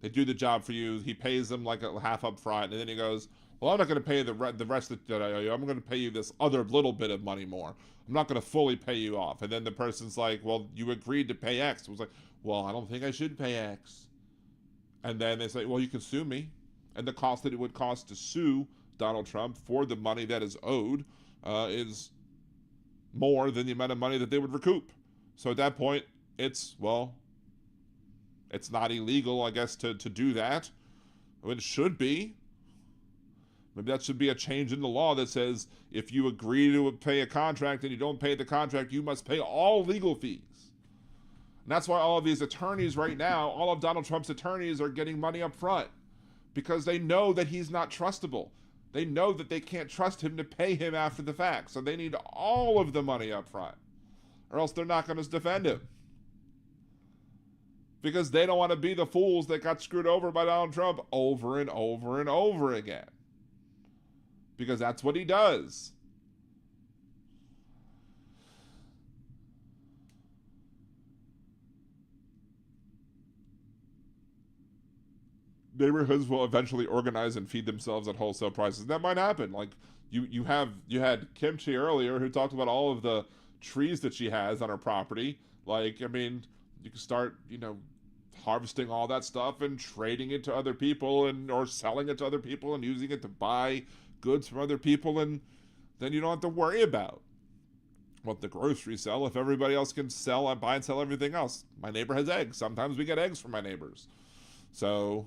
They do the job for you. He pays them like a half up front, and then he goes, well, I'm not going to pay the rest of the, I'm going to pay you this other little bit of money more. I'm not going to fully pay you off. And then the person's like, well, you agreed to pay X. It was like, well, I don't think I should pay X. And then they say, well, you can sue me. And the cost that it would cost to sue Donald Trump for the money that is owed is more than the amount of money that they would recoup. So at that point, it's not illegal, I guess, to do that. I mean, it should be. Maybe that should be a change in the law that says if you agree to pay a contract and you don't pay the contract, you must pay all legal fees. And that's why all of these attorneys right now, all of Donald Trump's attorneys are getting money up front because they know that he's not trustable. They know that they can't trust him to pay him after the fact. So they need all of the money up front or else they're not going to defend him. Because they don't want to be the fools that got screwed over by Donald Trump over and over and over again. Because that's what he does. Neighborhoods will eventually organize and feed themselves at wholesale prices. That might happen. Like you had Kimchi earlier who talked about all of the trees that she has on her property. Like, I mean, you can start, harvesting all that stuff and trading it to other people or selling it to other people and using it to buy goods from other people, and then you don't have to worry about what the groceries sell if everybody else can buy and sell everything else. My neighbor has eggs. Sometimes we get eggs from my neighbors. So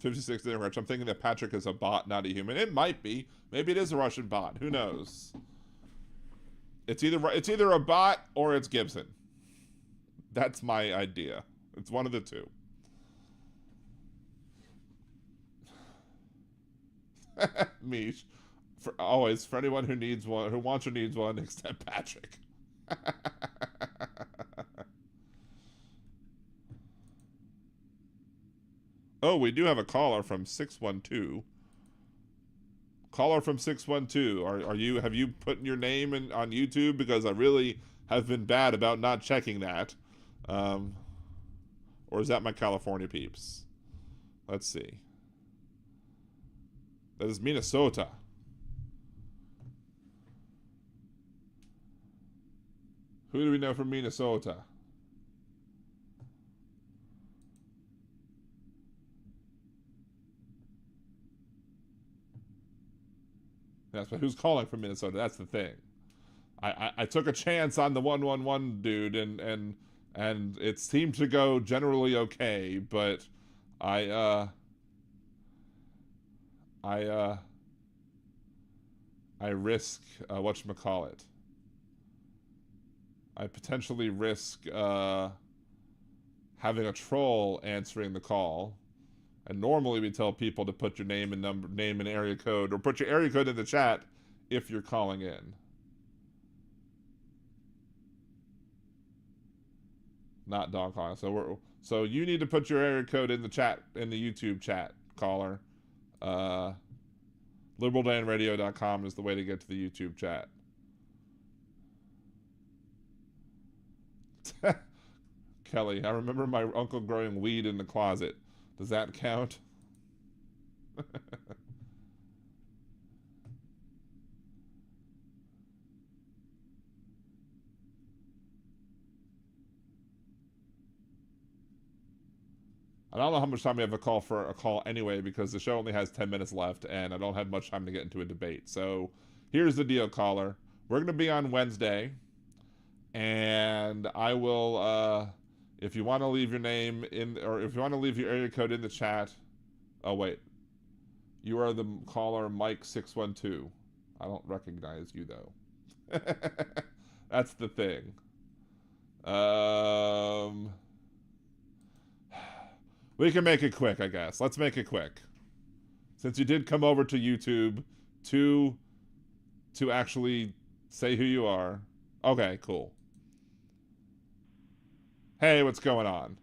$56 Rich. I'm thinking that Patrick is a bot, not a human. It might be. Maybe it is a Russian bot. Who knows? It's either a bot or it's Gibson. That's my idea. It's one of the two. Mish. For anyone who needs one, who wants or needs one, except Patrick. Oh, we do have a caller from 612. Caller from 612. Have you put your name on YouTube? Because I really have been bad about not checking that. Or is that my California peeps? Let's see. That is Minnesota. Who do we know from Minnesota? That's who's calling from Minnesota. That's the thing. I took a chance on the 111 dude and it seemed to go generally okay, but I risk whatchamacallit. I potentially risk having a troll answering the call. And normally we tell people to put your name and area code, or put your area code in the chat if you're calling in. Not dog calling. So you need to put your area code in the chat, in the YouTube chat, caller. LiberalDanRadio.com is the way to get to the YouTube chat. Kelly, I remember my uncle growing weed in the closet. Does that count? I don't know how much time we have a call anyway, because the show only has 10 minutes left, and I don't have much time to get into a debate. So here's the deal, caller. We're going to be on Wednesday, and I will, if you want to leave your name or if you want to leave your area code in the chat. Oh, wait. You are the caller Mike 612. I don't recognize you, though. That's the thing. We can make it quick, I guess. Let's make it quick. Since you did come over to YouTube to actually say who you are. Okay, cool. Hey, what's going on?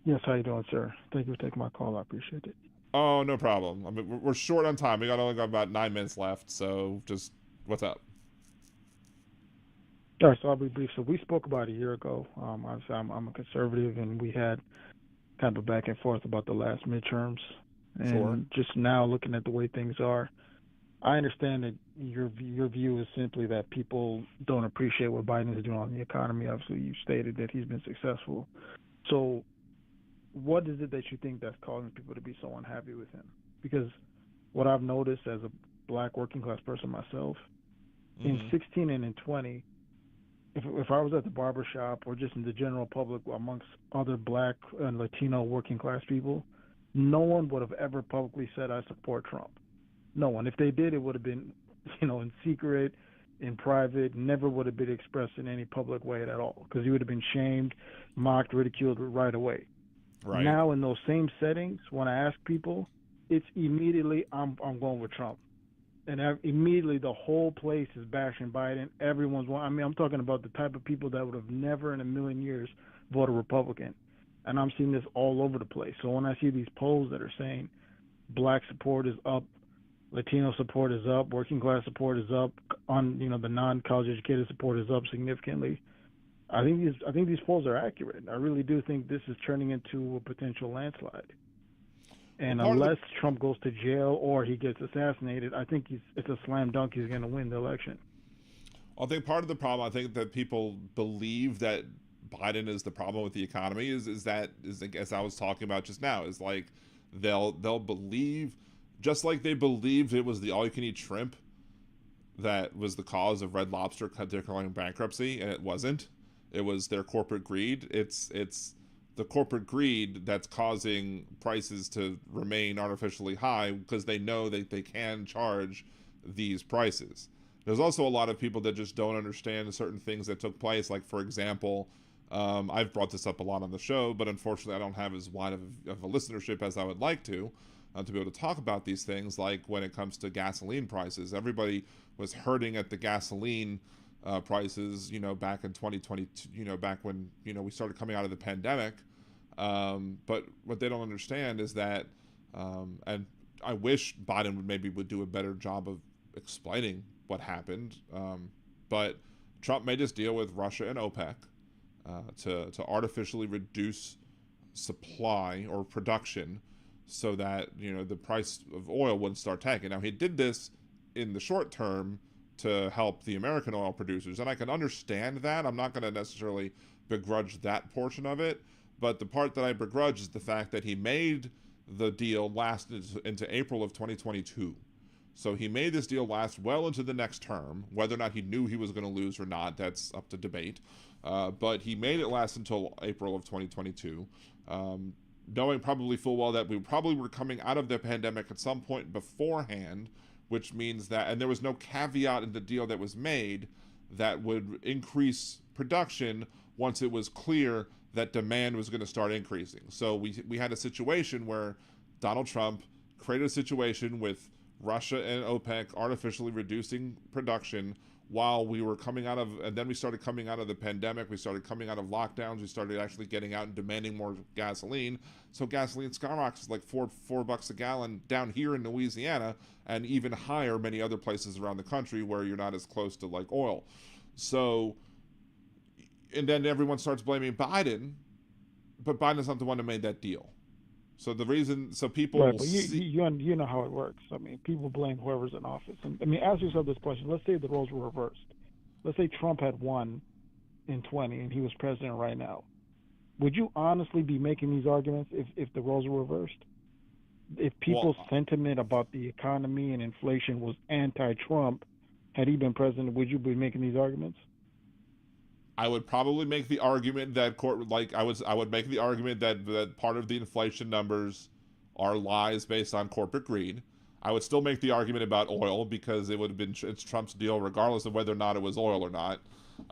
Yes, how you doing, sir? Thank you for taking my call. I appreciate it. Oh, no problem. I mean, we're short on time. We only got about 9 minutes left, so just what's up? All right, so I'll be brief. So we spoke about a year ago. Obviously, I'm a conservative, and we had kind of a back and forth about the last midterms. And Sure. just now looking at the way things are, I understand that your view is simply that people don't appreciate what Biden is doing on the economy. Obviously, you stated that he's been successful. So what is it that you think that's causing people to be so unhappy with him? Because what I've noticed as a black working class person myself, in 16 and in 20, if I was at the barber shop or just in the general public amongst other black and Latino working class people, no one would have ever publicly said I support Trump. No one. If they did, it would have been, in secret, in private, never would have been expressed in any public way at all, because you would have been shamed, mocked, ridiculed right away. Right. Now in those same settings, when I ask people, it's immediately I'm going with Trump. And immediately the whole place is bashing Biden. I'm talking about the type of people that would have never in a million years voted Republican. And I'm seeing this all over the place. So when I see these polls that are saying black support is up, Latino support is up, working class support is up, on the non-college educated support is up significantly, I think these polls are accurate. I really do think this is turning into a potential landslide. And unless Trump goes to jail or he gets assassinated, I think it's a slam dunk he's going to win the election. I think part of the problem, I think that people believe that Biden is the problem with the economy is as I was talking about just now, is like they'll believe, just like they believed it was the all-you-can-eat shrimp that was the cause of Red Lobster declaring bankruptcy, and it wasn't. It was their corporate greed. It's the corporate greed that's causing prices to remain artificially high because they know that they can charge these prices. There's also a lot of people that just don't understand certain things that took place. Like, for example, I've brought this up a lot on the show, but unfortunately I don't have as wide of a listenership as I would like to be able to talk about these things. Like when it comes to gasoline prices, everybody was hurting at the gasoline prices, back in 2022, back when, we started coming out of the pandemic. But what they don't understand is that, and I wish Biden would do a better job of explaining what happened. But Trump made this deal with Russia and OPEC to artificially reduce supply or production so that, the price of oil wouldn't start tanking. Now, he did this in the short term to help the American oil producers, and I can understand that. I'm not going to necessarily begrudge that portion of it, but the part that I begrudge is the fact that he made the deal last into April of 2022. So he made this deal last well into the next term. Whether or not he knew he was going to lose or not, that's up to debate. But he made it last until April of 2022, knowing probably full well that we probably were coming out of the pandemic at some point beforehand, which means that, and there was no caveat in the deal that was made that would increase production once it was clear that demand was going to start increasing. So we had a situation where Donald Trump created a situation with Russia and OPEC artificially reducing production while we were coming out of, and then we started coming out of the pandemic, we started coming out of lockdowns, we started actually getting out and demanding more gasoline. So gasoline skyrockets like $4 a gallon down here in Louisiana, and even higher many other places around the country where you're not as close to like oil. So, and then everyone starts blaming Biden, but Biden's not the one who made that deal. So the reason, so people right, but you know how it works. I mean, people blame whoever's in office. And I mean, ask yourself this question. Let's say the roles were reversed. Let's say Trump had won in 20 and he was president right now. Would you honestly be making these arguments if the roles were reversed? If people's sentiment about the economy and inflation was anti-Trump, had he been president, would you be making these arguments? I would probably make the argument that I would make the argument that part of the inflation numbers are lies based on corporate greed. I would still make the argument about oil because it would have been it's Trump's deal regardless of whether or not it was oil or not.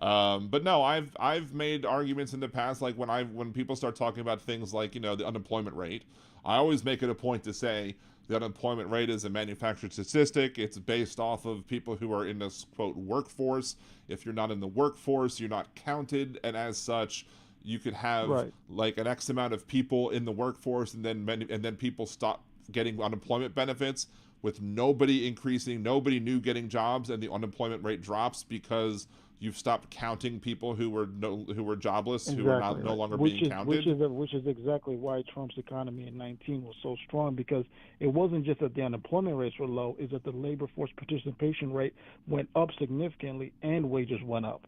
But no, I've made arguments in the past, like when people start talking about things like, you know, the unemployment rate, I always make it a point to say the unemployment rate is a manufactured statistic. It's based off of people who are in this quote workforce. If you're not in the workforce, you're not counted, and as such, you could have like an X amount of people in the workforce, and then people stop getting unemployment benefits with nobody increasing, nobody new getting jobs, and the unemployment rate drops because you've stopped counting people who were jobless, who are no longer being counted. Which is exactly why Trump's economy in 19 was so strong, because it wasn't just that the unemployment rates were low, it's that the labor force participation rate went up significantly and wages went up.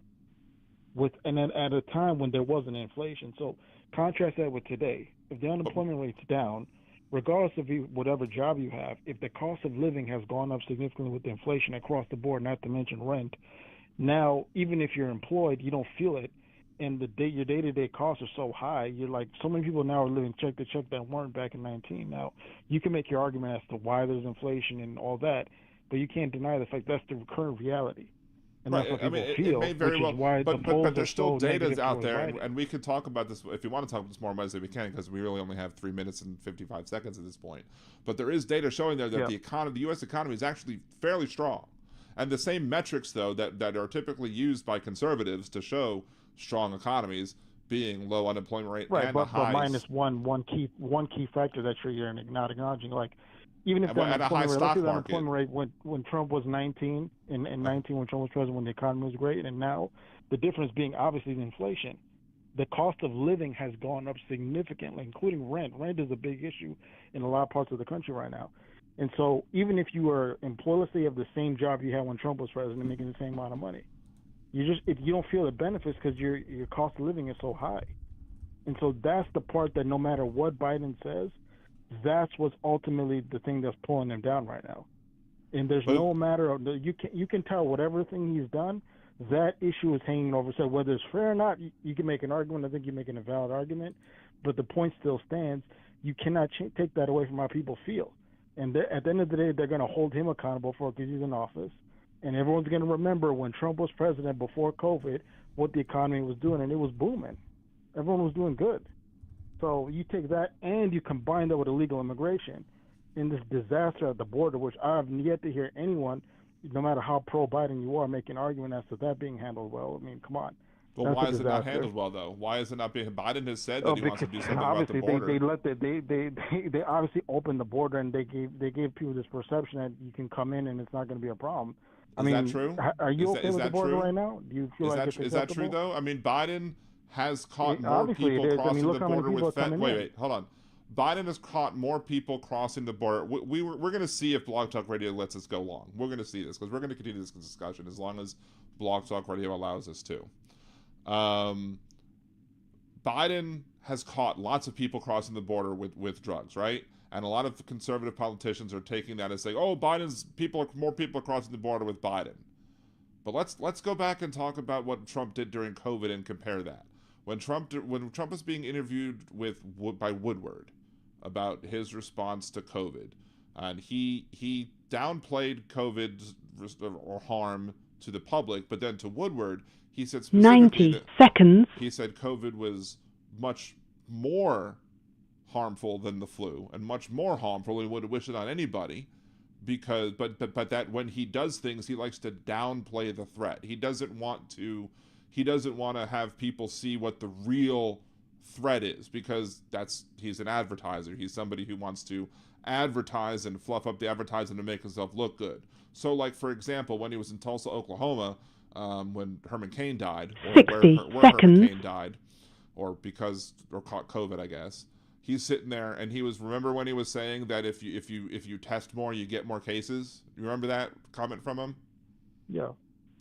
And then at a time when there wasn't inflation. So contrast that with today. If the unemployment rate's down, regardless of whatever job you have, if the cost of living has gone up significantly with the inflation across the board, not to mention rent, now, even if you're employed, you don't feel it, and your day-to-day costs are so high. You're like, so many people now are living check to check that weren't back in 19. Now, you can make your argument as to why there's inflation and all that, but you can't deny the fact that's the current reality. And that's what people feel, it may very well, is why but there's still data out there, and we could talk about this, if you want to talk about this more on Wednesday, we can, because we really only have 3 minutes and 55 seconds at this point. But there is data showing there that the U.S. economy is actually fairly strong. And the same metrics, though, that are typically used by conservatives to show strong economies, being low unemployment rate and but minus one key factor that you're not acknowledging. Like, even if the unemployment rate when Trump was 19, in 19 when Trump was president, when the economy was great, and now the difference being obviously the inflation. The cost of living has gone up significantly, including rent. Rent is a big issue in a lot of parts of the country right now. And so even if you were employed, let's say you have the same job you had when Trump was president, making the same amount of money, if you don't feel the benefits because your cost of living is so high. And so that's the part that no matter what Biden says, that's what's ultimately the thing that's pulling them down right now. And there's no matter of you can tell whatever thing he's done, that issue is hanging over. So whether it's fair or not, you can make an argument. I think you're making a valid argument, but the point still stands. You cannot take that away from how people feel. And at the end of the day, they're going to hold him accountable for it because he's in office. And everyone's going to remember when Trump was president before COVID, what the economy was doing, and it was booming. Everyone was doing good. So you take that and you combine that with illegal immigration in this disaster at the border, which I have yet to hear anyone, no matter how pro-Biden you are, make an argument as to that being handled well. I mean, come on. Well, why is it not handled well, though? Why is it not being? Biden has said that he wants to do something about the border. They obviously opened the border, and they gave people this perception that you can come in and it's not going to be a problem. Is that true? Are you okay with the border right now? Do you feel like it's is that true though? I mean, Biden has caught more people crossing the border with fentanyl. Wait, hold on. Biden has caught more people crossing the border. We're going to see if Blog Talk Radio lets us go long. We're going to see this because we're going to continue this discussion as long as Blog Talk Radio allows us to. Biden has caught lots of people crossing the border with drugs, right? And a lot of conservative politicians are taking that as saying, "Oh, more people are crossing the border with Biden." But let's go back and talk about what Trump did during COVID and compare that. When Trump was being interviewed by Woodward about his response to COVID, and he downplayed COVID's or harm to the public, but then to Woodward, he said specifically 90 seconds. He said COVID was much more harmful than the flu and much more harmful and would wish it on anybody but that when he does things, he likes to downplay the threat. He doesn't want to have people see what the real threat is, because he's an advertiser. He's somebody who wants to advertise and fluff up the advertising to make himself look good. So, like, for example, when he was in Tulsa, Oklahoma, when Herman Cain died, or 60 where seconds. Herman Cain died, or caught COVID, I guess. He's sitting there, and remember when he was saying that if you test more, you get more cases? You remember that comment from him? Yeah.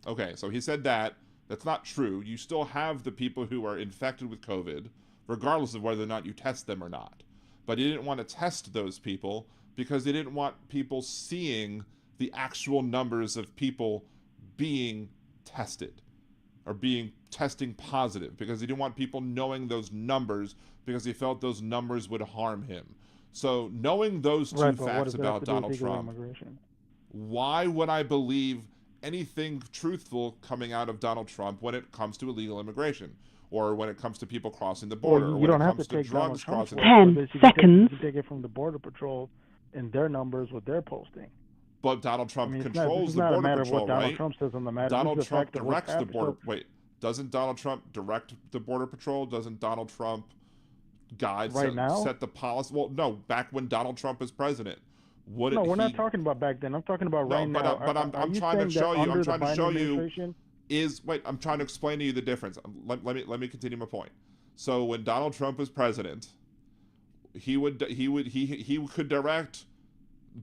Okay, so he said that. That's not true. You still have the people who are infected with COVID, regardless of whether or not you test them or not. But he didn't want to test those people because he didn't want people seeing the actual numbers of people being tested or being testing positive, because he didn't want people knowing those numbers because he felt those numbers would harm him. So knowing those two facts about Donald Trump, why would I believe anything truthful coming out of Donald Trump when it comes to illegal immigration, or when it comes to people crossing the border, or when it comes to drugs crossing the border? 10 seconds. You take it from the Border Patrol and their numbers, what they're posting. But Donald Trump controls the Border Patrol, of what Donald right? Trump says on the matter. Donald Trump directs the border. Wait, doesn't Donald Trump direct the Border Patrol? Doesn't Donald Trump set the policy? Well, no, back when Donald Trump was president. No, we're not talking about back then. I'm talking about right now. But I'm trying to show you. I'm trying to show you. I'm trying to explain to you the difference. Let me continue my point. So when Donald Trump was president, he could direct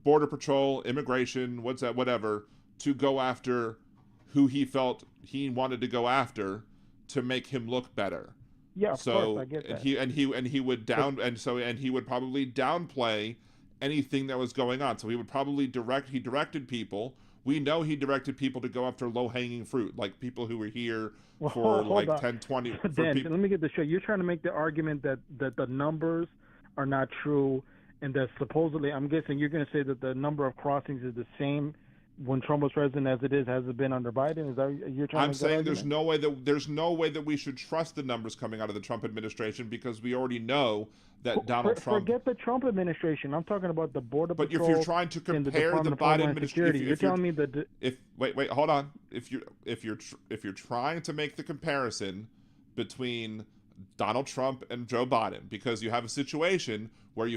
Border Patrol, immigration, whatever, to go after who he felt he wanted to go after to make him look better. Yeah, of course, I get that. He would probably downplay anything that was going on. So he would probably directed people. We know he directed people to go after low-hanging fruit, like people who were here for like 10, 20. Dan, let me get this straight. You're trying to make the argument that the numbers are not true, and that supposedly, I'm guessing you're going to say that the number of crossings is the same when Trump was president as it has been under Biden. Is that you're trying? I'm saying there's no way that we should trust the numbers coming out of the Trump administration, because we already know that Donald Trump. Forget the Trump administration. I'm talking about the Border Patrol. But if you're trying to compare the Biden administration, you're telling me that wait, hold on. If you're trying to make the comparison between Donald Trump and Joe Biden, because you have a situation where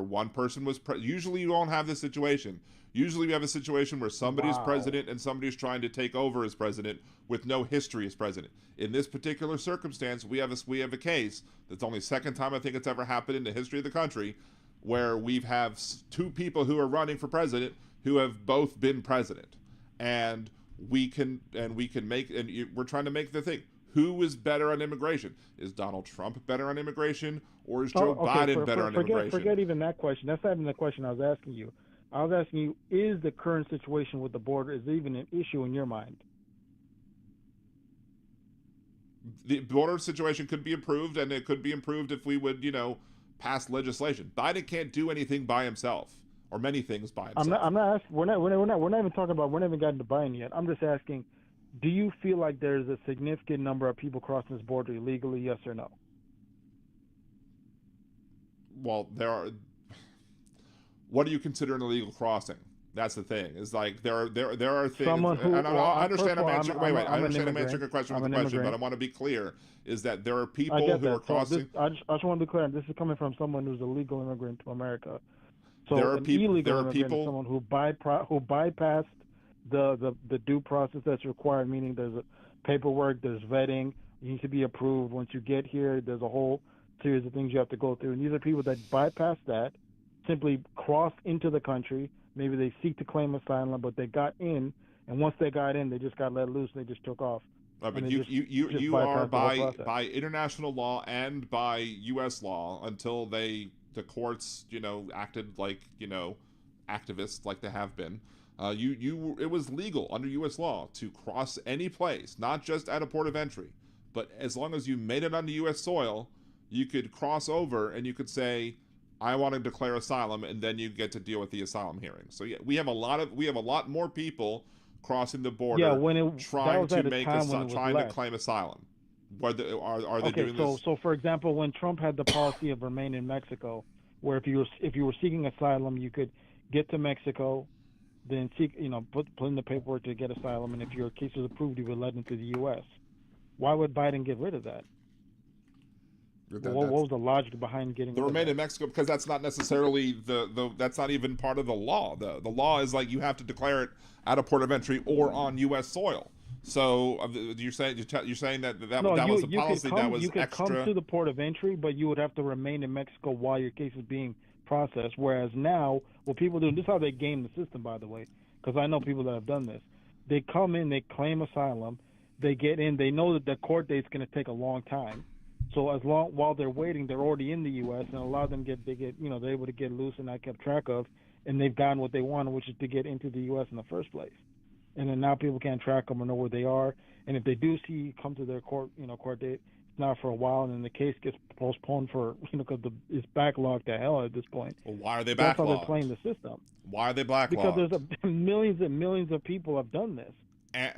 one person was usually you don't have this situation. Usually we have a situation where somebody's president and somebody's trying to take over as president with no history as president. In this particular circumstance, we have a case that's only second time I think it's ever happened in the history of the country, where we have two people who are running for president who have both been president, and we're trying to make the thing. Who is better on immigration? Is Donald Trump better on immigration, or is Joe Biden better on immigration? Forget even that question. That's not even the question I was asking you. I was asking you, is the current situation with the border is even an issue in your mind? The border situation could be improved, and it could be improved if we would, pass legislation. Biden can't do anything by himself, or many things by himself. I'm not asking. We're not even talking about. We haven't gotten to Biden yet. I'm just asking. Do you feel like there's a significant number of people crossing this border illegally? Yes or no? Well, there are. What do you consider an illegal crossing? That's the thing. Is like there are things. Someone who, I understand. I'm answering. Wait. I understand. I'm answering a question with a question, but I want to be clear. Is that there are people who are crossing? I just want to be clear. This is coming from someone who's a legal immigrant to America. So there are people. Illegal immigrant is someone who bypassed the due process that's required. Meaning there's a paperwork, there's vetting. You need to be approved. Once you get here, there's a whole series of things you have to go through. And these are people that bypass that, simply crossed into the country. Maybe they seek to claim asylum, but they got in, and once they got in, they just got let loose. They just took off. But you are by international law and by U.S. law, until the courts acted like activists like they have been. It was legal under U.S. law to cross any place, not just at a port of entry, but as long as you made it onto U.S. soil, you could cross over and you could say, I want to declare asylum, and then you get to deal with the asylum hearing. So yeah, we have a lot more people crossing the border, trying to claim asylum. Are they doing this? So for example, when Trump had the policy of remain in Mexico, where if you were seeking asylum, you could get to Mexico, then seek put in the paperwork to get asylum, and if your case was approved, you would let into the U.S. Why would Biden get rid of that? What was the logic behind getting the remain in Mexico? Because that's not necessarily that's not even part of the law. The law is like you have to declare it at a port of entry or on U.S. soil. So you're saying that was a policy that was extra. You could come to the port of entry, but you would have to remain in Mexico while your case is being processed. Whereas now, what people do, this is how they game the system, by the way, because I know people that have done this. They come in, they claim asylum, they get in, they know that the court date's going to take a long time. So as long while they're waiting, they're already in the U.S. and a lot of them they're able to get loose and not kept track of, and they've gotten what they wanted, which is to get into the U.S. in the first place. And then now people can't track them or know where they are. And if they do come to their court date, it's not for a while, and then the case gets postponed for because it's backlogged to hell at this point. Well, why are they backlogged? That's how they're playing the system. Why are they backlogged? Because there's millions and millions of people have done this.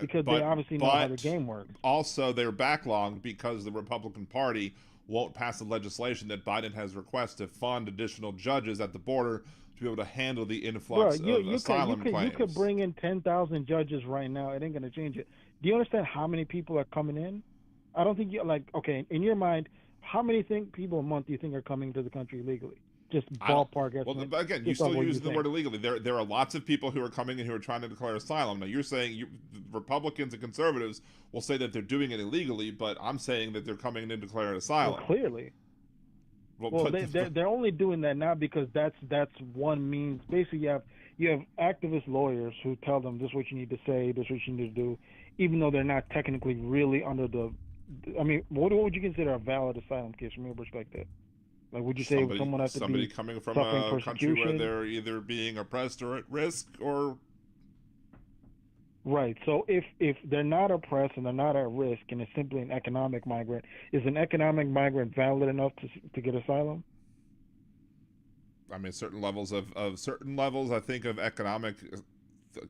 Because they obviously know how the game works. Also, they're backlogged because the Republican Party won't pass the legislation that Biden has requested to fund additional judges at the border to be able to handle the influx of asylum claims. You could bring in 10,000 judges right now. It ain't going to change it. Do you understand how many people are coming in? I don't think okay, in your mind, how many people a month do you think are coming to the country illegally? Just ballpark estimate. Well, again, you still use the word illegally. There are lots of people who are coming in who are trying to declare asylum. Now, you're saying Republicans and conservatives will say that they're doing it illegally, but I'm saying that they're coming in to declare asylum. Well, clearly. They're only doing that now because that's one means. Basically, you have activist lawyers who tell them this is what you need to say, this is what you need to do, even though they're not technically really under the. I mean, what would you consider a valid asylum case from your perspective? Like, would you say someone has to be coming from a country where they're either being oppressed or at risk, or right? So if they're not oppressed and they're not at risk, and it's simply an economic migrant, is an economic migrant valid enough to get asylum? I mean, certain levels, I think, of economic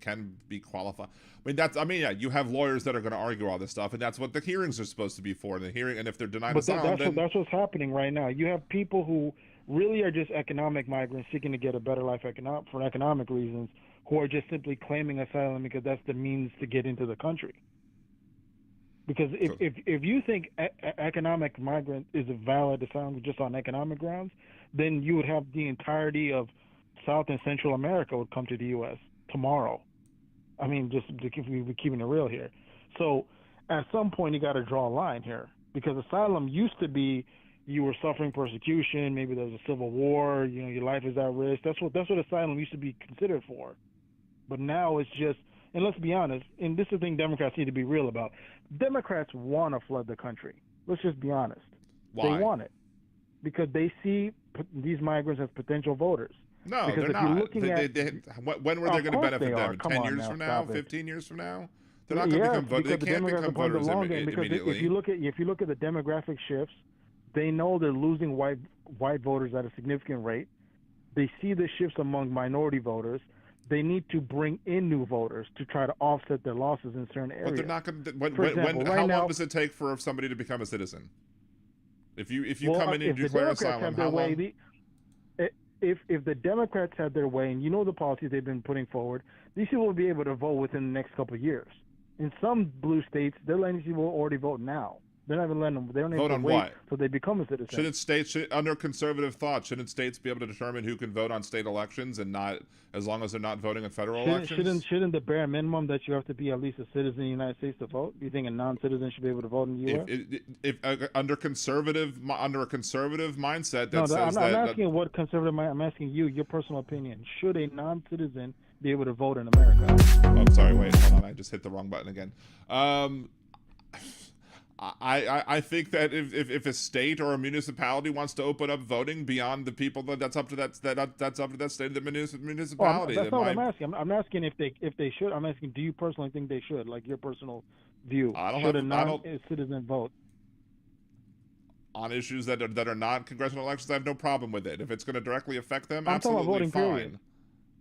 can be qualified. You have lawyers that are going to argue all this stuff, and that's what the hearings are supposed to be for. And if they're denied asylum, that's what's happening right now. You have people who really are just economic migrants seeking to get a better life for economic reasons, who are just simply claiming asylum because that's the means to get into the country. Because if you think economic migrant is a valid asylum just on economic grounds, then you would have the entirety of South and Central America would come to the U.S. tomorrow. I mean, just if we're keeping it real here. So at some point you got to draw a line here, because asylum used to be you were suffering persecution, maybe there was a civil war, your life is at risk. That's what asylum used to be considered for. But now it's just, and let's be honest, and this is the thing Democrats need to be real about. Democrats want to flood the country. Let's just be honest. Why? They want it because they see these migrants as potential voters. No, because they're not. When were they going to benefit them? 10 years from now? 15 years from now? They're not going to become voters. They can't become voters immediately. If you look at the demographic shifts, they know they're losing white voters at a significant rate. They see the shifts among minority voters. They need to bring in new voters to try to offset their losses in certain areas. But they're not going to. How long does it take for somebody to become a citizen? If you come in and declare asylum, how long? If the Democrats had their way, and the policies they've been putting forward, these people will be able to vote within the next couple of years. In some blue states, they're letting people already vote now. They're not even letting them. They don't vote even on what? So they become a citizen. Under conservative thought, shouldn't states be able to determine who can vote on state elections, and not as long as they're not voting in federal elections? Shouldn't the bare minimum that you have to be at least a citizen in the United States to vote? Do you think a non-citizen should be able to vote in the U.S.? If under a conservative mindset, I'm not asking what conservative. I'm asking you your personal opinion. Should a non-citizen be able to vote in America? Oh, sorry. Wait, hold on. I just hit the wrong button again. I think that if a state or a municipality wants to open up voting beyond the people, that's up to that state of the municipality. That's not what I'm asking. I'm asking if they should. I'm asking, do you personally think they should? Like your personal view. Should a non-citizen vote on issues that are not congressional elections? I have no problem with it. If it's going to directly affect them, absolutely voting, fine. Period.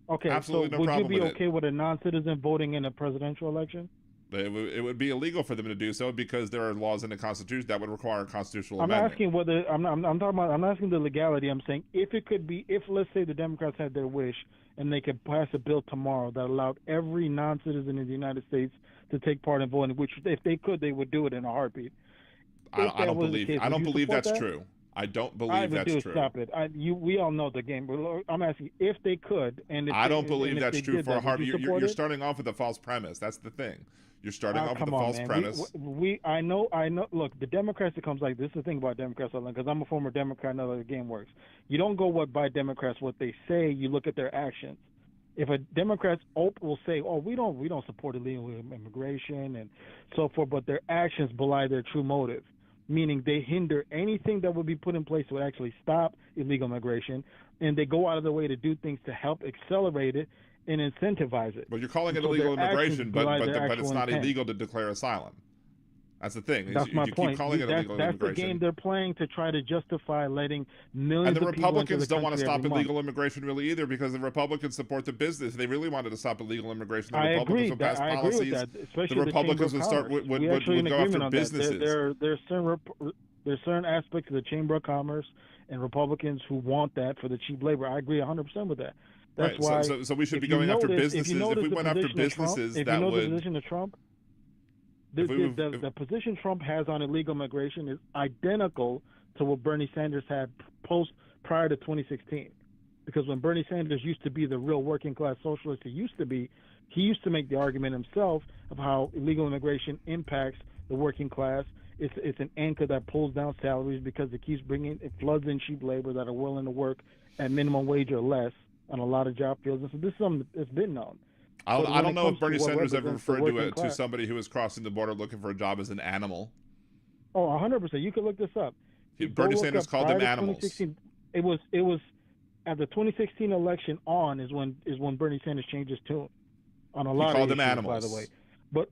Okay, absolutely so no problem would you be okay with a non-citizen voting in a presidential election? It would be illegal for them to do so because there are laws in the Constitution that would require a constitutional amendment. I'm asking whether I'm asking the legality. I'm saying if it could be, if let's say the Democrats had their wish and they could pass a bill tomorrow that allowed every non-citizen in the United States to take part in voting, which if they could, they would do it in a heartbeat. I don't believe that's true. I don't believe that's true. Stop it. We all know the game. I'm asking if they could, and if I don't believe that's true for a heartbeat. You're starting off with a false premise. That's the thing. You're starting off with a false premise. I know. Look, the Democrats, it comes like this. Is the thing about Democrats, because I'm a former Democrat. I know how the game works. You don't go by Democrats what they say. You look at their actions. If a Democrat will say, "Oh, we don't support illegal immigration and so forth," but their actions belie their true motive, meaning they hinder anything that would be put in place to actually stop illegal migration, and they go out of their way to do things to help accelerate it and incentivize it. But you're calling it So illegal their actions immigration, but belie their it's actual not intent. illegal to declare asylum. That's the thing. That's my you point. keep calling it illegal that's immigration. the game they're playing to try to justify letting millions And the of people into Republicans the don't want to country stop every month. illegal immigration really either, because the Republicans support the business. If they really wanted to stop illegal immigration, the I Republicans agree. would pass I agree policies. with that. Especially The Republicans would start Chamber of would Commerce. We actually in go agreement after on businesses. that. There's certain aspects of the Chamber of Commerce and Republicans who want that for the cheap labor. I agree 100% with that. That's right. why. So we should be going after businesses. If we went after businesses, that would. The position of Trump, the position Trump has on illegal migration is identical to what Bernie Sanders had prior to 2016. Because when Bernie Sanders used to be the real working class socialist he used to make the argument himself of how illegal immigration impacts the working class. It's an anchor that pulls down salaries because it floods in cheap labor that are willing to work at minimum wage or less on a lot of job fields. And so this is something that's been known. I don't know if Bernie Sanders ever referred to somebody who was crossing the border looking for a job as an animal. Oh, 100%. You can look this up. Bernie Sanders called them animals. It was at the 2016 election is when Bernie Sanders changed his tune on a lot of issues. He called them animals, by the way. But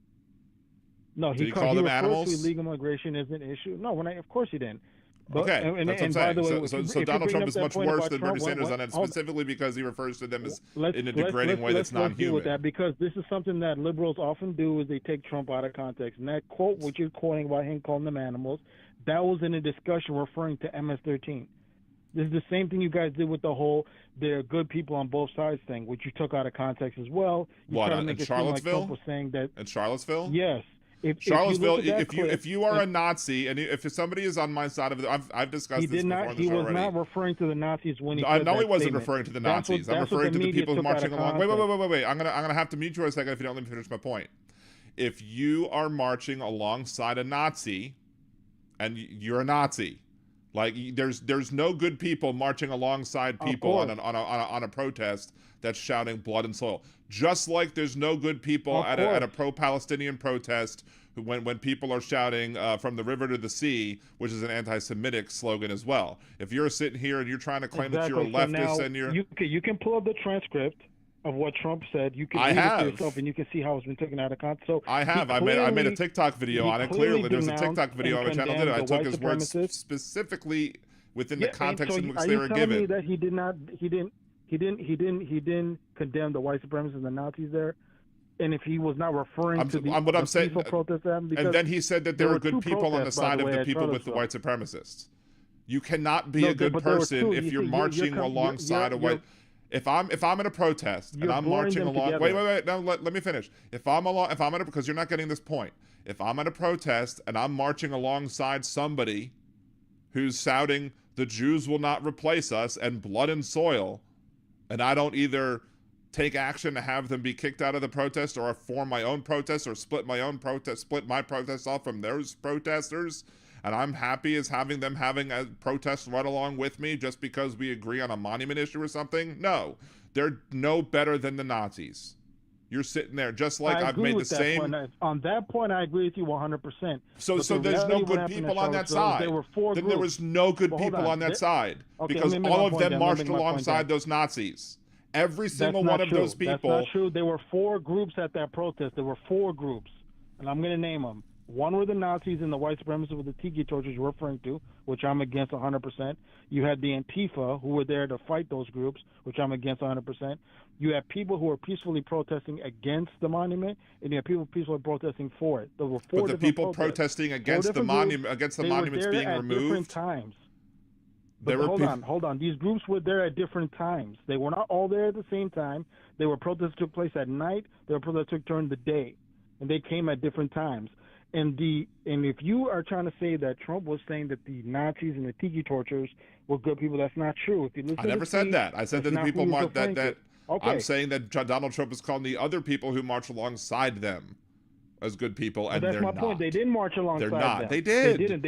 no, he called them animals. Illegal migration is an issue. No, of course he didn't. But, okay, that's what I'm saying. So Donald Trump is much worse than Bernie Sanders on it, specifically because he refers to them as in a degrading way that's non-human. Let's deal with that, because this is something that liberals often do, is they take Trump out of context. And that quote, which you're quoting about him calling them animals, that was in a discussion referring to MS-13. This is the same thing you guys did with the whole "there are good people on both sides" thing, which you took out of context as well. What, in Charlottesville? In Charlottesville? Yes. Charlottesville. If you are a Nazi, and if somebody is on my side of it, I've discussed this before on the show already. He was not referring to the Nazis when he said I know that he wasn't statement. referring to the Nazis. I'm referring to the people marching along. Wait. I'm gonna have to mute you for a second if you don't let me finish my point. If you are marching alongside a Nazi, and you're a Nazi, like there's no good people marching alongside people on a protest that's shouting blood and soil. Just like there's no good people at a pro-Palestinian protest when people are shouting from the river to the sea, which is an anti-Semitic slogan as well. If you're sitting here and you're trying to claim that you're a leftist and you can pull up the transcript of what Trump said. You can read it for yourself, and you can see how it's been taken out of context. So I have. I made a TikTok video on it. Clearly, there's a TikTok video on my channel did it. I took his words specifically within the context in which they were given. Are you telling me that he didn't condemn the white supremacists and the Nazis there? And if he was not referring to the peaceful protest, and then he said that there were good people on the side of the people with the white supremacists. You cannot be a good person if you're marching alongside a white. If I'm in a protest and I'm marching along, wait, no, let me finish. Because you're not getting this point. If I'm at a protest and I'm marching alongside somebody who's shouting, "The Jews will not replace us," and blood and soil, and I don't either take action to have them be kicked out of the protest, or form my own protest, or split my protest off from those protesters, and I'm happy as having them having a protest right along with me just because we agree on a monument issue or something. No, they're no better than the Nazis. You're sitting there just like I've made the same. On that point, I agree with you 100%. So there's no good people on that side. Then there was no good people on that side because all of them marched alongside those Nazis. Every single one of those people. That's not true. There were 4 groups at that protest. There were 4 groups, and I'm going to name them. One were the Nazis and the white supremacists with the tiki torches you're referring to, which I'm against 100%. You had the Antifa, who were there to fight those groups, which I'm against 100%. You have people who were peacefully protesting against the monument, and you have people peacefully protesting for it. There were 4 But the people protesting against the monuments being removed. Different times. Hold on. These groups were there at different times. They were not all there at the same time. There were protests that took place at night. There were protests that took during the day, and they came at different times. And if you are trying to say that Trump was saying that the Nazis and the tiki torchers were good people, that's not true. If you listen, I never said that. I said that the people that. Okay. I'm saying that Donald Trump is calling the other people who march alongside them as good people, and they're not. That's my point. They didn't march alongside them. They're not. They did. They didn't.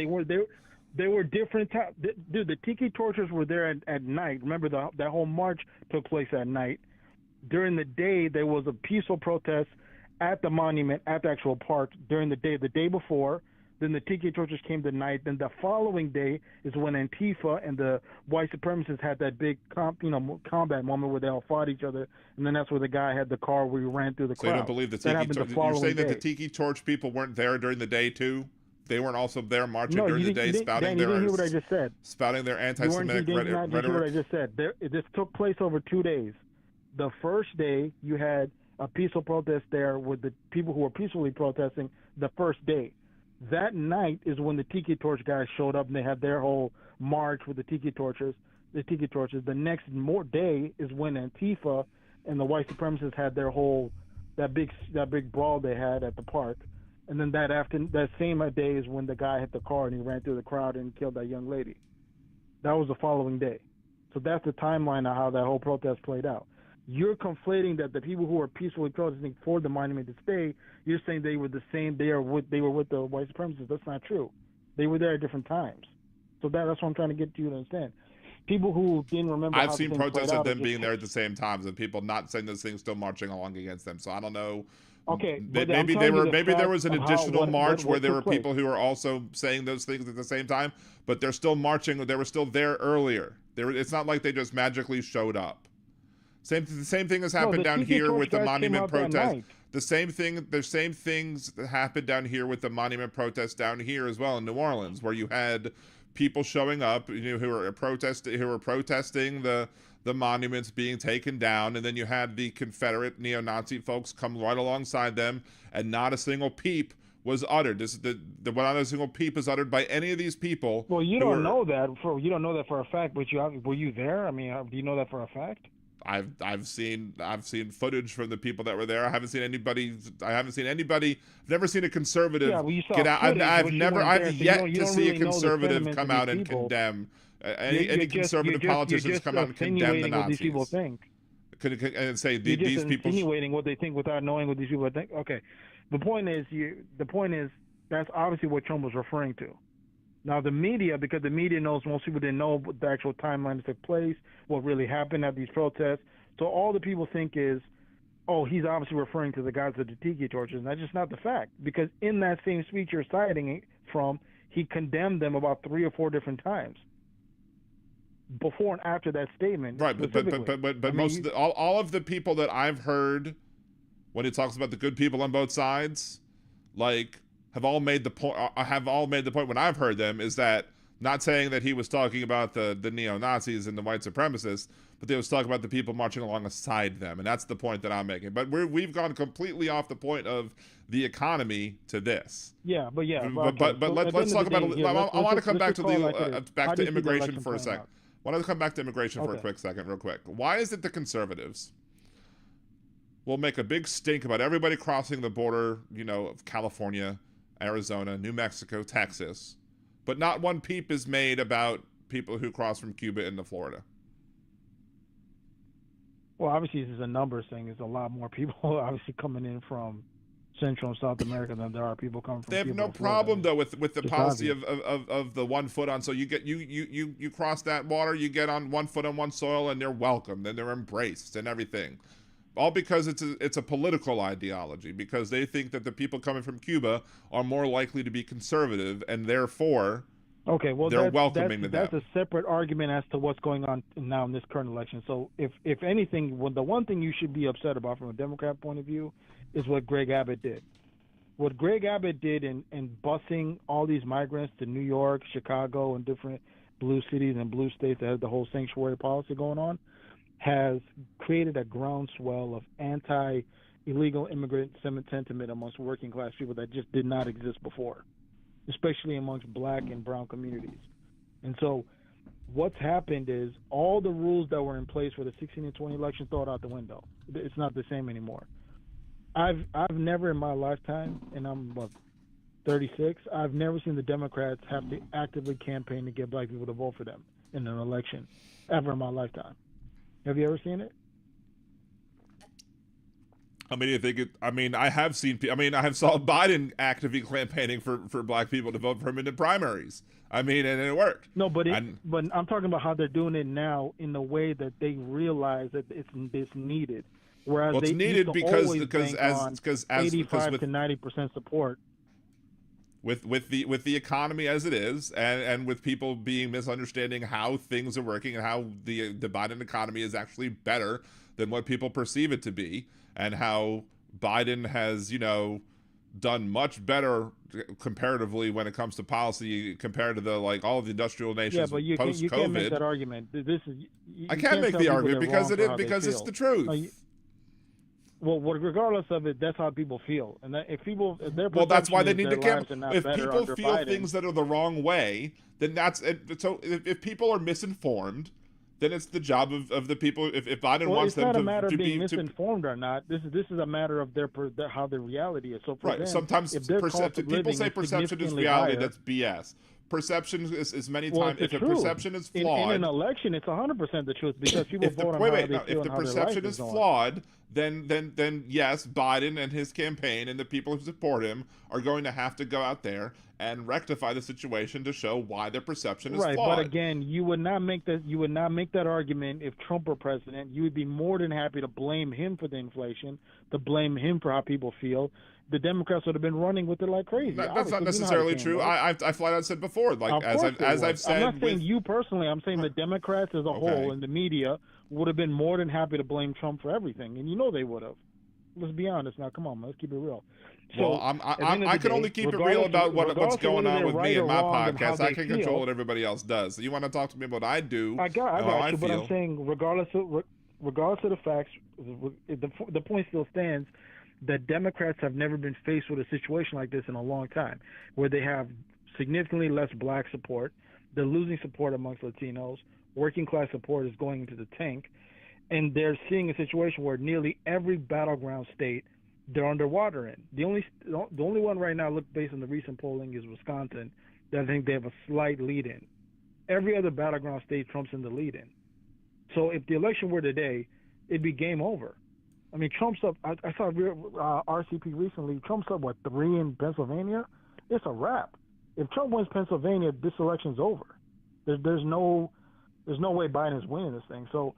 They were different times. Dude, the tiki torchers were there at night. Remember, that whole march took place at night. During the day, there was a peaceful protest at the monument, at the actual park. During the day before, Then the tiki torches came the night. Then the following day is when Antifa and the white supremacists had that big combat moment where they all fought each other. And then that's where the guy had the car where he ran through the crowd. So you don't believe the that tiki happened torch? the You're following saying day. that the tiki torch people weren't there during the day too? They weren't also there marching No, during you the day, didn't, spouting Dan, you their didn't hear what I just said. spouting their anti-Semitic You did not hear what I rhetoric? just said. This took place over 2 days. The first day, you had a peaceful protest there with the people who were peacefully protesting the first day. That night is when the tiki torch guys showed up and they had their whole march with the tiki torches. The next day is when Antifa and the white supremacists had their whole that big brawl they had at the park. And then that same day is when the guy hit the car and he ran through the crowd and killed that young lady. That was the following day. So that's the timeline of how that whole protest played out. You're conflating that the people who were peacefully protesting for the monument to stay, you're saying they were the same. They were with the white supremacists. That's not true. They were there at different times. So that's what I'm trying to get you to understand. People who didn't remember. I've seen protests of them being there at the same times and people not saying those things still marching along against them. So I don't know. Okay, maybe there was an additional march where there were people who were also saying those things at the same time, but they're still marching. They were still there earlier. It's not like they just magically showed up. The same thing has happened down here with the monument protest. The same things that happened down here with the monument protest down here as well in New Orleans, where you had people showing up, who were protesting the monuments being taken down, and then you had the Confederate neo-Nazi folks come right alongside them, and not a single peep was uttered. Not a single peep is uttered by any of these people. Well, you don't know that for a fact, but were you there? I mean, do you know that for a fact? I've seen footage from the people that were there. I haven't seen anybody. I've never seen a conservative get out. I've yet to see a conservative come out and condemn any conservative politicians come out and condemn the Nazis. What these people think. And say these people insinuating what they think without knowing what these people think. Okay, the point is that's obviously what Trump was referring to. Now the media, because the media knows most people didn't know the actual timeline that took place, what really happened at these protests. So all the people think is, oh, he's obviously referring to the guys with the tiki torches. And that's just not the fact, because in that same speech you're citing it from, he condemned them about 3 or 4 different times before and after that statement. Right, but all of the people that I've heard when he talks about the good people on both sides, have all made the point when I've heard them is that, not saying that he was talking about the neo-Nazis and the white supremacists, but they was talking about the people marching alongside them, and that's the point that I'm making. But we've gone completely off the point of the economy to this. Yeah, but let's talk about. I want to come back to immigration for a second. I want to come back to immigration for a quick second, real quick. Why is it the conservatives will make a big stink about everybody crossing the border, of California, Arizona, New Mexico, Texas, but not one peep is made about people who cross from Cuba into Florida? Well, obviously this is a numbers thing. There's a lot more people obviously coming in from Central and South America than there are people coming from Cuba. They have no problem though with the policy of the 1 foot on. So you cross that water, you get on 1 foot on one soil, and they're welcomed and they're embraced and everything. All because it's a political ideology, because they think that the people coming from Cuba are more likely to be conservative, and therefore they're welcoming to them. That's a separate argument as to what's going on now in this current election. So if anything, the one thing you should be upset about from a Democrat point of view is what Greg Abbott did. What Greg Abbott did in busing all these migrants to New York, Chicago, and different blue cities and blue states that had the whole sanctuary policy going on, has created a groundswell of anti-illegal immigrant sentiment amongst working class people that just did not exist before, especially amongst black and brown communities. And so what's happened is all the rules that were in place for the 16 and 20 election thrown out the window. It's not the same anymore. I've never in my lifetime, and I'm 36, I've never seen the Democrats have to actively campaign to get black people to vote for them in an election ever in my lifetime. Have you ever seen it? I have seen. I have saw Biden actively campaigning for black people to vote for him in the primaries. And it worked. No, but I'm talking about how they're doing it now in the way that they realize that it's needed. Whereas it's needed because 85 to 90% support. with the economy as it is, and with people being misunderstanding how things are working and how the Biden economy is actually better than what people perceive it to be, and how Biden has, done much better comparatively when it comes to policy compared to all of the industrial nations but you can't make that argument. I can't make the argument because it's the truth. Well, regardless of it, that's how people feel, and if that's why they need to care. If people feel Biden, things that are the wrong way, then that's it. So if people are misinformed, then it's the job of the people. If Biden wants them to be... It's not a matter of being misinformed or not. This is a matter of how the reality is. So for them, sometimes people say perception is reality. That's BS. Perception is many times. If a perception is flawed, in an election, it's 100% the truth because people vote on how they feel if the perception is flawed, then yes, Biden and his campaign and the people who support him are going to have to go out there and rectify the situation to show why their perception is flawed. Right, but again, you would not make that argument if Trump were president. You would be more than happy to blame him for the inflation, to blame him for how people feel. The Democrats would have been running with it like crazy. That's not necessarily true. I flat out said before, as I've said. I'm not saying you personally. I'm saying the Democrats as a whole and the media would have been more than happy to blame Trump for everything, and they would have. Let's be honest now. Come on, let's keep it real. So, I can only keep it real about what's going on with me and my podcast. I can control what everybody else does. So you want to talk to me about what I do? I got you, but I'm saying regardless of the facts, the point still stands that Democrats have never been faced with a situation like this in a long time, where they have significantly less black support, they're losing support amongst Latinos, working class support is going into the tank, and they're seeing a situation where nearly every battleground state they're underwater in. The only one right now, based on the recent polling, is Wisconsin, that I think they have a slight lead in. Every other battleground state, Trump's in the lead in. So if the election were today, it'd be game over. I mean, Trump's up. I saw RCP recently. Trump's up 3 in Pennsylvania. It's a wrap. If Trump wins Pennsylvania, this election's over. There's no way Biden's winning this thing. So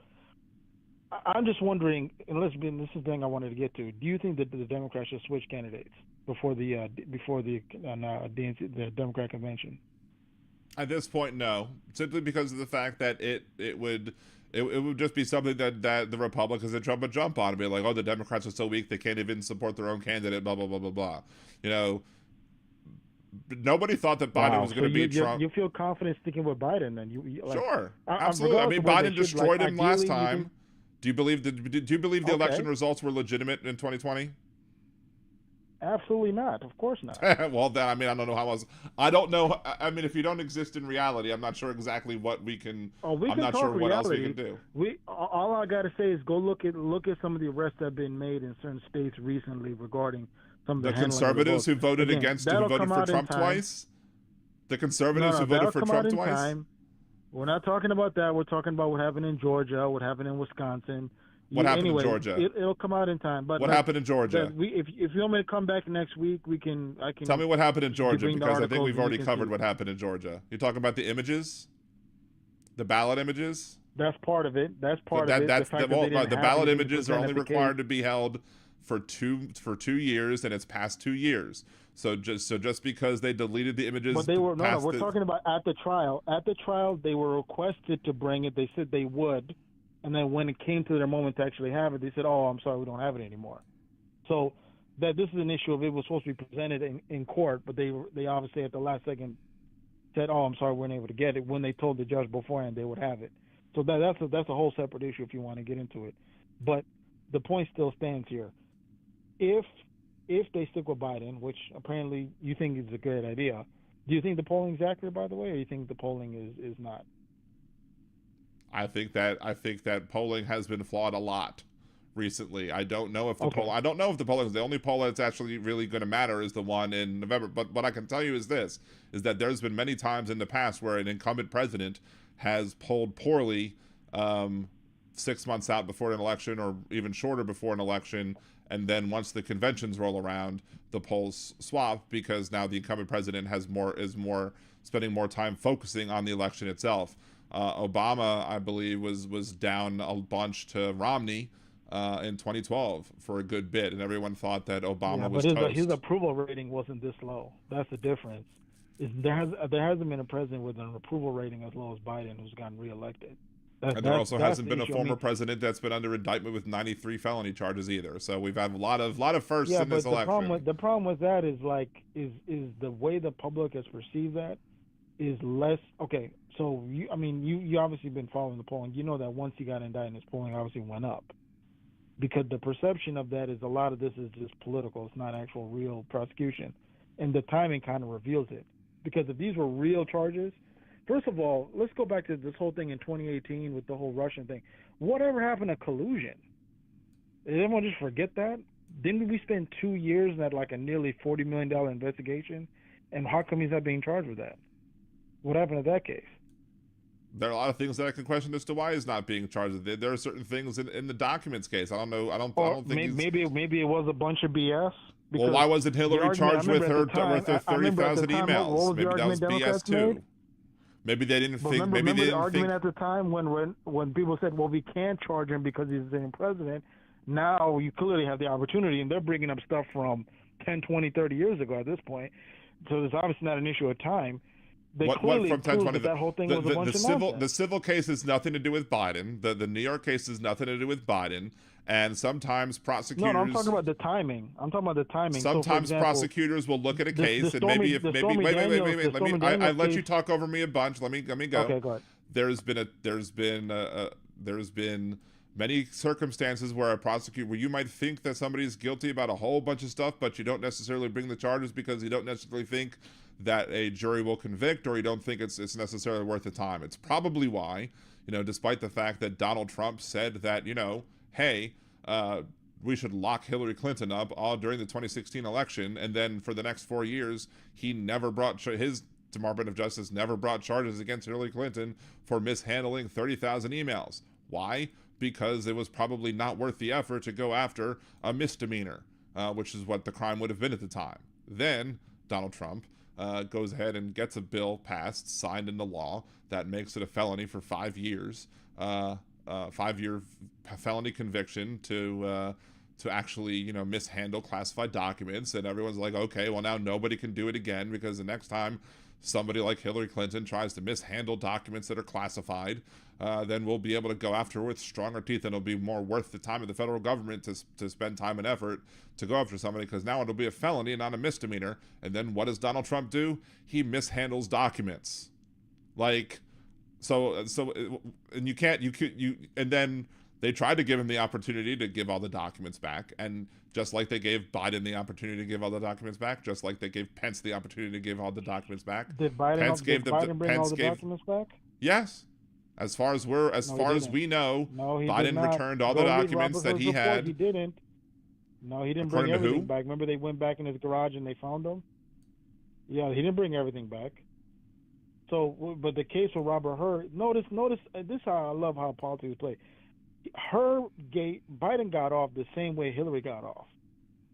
I'm just wondering. And this is the thing I wanted to get to. Do you think that the Democrats should switch candidates before the Democrat convention? At this point, no. Simply because of the fact that it would just be something that the Republicans and Trump would jump on and be like, oh, the Democrats are so weak they can't even support their own candidate, blah, blah, blah, blah, blah. Nobody thought that Biden was going to beat Trump. You feel confident sticking with Biden then? Sure, absolutely. I mean, Biden destroyed him last time. Do you believe the election results were legitimate in 2020? Absolutely not. Of course not. Well, then, I don't know how else. I don't know. I mean, if you don't exist in reality, I'm not sure exactly what we can. I'm not sure what else we can do. All I gotta say is go look at some of the arrests that have been made in certain states recently regarding some of the conservatives who voted for Trump twice. The conservatives who voted for Trump twice. We're not talking about that. We're talking about what happened in Georgia, what happened in Wisconsin. What happened in Georgia? It'll come out in time. But what happened in Georgia? If you want me to come back next week, I can. Tell me what happened in Georgia, because I think we've already covered what happened in Georgia. You're talking about the images, the ballot images. That's part of it. That's part of it. The ballot images are only required to be held for 2 years, and it's past 2 years. So just because they deleted the images, but they were we're talking about at the trial. At the trial, they were requested to bring it. They said they would. And then when it came to their moment to actually have it, they said, oh, I'm sorry, we don't have it anymore. So this is an issue of it was supposed to be presented in court, but they obviously at the last second said, oh, I'm sorry, we weren't able to get it, when they told the judge beforehand they would have it. So that's a whole separate issue if you want to get into it. But the point still stands here. If they stick with Biden, which apparently you think is a good idea, do you think the polling is accurate, by the way, or you think the polling is not? I think that polling has been flawed a lot recently. I don't know if the polling is the only poll that's actually really going to matter is the one in November. But what I can tell you is this: is that there's been many times in the past where an incumbent president has polled poorly 6 months out before an election, or even shorter before an election, and then once the conventions roll around, the polls swap because now the incumbent president is spending more time focusing on the election itself. Obama, I believe, was down a bunch to Romney in 2012 for a good bit, and everyone thought that Obama was but toast. his approval rating wasn't this low. That's the difference. There hasn't been a president with an approval rating as low as Biden who's gotten reelected. And there also hasn't been a former president that's been under indictment with 93 felony charges either. So we've had a lot of firsts in this election. The problem with that is is the way the public has perceived that is less okay. So you obviously been following the polling. You know that once he got indicted, his polling obviously went up, because the perception of that is a lot of this is just political. It's not actual real prosecution, and the timing kind of reveals it. Because if these were real charges, first of all, let's go back to this whole thing in 2018 with the whole Russian thing. Whatever happened to collusion? Did everyone just forget that? Didn't we spend 2 years in that, like a nearly $40 million investigation? And how come he's not being charged with that? What happened to that case? There are a lot of things that I can question as to why he's not being charged. There are certain things in the documents case. I don't know. I don't think maybe it was a bunch of BS. Well, why wasn't Hillary charged with her 30,000 emails? Maybe that was BS too. Maybe they didn't think. Remember the argument at the time when people said, "Well, we can't charge him because he's the president." Now you clearly have the opportunity, and they're bringing up stuff from 10, 20, 30 years ago at this point. So there's obviously not an issue of time. They clearly proved that whole thing was a bunch of nonsense. The civil case has nothing to do with Biden. The New York case has nothing to do with Biden. And sometimes prosecutors... No, I'm talking about the timing. Sometimes prosecutors will look at a case and maybe... Wait. I let you talk over me a bunch. Let me go. Okay, go ahead. There's been many circumstances where where you might think that somebody is guilty about a whole bunch of stuff, but you don't necessarily bring the charges because you don't necessarily think that a jury will convict, or you don't think it's necessarily worth the time. It's probably why, despite the fact that Donald Trump said that, hey, we should lock Hillary Clinton up all during the 2016 election, and then for the next 4 years, he never brought his Department of Justice never brought charges against Hillary Clinton for mishandling 30,000 emails. Why? Because it was probably not worth the effort to go after a misdemeanor, which is what the crime would have been at the time. Then Donald Trump goes ahead and gets a bill passed, signed into law, that makes it a felony for 5 years. 5-year felony conviction to actually, mishandle classified documents. And everyone's like, okay, well, now nobody can do it again, because the next time somebody like Hillary Clinton tries to mishandle documents that are classified, then we'll be able to go after her with stronger teeth, and it'll be more worth the time of the federal government to spend time and effort to go after somebody, because now it'll be a felony, not a misdemeanor. And then what does Donald Trump do? He mishandles documents. And then they tried to give him the opportunity to give all the documents back, and just like they gave Biden the opportunity to give all the documents back, just like they gave Pence the opportunity to give all the documents back. Did Biden bring all the documents back? Yes. As far as we know, Biden returned all the documents that he had. He didn't. No, he didn't bring everything back. Remember, they went back in his garage and they found them? Yeah, he didn't bring everything back. So, but the case with Robert Hur, notice, this is how I love how politics play. Biden got off the same way Hillary got off.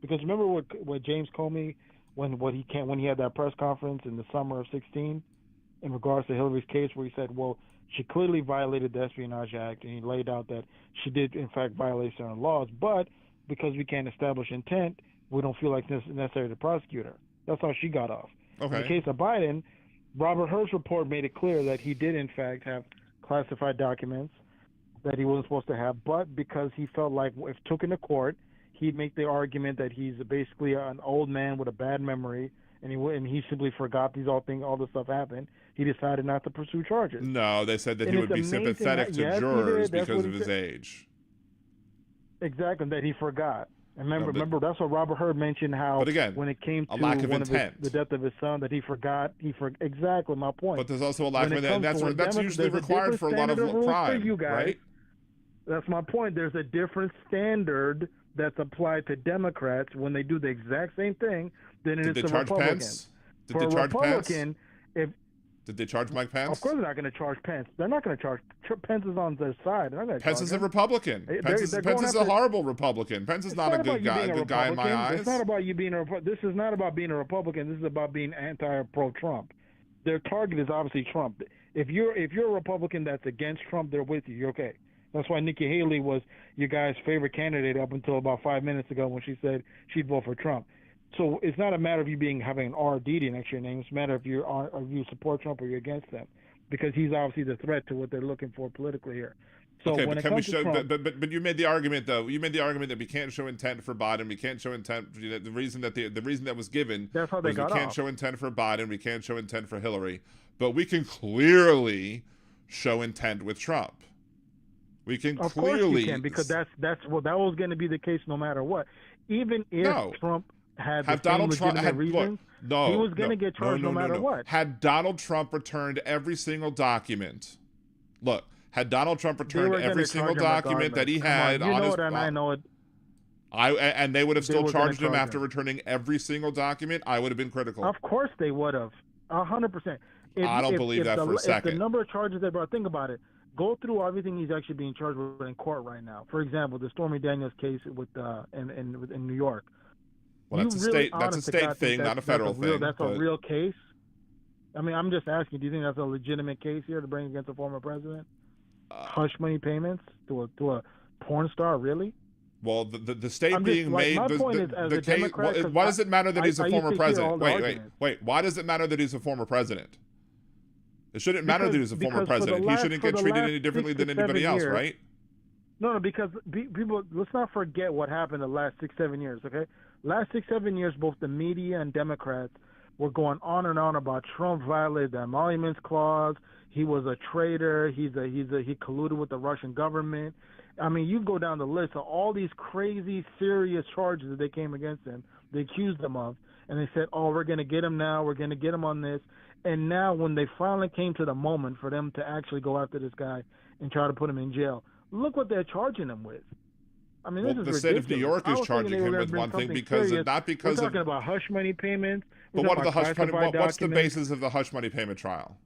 Because remember what James Comey, when he had that press conference in the summer of 2016, in regards to Hillary's case, where he said, well, she clearly violated the Espionage Act, and he laid out that she did, in fact, violate certain laws, but because we can't establish intent, we don't feel like it's necessary to prosecute her. That's how she got off. Okay. In the case of Biden, Robert Hur's report made it clear that he did, in fact, have classified documents that he wasn't supposed to have, but because he felt like if taken to court, he'd make the argument that he's basically an old man with a bad memory, and he simply forgot all this stuff happened. He decided not to pursue charges. No, they said that he would be sympathetic to jurors because of his age. Exactly, that he forgot. And remember, that's what Robert Hur mentioned, how when it came to the death of his son, that he forgot. Exactly my point. But there's also a lack of intent. That's usually required for a lot of crime, right? That's my point. There's a different standard that's applied to Democrats when they do the exact same thing than it is to Republicans. Did they charge Pence? Did they charge Mike Pence? Of course they're not going to charge Pence. They're not going to charge. Pence is on their side. Pence is a Republican. Pence is a horrible Republican. Pence is not a good guy in my eyes. It's not about you being this is not about being a Republican. This is about being pro-Trump. Their target is obviously Trump. If you're a Republican that's against Trump, they're with you. You're okay. That's why Nikki Haley was your guy's favorite candidate up until about 5 minutes ago when she said she'd vote for Trump. So it's not a matter of you having an RDD next to your name. It's a matter of if you support Trump or you're against them, because he's obviously the threat to what they're looking for politically here. So okay, when but it can we comes to show? Trump, But you made the argument though. You made the argument that we can't show intent for Biden. We can't show intent. The reason that was given that's how they was got we can't off. show intent for Biden. We can't show intent for Hillary. But we can clearly show intent with Trump. We can Of clearly. course you can, because that was going to be the case no matter what. Even if Trump had the Donald same Trump legitimate reasons, he was going to get charged no matter what. Had Donald Trump returned every single document, had Donald Trump returned every single document that he had on his, I know it. And they would have still charged him after returning every single document, I would have been critical. Of course they would have, 100%. I don't believe that for a second. If the number of charges they brought, think about it. Go through everything he's actually being charged with in court right now. For example, the Stormy Daniels case with in New York. Well, that's a state thing, not a federal thing. That's a real case. I mean, I'm just asking. Do you think that's a legitimate case here to bring against a former president? Hush money payments to a porn star, really? Well, the state being made. My point is, as a Democrat, why does it matter that he's a former president? Wait. Why does it matter that he's a former president? It shouldn't matter that he's a former president. He shouldn't get treated any differently than anybody else, right? No, because people, let's not forget what happened the last 6-7 years. Okay, last 6-7 years, both the media and Democrats were going on and on about Trump violated the Emoluments Clause. He was a traitor. He colluded with the Russian government. I mean, you go down the list of all these crazy, serious charges that they came against him. They accused him of, and they said, "Oh, we're going to get him now. We're going to get him on this." And now, when they finally came to the moment for them to actually go after this guy and try to put him in jail, look what they're charging him with. I mean, this is ridiculous. The state of New York is charging him with one thing because we're talking about hush money payments. But what are the hush money? What's the basis of the hush money payment trial?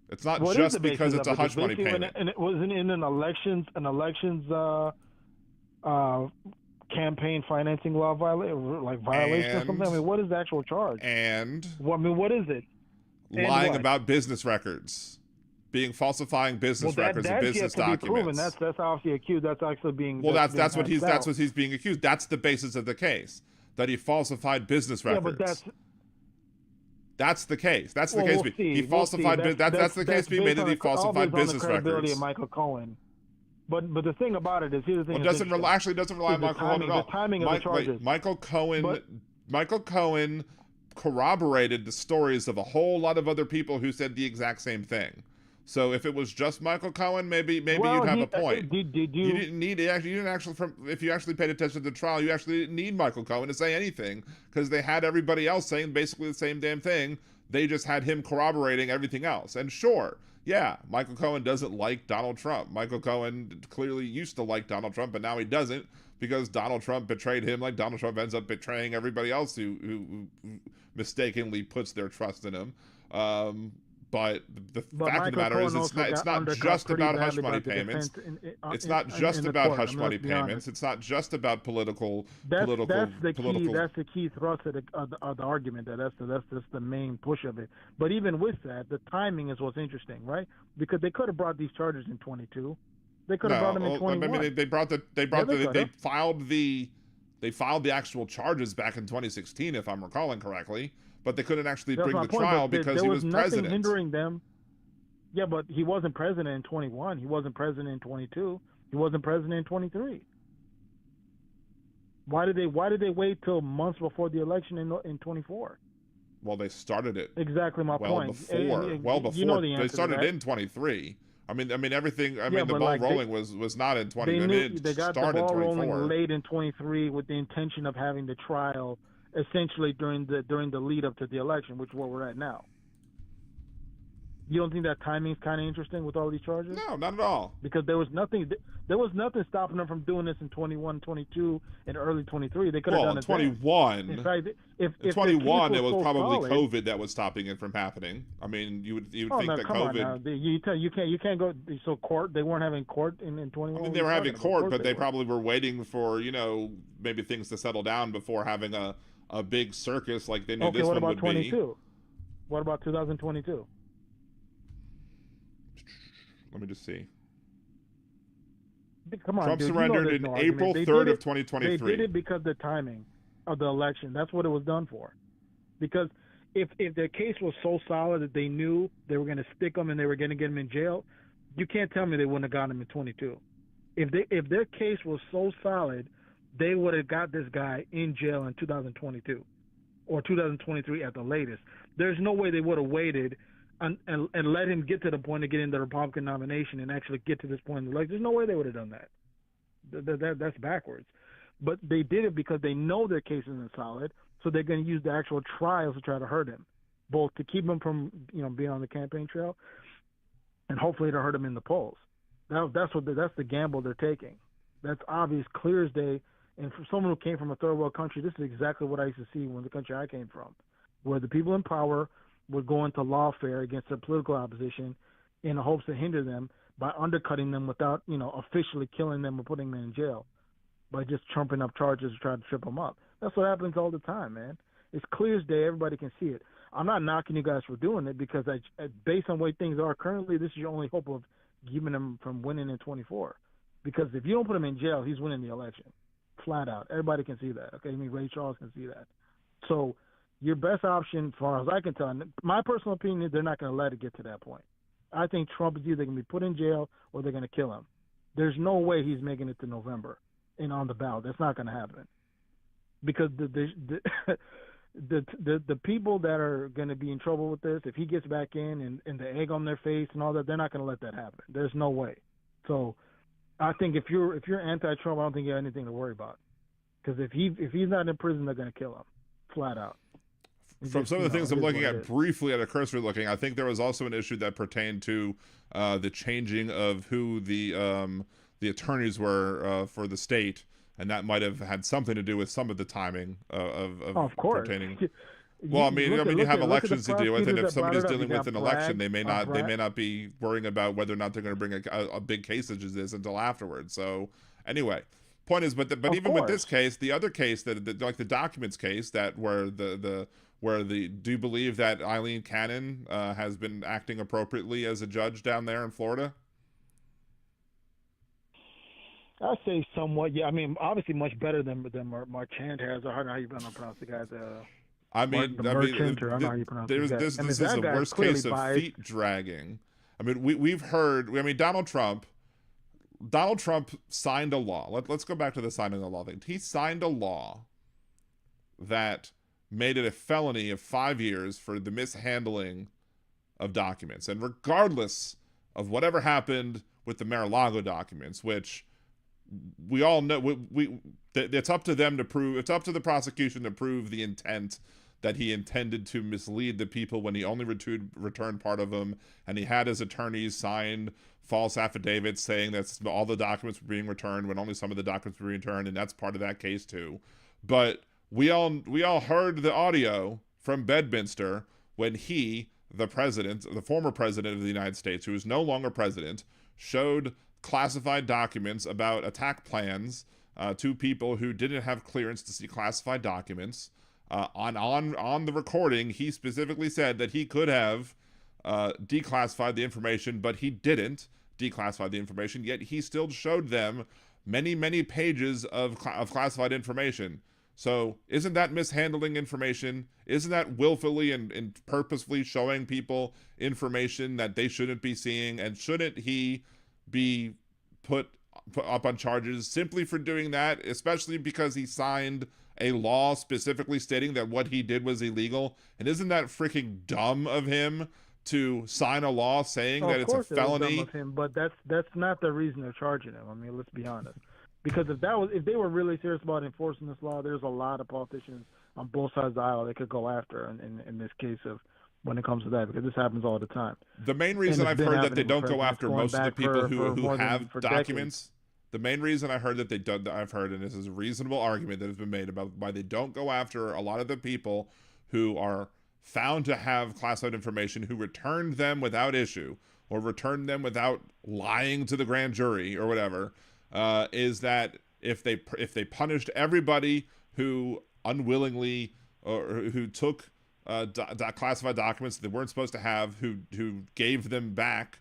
It's not just because it's a hush money payment. And it wasn't in an elections campaign financing law violation or something. I mean, what is the actual charge? What is it? Lying about business records, falsifying business records and business documents. That's obviously accused. That's actually being. Well, that's what he's being accused. That's the basis of the case, that he falsified business records. Yeah, but that's the case. That's the case. He falsified. That's the case being made that he falsified business records. Of Michael Cohen. But the thing about it is, here's the thing. Well, doesn't rely on Michael Cohen at all. The timing of the charges. Michael Cohen corroborated the stories of a whole lot of other people who said the exact same thing. So if it was just Michael Cohen, maybe you'd have a point. You didn't actually, if you actually paid attention to the trial, you actually didn't need Michael Cohen to say anything, because they had everybody else saying basically the same damn thing. They just had him corroborating everything else. And sure, yeah, Michael Cohen doesn't like Donald Trump. Michael Cohen clearly used to like Donald Trump, but now he doesn't, because Donald Trump betrayed him, like Donald Trump ends up betraying everybody else who mistakenly puts their trust in him. But the fact of the matter is, it's not just about hush money payments. It's not just about hush money payments. It's not just about political. That's the key thrust of the argument. That's the main push of it. But even with that, the timing is what's interesting, right? Because they could have brought these charges in 22. They could have brought them in 21. I mean, they filed the actual charges back in 2016, if I'm recalling correctly. But they couldn't actually bring the trial because he was president. There was nothing hindering them. Yeah, but he wasn't president in 21. He wasn't president in 22. He wasn't president in 23. Why did they wait till months before the election in 24? Well, they started it. Exactly my point. Well before. You know the answer they started to that. In 23. I mean everything. The ball rolling was not in 20. They got the ball rolling late in 23 with the intention of having the trial essentially during the lead up to the election, which is where we're at now. You don't think that timing is kind of interesting with all these charges? No, not at all. Because there was nothing stopping them from doing this in 21, 22, and early 23. They could have done it. 21. In fact, if 21, it was probably solid, COVID that was stopping it from happening. I mean, you would think that COVID. You can't go. So court, they weren't having court in 21. I mean, they were having court, but they probably were waiting for maybe things to settle down before having a big circus like they knew this one would be. Okay, what about 22? What about 2022? Let me just see. Come on, Trump dude. surrendered there's in no April argument. 3rd They of 2023. They did it because of the timing of the election. That's what it was done for. Because if their case was so solid that they knew they were going to stick him and they were going to get him in jail, you can't tell me they wouldn't have gotten him in 22. If their case was so solid, they would have got this guy in jail in 2022 or 2023 at the latest. There's no way they would have waited and let him get to the point of getting the Republican nomination and actually get to this point in the election. There's no way they would have done that. That's backwards. But they did it because they know their case isn't solid, so they're going to use the actual trials to try to hurt him, both to keep him from being on the campaign trail, and hopefully to hurt him in the polls. That's the gamble they're taking. That's obvious, clear as day. And for someone who came from a third world country, this is exactly what I used to see when the country I came from, where the people in power would go into lawfare against their political opposition in the hopes to hinder them by undercutting them without, officially killing them or putting them in jail, by just trumping up charges to try to trip them up. That's what happens all the time, man. It's clear as day. Everybody can see it. I'm not knocking you guys for doing it because based on the way things are currently, this is your only hope of keeping him from winning in 24. Because if you don't put him in jail, he's winning the election. Flat out. Everybody can see that. Okay, Ray Charles can see that. So your best option, as far as I can tell, and my personal opinion is they're not going to let it get to that point. I think Trump is either going to be put in jail or they're going to kill him. There's no way he's making it to November and on the ballot. That's not going to happen. Because the people that are going to be in trouble with this, if he gets back in and the egg on their face and all that, they're not going to let that happen. There's no way. So I think if you're anti-Trump, I don't think you have anything to worry about. Because if he's not in prison, they're going to kill him, flat out. From some of the things I'm looking at briefly at a cursory looking, I think there was also an issue that pertained to the changing of who the attorneys were for the state, and that might have had something to do with some of the timing of course. Pertaining. Well, you have elections to deal with, and if somebody's dealing with an election, they may not be worrying about whether or not they're going to bring a big case such as this until afterwards. So anyway, point is, but even with this case, the other case like the documents case do you believe that Eileen Cannon has been acting appropriately as a judge down there in Florida? I say somewhat. Yeah, I mean, obviously much better than Marchand has. I don't know how you pronounce the guy's. This is a worst case of feet dragging. I mean, we've heard. I mean, Donald Trump signed a law. Let's go back to the signing of the law thing. He signed a law that made it a felony of 5 years for the mishandling of documents. And regardless of whatever happened with the Mar-a-Lago documents, which we all know, it's up to them to prove, it's up to the prosecution to prove the intent that he intended to mislead the people when he only returned part of them, and he had his attorneys sign false affidavits saying that all the documents were being returned when only some of the documents were returned, and that's part of that case too. But we all heard the audio from Bedminster when he, the former president of the United States, who is no longer president, showed classified documents about attack plans to people who didn't have clearance to see classified documents. On the recording, he specifically said that he could have declassified the information, but he didn't declassify the information, yet he still showed them many, many pages of classified information. So isn't that mishandling information? Isn't that willfully and purposefully showing people information that they shouldn't be seeing? And shouldn't he be put up on charges simply for doing that, especially because he signed a law specifically stating that what he did was illegal? And isn't that freaking dumb of him to sign a law saying that it's a felony? Of him, but that's not the reason they're charging him. I mean, let's be honest. Because if they were really serious about enforcing this law, there's a lot of politicians on both sides of the aisle they could go after in this case of when it comes to that, because this happens all the time. The main reason I've heard that they don't go after most of the people who have documents, the main reason I heard that I've heard, and this is a reasonable argument that has been made about why they don't go after a lot of the people who are found to have classified information, who returned them without issue or returned them without lying to the grand jury or whatever, is that if they punished everybody who unwillingly or who took classified documents they weren't supposed to have, who gave them back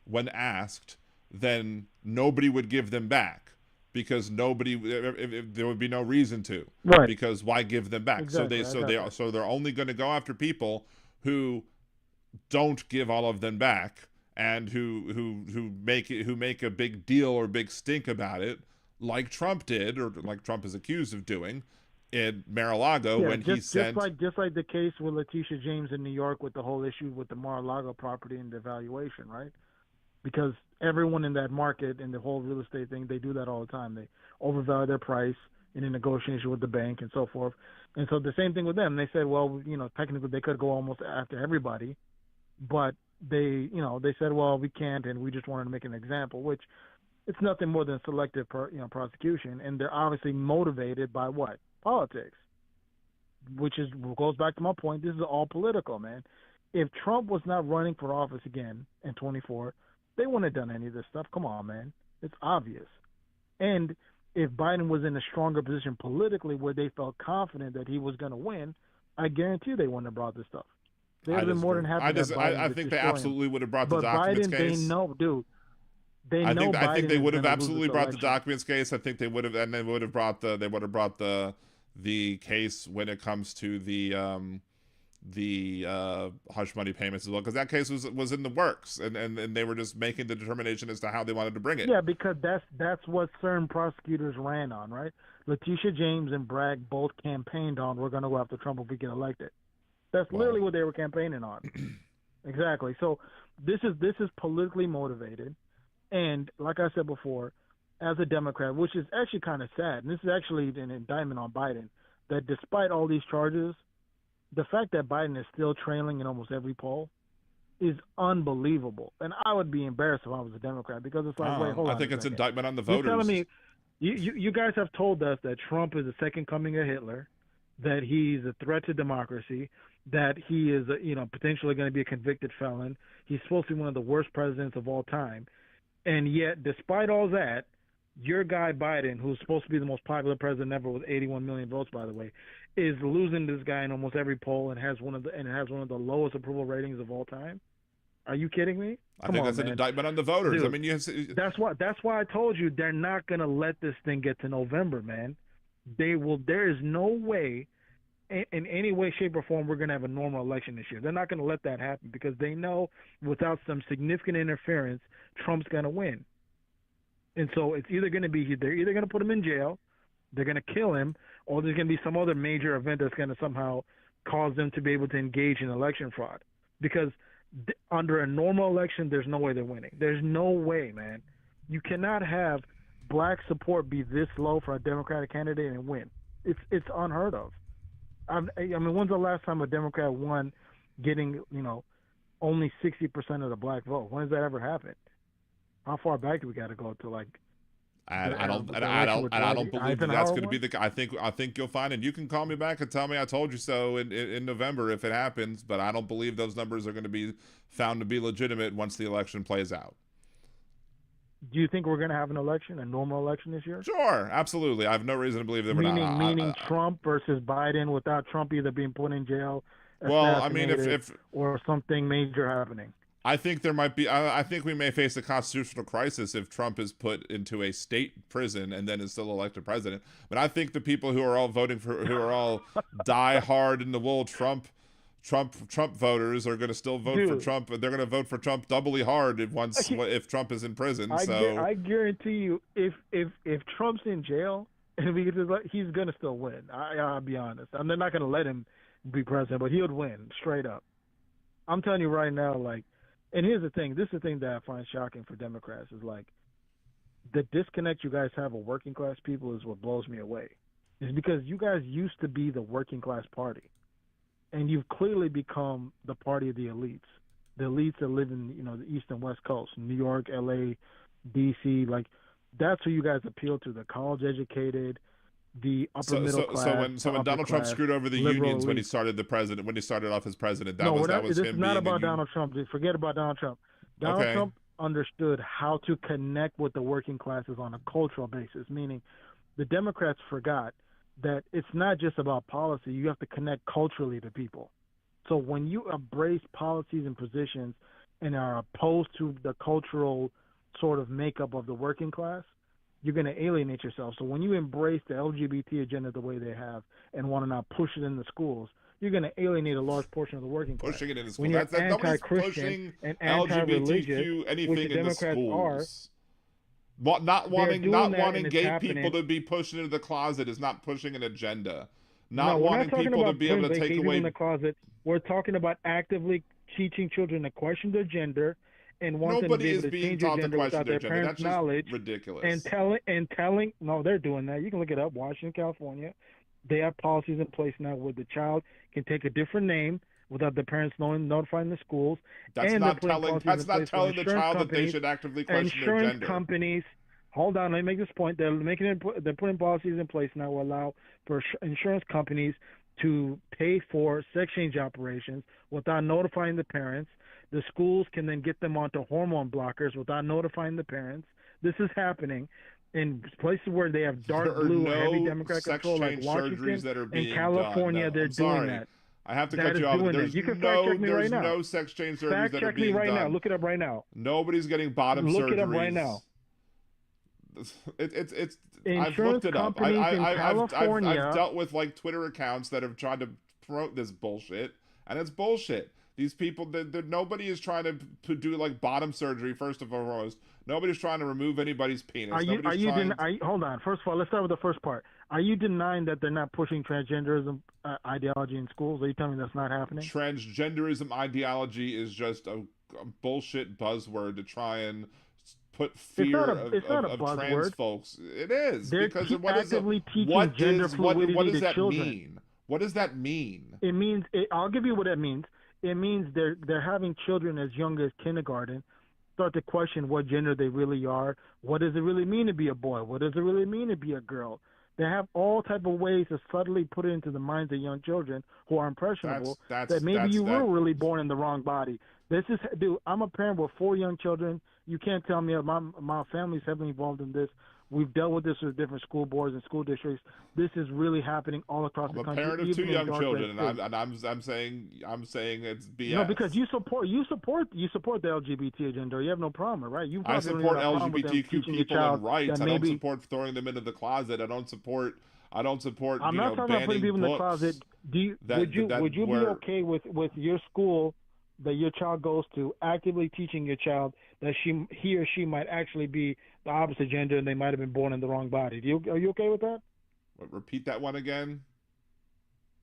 when asked, then nobody would give them back because if there would be no reason to. Right. Because why give them back? Exactly. So they're only going to go after people who don't give all of them back and who make a big deal or big stink about it, like Trump did, or like Trump is accused of doing in Mar-a-Lago he sent just like the case with Letitia James in New York with the whole issue with the Mar-a-Lago property and the valuation, right? Because everyone in that market and the whole real estate thing, they do that all the time. They overvalue their price in a negotiation with the bank and so forth. And so the same thing with them. They said, well, technically they could go almost after everybody, but they said, well, we can't, and we just wanted to make an example, which it's nothing more than selective prosecution, and they're obviously motivated by what? Politics, which goes back to my point. This is all political, man. If Trump was not running for office again in 24, they wouldn't have done any of this stuff. Come on, man. It's obvious. And if Biden was in a stronger position politically where they felt confident that he was going to win, I guarantee they wouldn't have brought this stuff. They would have been more than happy I think they absolutely would have brought the documents case. But Biden, they know, dude. I think they would have absolutely brought the documents case. I think they would have, and they would have brought the case when it comes to the hush money payments as well, because that case was in the works, and they were just making the determination as to how they wanted to bring it. Yeah, because that's what certain prosecutors ran on, right? Letitia James and Bragg both campaigned on, we're going to go after Trump if we get elected. That's literally what they were campaigning on. Exactly. So this is politically motivated, and like I said before, as a Democrat, which is actually kind of sad, and this is actually an indictment on Biden, that despite all these charges, the fact that Biden is still trailing in almost every poll is unbelievable. And I would be embarrassed if I was a Democrat, because it's like, wait, hold on. I think it's indictment on the voters. You're telling me, you guys have told us that Trump is the second coming of Hitler, that he's a threat to democracy, that he is potentially going to be a convicted felon. He's supposed to be one of the worst presidents of all time. And yet, despite all that, your guy Biden, who's supposed to be the most popular president ever with 81 million votes, by the way, is losing this guy in almost every poll and has one of the lowest approval ratings of all time. Are you kidding me? I think that's an indictment on the voters. Dude, I mean, that's why I told you they're not going to let this thing get to November, man. There is no way, in any way, shape, or form, we're going to have a normal election this year. They're not going to let that happen, because they know without some significant interference, Trump's going to win. And so it's either going to be, they're either going to put him in jail, they're going to kill him, or there's going to be some other major event that's going to somehow cause them to be able to engage in election fraud. Because under a normal election, there's no way they're winning. There's no way, man. You cannot have black support be this low for a Democratic candidate and win. It's unheard of. I mean, when's the last time a Democrat won getting, only 60% of the black vote? When has that ever happened? How far back do we got to go to, like? I don't believe that's going to be the. I think you'll find, and you can call me back and tell me I told you so in November if it happens. But I don't believe those numbers are going to be found to be legitimate once the election plays out. Do you think we're going to have an election, a normal election this year? Sure, absolutely. I have no reason to believe that we're not. Meaning Trump versus Biden, without Trump either being put in jail, well, I mean, if or something major happening. I think there might be. I think we may face a constitutional crisis if Trump is put into a state prison and then is still elected president. But I think the people who are all voting for, who are all die hard in the wool Trump voters are going to still vote for Trump. They're going to vote for Trump doubly hard if Trump is in prison. I guarantee you, if Trump's in jail and he's going to still win. I'll be honest. I'm not going to let him be president, but he would win straight up. I'm telling you right now, like. And here's the thing. This is the thing that I find shocking for Democrats is, like, the disconnect you guys have with working class people is what blows me away. It's because you guys used to be the working class party, and you've clearly become the party of the elites that live in the East and West Coast, New York, L.A., D.C. Like, that's who you guys appeal to, the college educated, the upper middle class. So when Donald Trump screwed over the unions when he started off as president, that was him. This is not about Donald Trump. Forget about Donald Trump. Donald Trump understood how to connect with the working classes on a cultural basis, meaning the Democrats forgot that it's not just about policy. You have to connect culturally to people. So when you embrace policies and positions and are opposed to the cultural sort of makeup of the working class, you're going to alienate yourself. So when you embrace the LGBT agenda the way they have and want to now push it in the schools, you're going to alienate a large portion of the working class. Pushing it in the When schools. you're Nobody's anti-Christian pushing and anti-religious, LGBTQ anything which the in the Democrats are, schools. Not wanting gay happening. people to be pushed into the closet is not pushing an agenda. No, Not we're wanting talking people to about be able to putting take people away. in the closet. We're talking about actively teaching children to question their gender and want them to Nobody be is able to being change their taught to gender question without their their gender. parents' That's just knowledge. ridiculous. And telling, no, they're doing that. You can look it up. Washington, California, they have policies in place now where the child can take a different name without the parents notifying the schools. That's and not they're putting telling. policies That's in place not for telling the insurance child that they companies- should actively question their Insurance gender. companies. Hold on, let me make this point. They're putting policies in place now will allow for insurance companies to pay for sex change operations without notifying the parents. The schools can then get them onto hormone blockers without notifying the parents. This is happening in places where they have dark blue or heavy Democrat control, like Washington that are being and California. done. No, they're I'm doing sorry. that. I have to That cut is you off. doing There's that. You can fact check me right now. no sex change surgeries Fact that are check me being right done. now. Look it up right now. Nobody's getting bottom surgeries. Look it up right now. It's Insurance I've looked it up. companies in California. I've dealt with like Twitter accounts that have tried to promote this bullshit, and it's bullshit. These people, nobody is trying to do like bottom surgery. First and foremost, nobody's trying to remove anybody's penis. Hold on. First of all, let's start with the first part. Are you denying that they're not pushing transgenderism ideology in schools? Are you telling me that's not happening? Transgenderism ideology is just a bullshit buzzword to try and put fear of trans folks. It is. They're because actively teaching gender fluidity what does to that children. mean? What does that mean? It means I'll give you what it means. It means they're having children as young as kindergarten start to question what gender they really are. What does it really mean to be a boy? What does it really mean to be a girl? They have all type of ways to subtly put it into the minds of young children who are impressionable that maybe you were really born in the wrong body. Dude, I'm a parent with 4 young children. You can't tell me my family's heavily involved in this. We've dealt with this with different school boards and school districts. This is really happening all across the country. I'm a parent of 2 young children, and I'm saying it's BS. No, because you support the LGBT agenda. You have no problem, right? I support LGBTQ people and rights. I don't support throwing them into the closet. I don't support. I'm not talking about putting people in the closet. Would you be okay with your school that your child goes to actively teaching your child that he or she might actually be the opposite gender and they might have been born in the wrong body? Are you okay with that? Repeat that one again.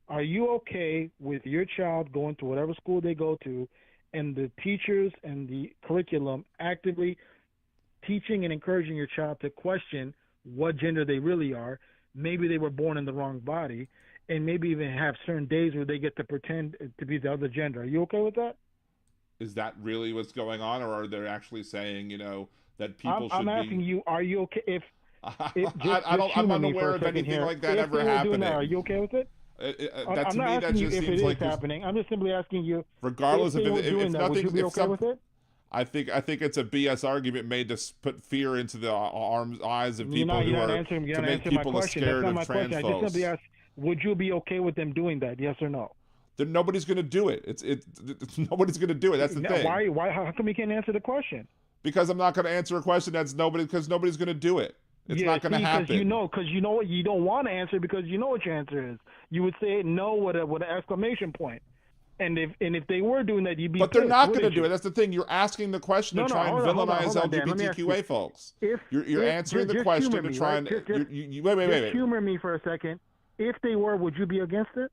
Are you okay with your child going to whatever school they go to and the teachers and the curriculum actively teaching and encouraging your child to question what gender they really are? Maybe they were born in the wrong body, and maybe even have certain days where they get to pretend to be the other gender. Are you okay with that? Is that really what's going on, or are they actually saying, that people should be... I'm asking you, are you okay if I'm unaware of anything like that ever happening. Are you okay with it? That to me, that just seems like happening. I'm just simply asking you. Regardless if nothing, would you be okay with it? I think it's a BS argument made to put fear into the eyes of people to make people scared of trans folks. I just simply asked, would you be okay with them doing that? Yes or no? Then nobody's going to do it. It's nobody's going to do it. That's the thing. Why? How come you can't answer the question? Because I'm not going to answer a question because nobody's going to do it. It's not going to happen. Because you know what you don't want to answer because you know what your answer is. You would say no with an exclamation point. And if they were doing that, you'd be. But they're not going to do it. That's the thing. You're asking the question to try and villainize LGBTQA folks. You're answering the question to try and wait. Humor me for a second. If they were, would you be against it?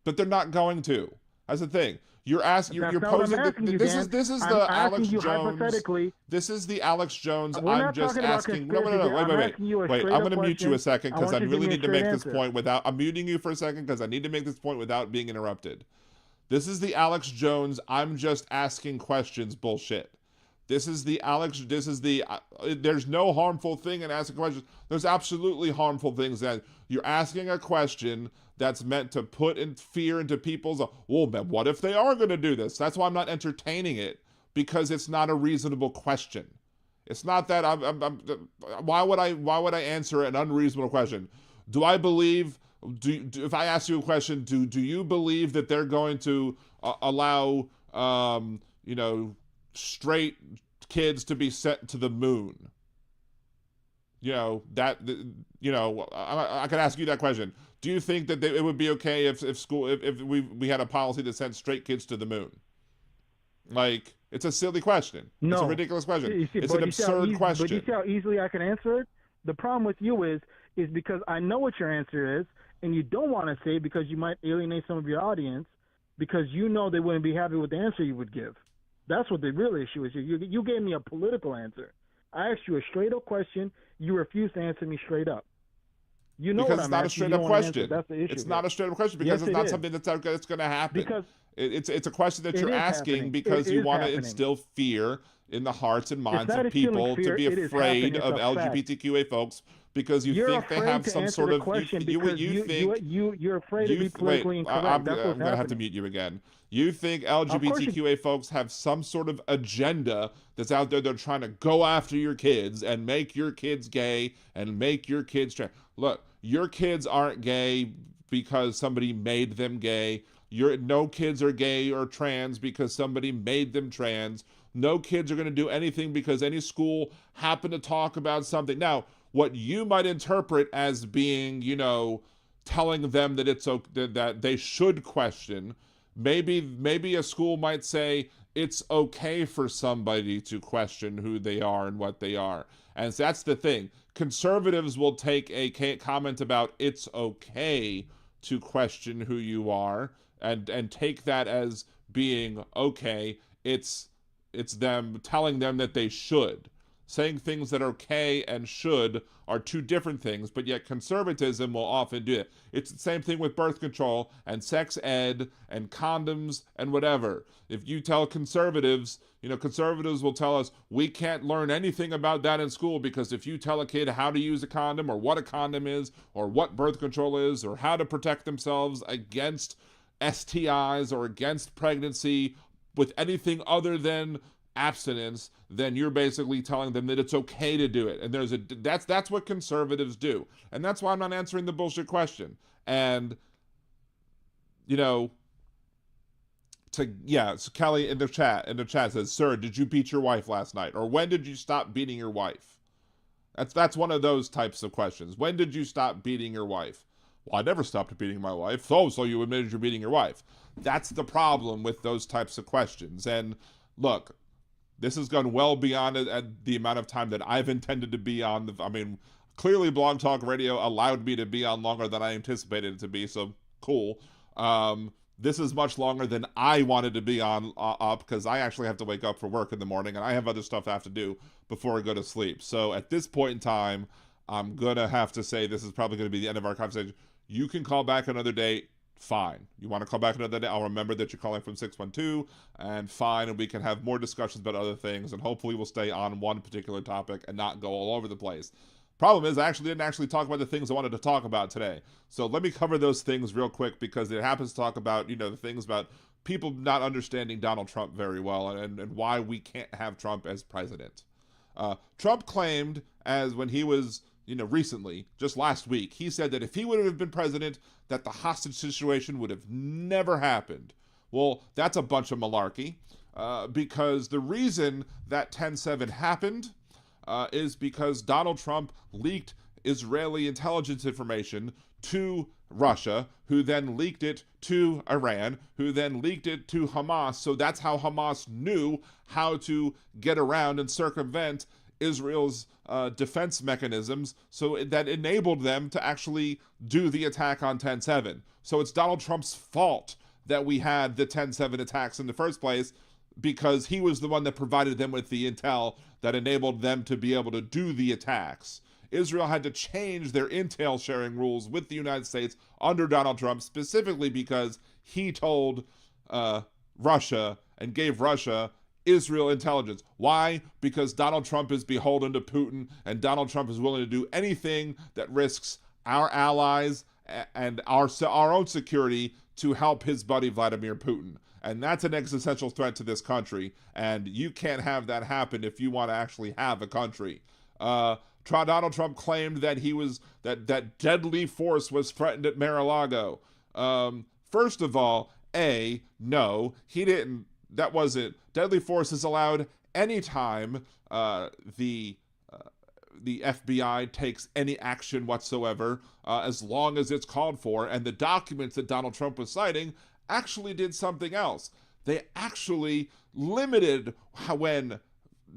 But they're not going to. That's the thing. You're asking. You're posing. This is the Alex Jones. This is the Alex Jones. I'm just asking. No. Wait. I'm going to mute you a second because I really need to make this point without. I'm muting you for a second because I need to make this point without being interrupted. This is the Alex Jones. I'm just asking questions. Bullshit. This is the Alex. This is the. There's no harmful thing in asking questions. There's absolutely harmful things that you're asking a question that's meant to put in fear into people's. Well, man, what if they are going to do this? That's why I'm not entertaining it because it's not a reasonable question. It's not that why would I answer an unreasonable question? Do I believe? If I ask you a question, do you believe that they're going to allow straight kids to be sent to the moon. I could ask you that question. Do you think that it would be okay if we had a policy that sent straight kids to the moon? Like, it's a silly question. No. It's a ridiculous question. It's an absurd question. But you see how easily I can answer it? The problem with you is because I know what your answer is, and you don't want to say it because you might alienate some of your audience because you know they wouldn't be happy with the answer you would give. That's what the real issue is. You gave me a political answer. I asked you a straight-up question. You refused to answer me straight up. You know because what it's I'm not a asking. straight-up question. That's the issue. It's not a straight-up question because Yes, it's not is. something that's going to happen. Because it's a question that you're is asking happening. because It you is want to happening. instill fear in the hearts and minds not of people instilling fear, to be it is afraid happening. of It's a fact. LGBTQA folks because you You're think they afraid have to some answer sort the of question you're afraid to be politically incorrect. I'm That's what's going to have to happening. mute you again. You think LGBTQA folks have some sort of agenda that's out there. They're trying to go after your kids and make your kids gay and make your kids trans. Look, your kids aren't gay because somebody made them gay. No kids are gay or trans because somebody made them trans. No kids are going to do anything because any school happened to talk about something. Now, what you might interpret as being, telling them that it's okay, that they should question, maybe a school might say it's okay for somebody to question who they are and what they are. And so that's the thing. Conservatives will take a comment about it's okay to question who you are and take that as being okay. It's them telling them that they should. Saying things that are okay and should are two different things, but yet conservatism will often do it. It's the same thing with birth control and sex ed and condoms and whatever. If you tell conservatives, conservatives will tell us we can't learn anything about that in school because if you tell a kid how to use a condom or what a condom is or what birth control is or how to protect themselves against STIs or against pregnancy with anything other than abstinence, then you're basically telling them that it's okay to do it. And that's what conservatives do. And that's why I'm not answering the bullshit question. And so Kelly in the chat says, "Sir, did you beat your wife last night? Or when did you stop beating your wife?" That's one of those types of questions. When did you stop beating your wife? Well, I never stopped beating my wife. So you admitted you're beating your wife. That's the problem with those types of questions. And look, this has gone well beyond the amount of time that I've intended to be on. Clearly Blog Talk Radio allowed me to be on longer than I anticipated it to be, so cool. This is much longer than I wanted to be on up because I actually have to wake up for work in the morning and I have other stuff I have to do before I go to sleep. So at this point in time, I'm going to have to say this is probably going to be the end of our conversation. You can call back another day. Fine. You want to call back another day? I'll remember that you're calling from 612 and fine. And we can have more discussions about other things and hopefully we'll stay on one particular topic and not go all over the place. Problem is, I didn't talk about the things I wanted to talk about today. So let me cover those things real quick because it happens to talk about, the things about people not understanding Donald Trump very well and why we can't have Trump as president. Trump claimed when he was, recently, just last week, he said that if he would have been president, that the hostage situation would have never happened. Well, that's a bunch of malarkey because the reason that 10/7 happened is because Donald Trump leaked Israeli intelligence information to Russia, who then leaked it to Iran, who then leaked it to Hamas. So that's how Hamas knew how to get around and circumvent Israel's defense mechanisms, so that enabled them to actually do the attack on 10/7. So it's Donald Trump's fault that we had the 10/7 attacks in the first place because he was the one that provided them with the intel that enabled them to be able to do the attacks. Israel had to change their intel sharing rules with the United States under Donald Trump, specifically because he told Russia and gave Russia Israel intelligence. Why? Because Donald Trump is beholden to Putin, and Donald Trump is willing to do anything that risks our allies and our own security to help his buddy Vladimir Putin. And that's an existential threat to this country, and you can't have that happen if you want to actually have a country. Donald Trump claimed that that deadly force was threatened at Mar-a-Lago. First of all, no, he didn't. That wasn't. Deadly force is allowed anytime the FBI takes any action whatsoever, as long as it's called for, and the documents that Donald Trump was citing actually did something else. They actually limited when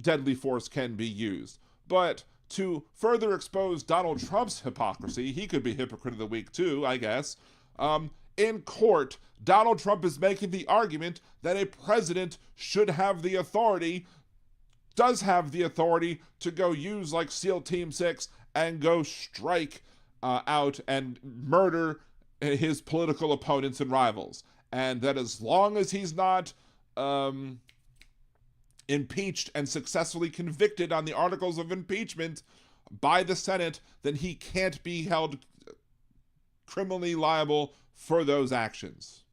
deadly force can be used. But to further expose Donald Trump's hypocrisy, he could be hypocrite of the week too, I guess. In court, Donald Trump is making the argument that a president should have the authority, does have the authority to go use like SEAL Team 6 and go strike out and murder his political opponents and rivals. And that as long as he's not impeached and successfully convicted on the articles of impeachment by the Senate, then he can't be held criminally liable for those actions.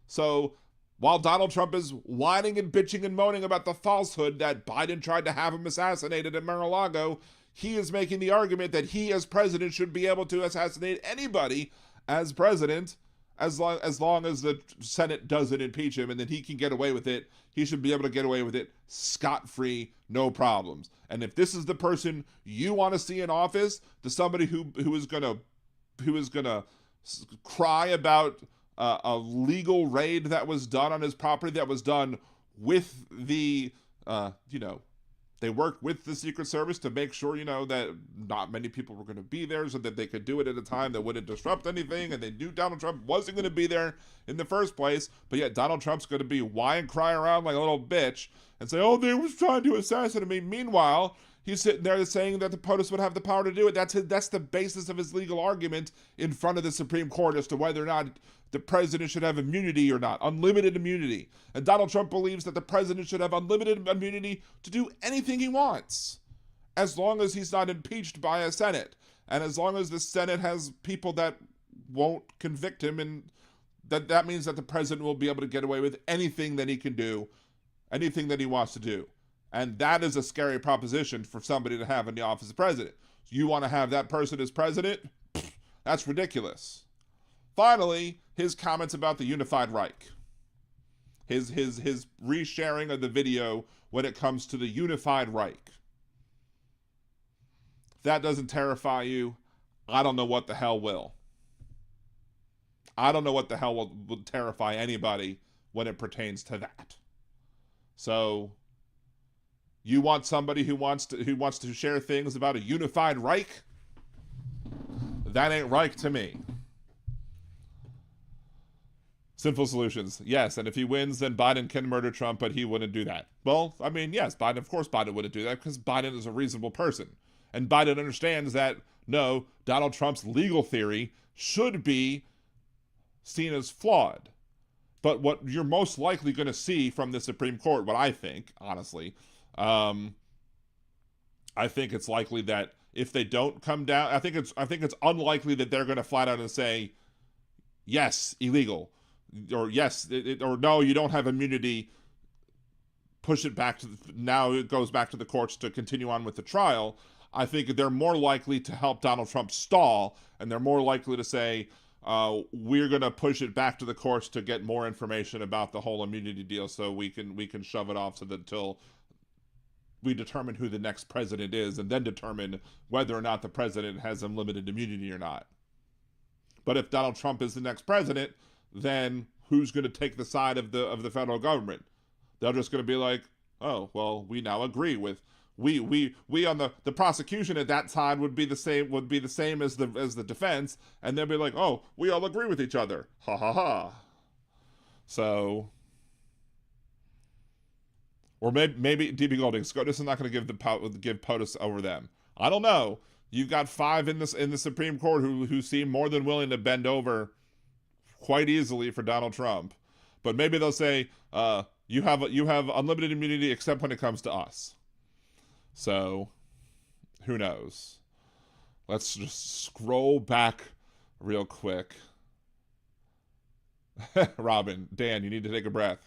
So while Donald Trump is whining and bitching and moaning about the falsehood that Biden tried to have him assassinated at Mar-a-Lago, he is making the argument that he as president should be able to assassinate anybody as president as long as the Senate doesn't impeach him, and then he can get away with it. He should be able to get away with it scot-free, no problems. And if this is the person you want to see in office, the somebody who is gonna cry about a legal raid that was done on his property, that was done with the they worked with the Secret Service to make sure, that not many people were going to be there so that they could do it at a time that wouldn't disrupt anything. And they knew Donald Trump wasn't going to be there in the first place. But yet Donald Trump's going to be whine, cry around like a little bitch and say, oh, they was trying to assassinate me. Meanwhile, he's sitting there saying that the POTUS would have the power to do it. That's the basis of his legal argument in front of the Supreme Court as to whether or not the president should have immunity or not, unlimited immunity. And Donald Trump believes that the president should have unlimited immunity to do anything he wants, as long as he's not impeached by a Senate, and as long as the Senate has people that won't convict him, and that means that the president will be able to get away with anything that he can do, anything that he wants to do. And that is a scary proposition for somebody to have in the office of president. You want to have that person as president? That's ridiculous. Finally, his comments about the unified Reich. His resharing of the video when it comes to the unified Reich. If that doesn't terrify you, I don't know what the hell will. I don't know what the hell will terrify anybody when it pertains to that. So, you want somebody who wants to share things about a unified Reich? That ain't Reich to me. Sinful solutions. Yes, and if he wins, then Biden can murder Trump, but he wouldn't do that. Well, I mean, yes, of course Biden wouldn't do that because Biden is a reasonable person. And Biden understands that, no, Donald Trump's legal theory should be seen as flawed. But what you're most likely going to see from the Supreme Court, what I think, honestly, I think it's likely that if they don't come down, I think it's unlikely that they're going to flat out and say, yes, illegal, or yes, or no, you don't have immunity. Push it back to now. It goes back to the courts to continue on with the trial. I think they're more likely to help Donald Trump stall, and they're more likely to say, we're going to push it back to the courts to get more information about the whole immunity deal, so we can shove it off so that until we determine who the next president is, and then determine whether or not the president has unlimited immunity or not. But if Donald Trump is the next president, then who's going to take the side of the federal government? They're just going to be like, oh, well, we now agree with we on the prosecution at that time would be the same as the defense, and they'll be like, oh, we all agree with each other. Ha ha ha. So, or maybe DB Golding, SCOTUS is not going to give POTUS over them. I don't know. You've got 5 in the Supreme Court who seem more than willing to bend over quite easily for Donald Trump, but maybe they'll say you have unlimited immunity except when it comes to us. So, who knows? Let's just scroll back real quick. Robin, Dan, you need to take a breath.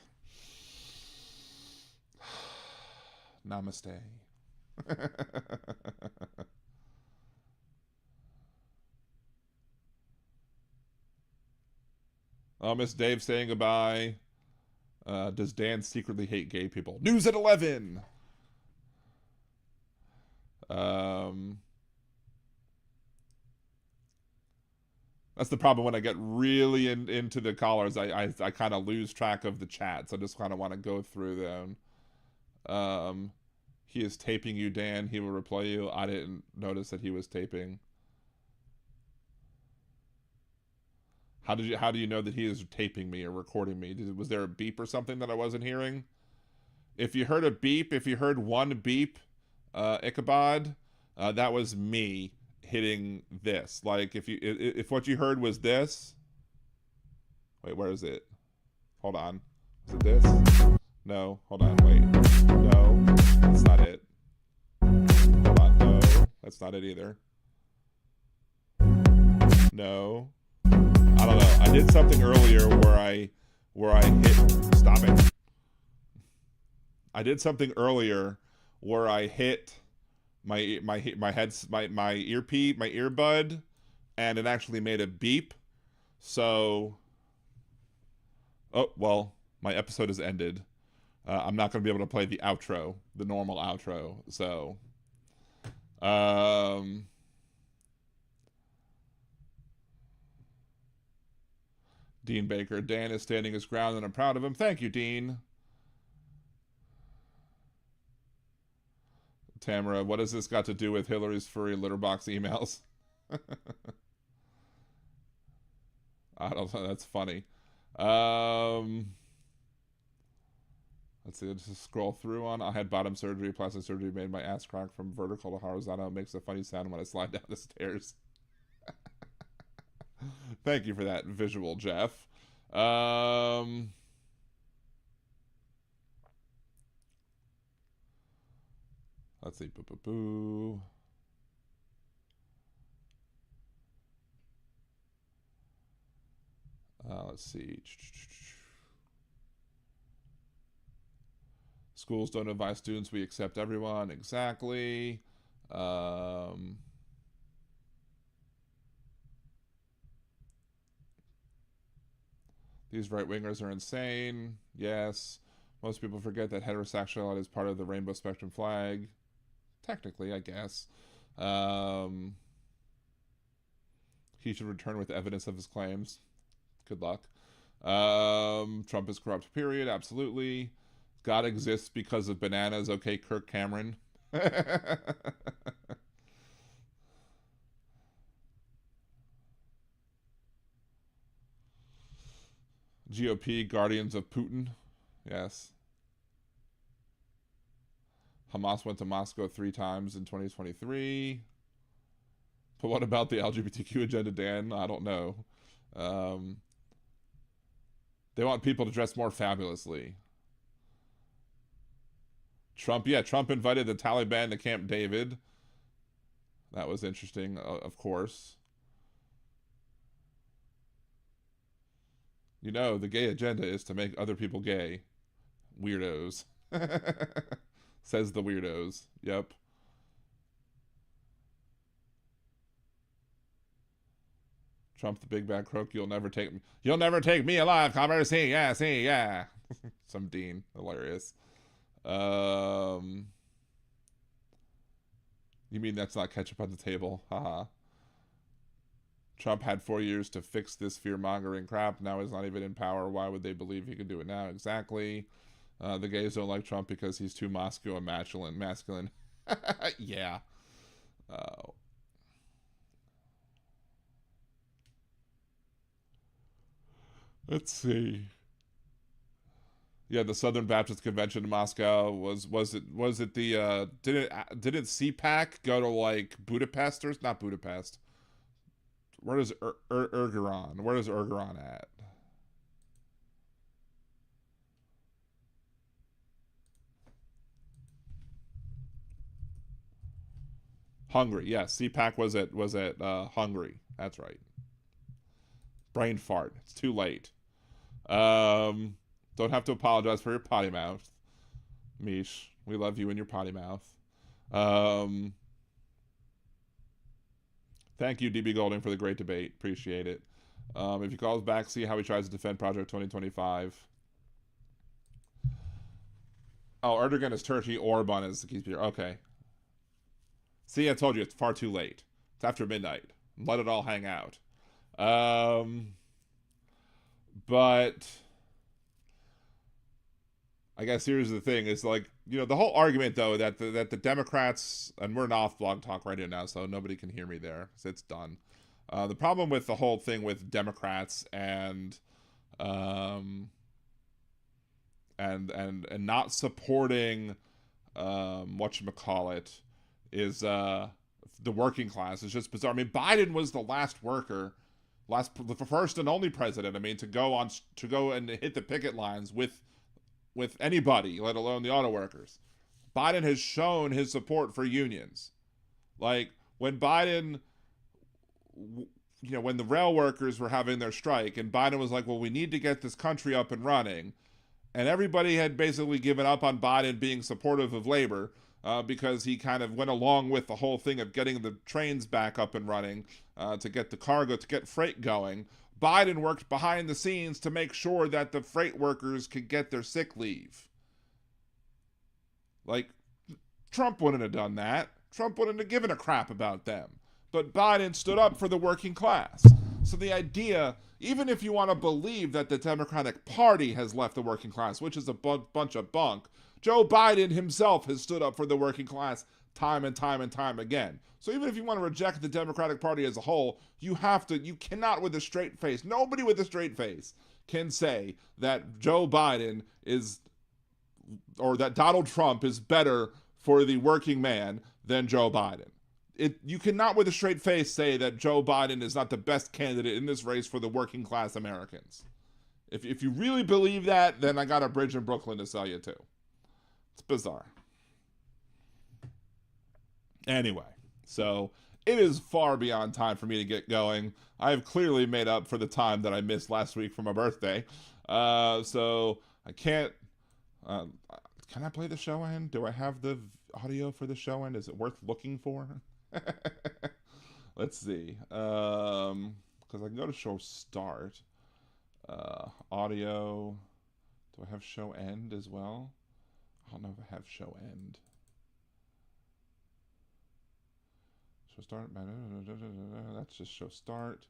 Namaste. Oh, Miss Dave saying goodbye. Does Dan secretly hate gay people? News at 11. That's the problem when I get really into the callers. I kind of lose track of the chat, so I just kind of want to go through them. He is taping you, Dan. He will reply you. I didn't notice that he was taping. How do you know that he is taping me or recording me? Was there a beep or something that I wasn't hearing? If you heard a beep, if you heard one beep, Ichabod, that was me hitting this. Like if what you heard was this. Wait, where is it? Hold on. Is it this? No. Hold on. Wait. No. That's not it. Hold on. No. That's not it either. No. I don't know. I did something earlier where I hit. Stop it. I did something earlier where I hit my earbud, and it actually made a beep. So, oh well, my episode has ended. I'm not going to be able to play the outro, the normal outro. So, Dean Baker, Dan is standing his ground, and I'm proud of him. Thank you, Dean. Tamara, what has this got to do with Hillary's furry litterbox emails? I don't know. That's funny. Let's see. Let's just scroll through on. I had bottom surgery. Plastic surgery made my ass crack from vertical to horizontal. It makes a funny sound when I slide down the stairs. Thank you for that visual, Jeff. Let's see. Boo. Let's see. Schools don't advise students. We accept everyone. Exactly. These right-wingers are insane. Yes. Most people forget that heterosexuality is part of the rainbow spectrum flag. Technically, I guess. He should return with evidence of his claims. Good luck. Trump is corrupt, period. Absolutely. God exists because of bananas. Okay, Kirk Cameron. GOP, guardians of Putin. Yes. Hamas went to Moscow 3 times in 2023. But what about the LGBTQ agenda, Dan? I don't know. They want people to dress more fabulously. Trump invited the Taliban to Camp David. That was interesting, of course. You know, the gay agenda is to make other people gay. Weirdos. Says the weirdos. Yep. Trump the big bad crook, you'll never take me alive, comrade. See, yeah. Some Dean. Hilarious. You mean that's not ketchup on the table? Haha. Trump had 4 years to fix this fear-mongering crap. Now he's not even in power. Why would they believe he can do it now? Exactly. The gays don't like Trump because he's too Moscow and masculine. Yeah. Let's see. Yeah, the Southern Baptist Convention in Moscow was it the didn't CPAC go to like Budapest or not Budapest? Where is Ergeron? Where is Ergeron at? Hungary. Yes, CPAC was at Hungary. That's right. Brain fart. It's too late. Don't have to apologize for your potty mouth, Mish. We love you and your potty mouth. Thank you, DB Golding, for the great debate. Appreciate it. If he calls back, see how he tries to defend Project 2025. Oh, Erdogan is Turkey, Orban is the key speaker. Okay. See, I told you, it's far too late. It's after midnight. Let it all hang out. But I guess here's the thing: is like, the whole argument though that the Democrats, and we're off Blog Talk Radio now, so nobody can hear me there. So it's done. The problem with the whole thing with Democrats and not supporting whatchamacallit is the working class is just bizarre. I mean, Biden was the the first and only president, I mean, to go and hit the picket lines with anybody, let alone the auto workers. Biden has shown his support for unions. Like, when Biden, when the rail workers were having their strike, and Biden was like, well, we need to get this country up and running, and everybody had basically given up on Biden being supportive of labor, because he kind of went along with the whole thing of getting the trains back up and running, to get the cargo, to get freight going. Biden worked behind the scenes to make sure that the freight workers could get their sick leave. Like, Trump wouldn't have done that. Trump wouldn't have given a crap about them. But Biden stood up for the working class. So the idea, even if you want to believe that the Democratic Party has left the working class, which is a bunch of bunk, Joe Biden himself has stood up for the working class time and time and time again. So even if you want to reject the Democratic Party as a whole, you cannot with a straight face, nobody with a straight face can say that Joe Biden or that Donald Trump is better for the working man than Joe Biden. You cannot with a straight face say that Joe Biden is not the best candidate in this race for the working class Americans. If you really believe that, then I got a bridge in Brooklyn to sell you to. It's bizarre. Anyway, so it is far beyond time for me to get going. I have clearly made up for the time that I missed last week for my birthday. So I can't... can I play the show end? Do I have the audio for the show end? Is it worth looking for? Let's see. Because I can go to show start. Audio. Do I have show end as well? I don't know if I have show end. Show start. That's just show start.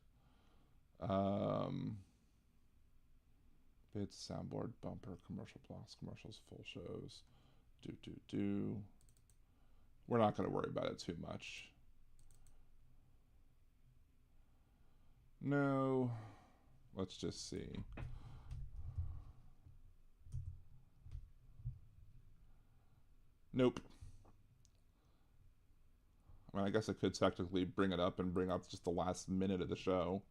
Bits, soundboard, bumper, commercial blocks, commercials, full shows. We're not going to worry about it too much. No. Let's just see. Nope. I mean, I guess I could technically bring it up and bring up just the last minute of the show.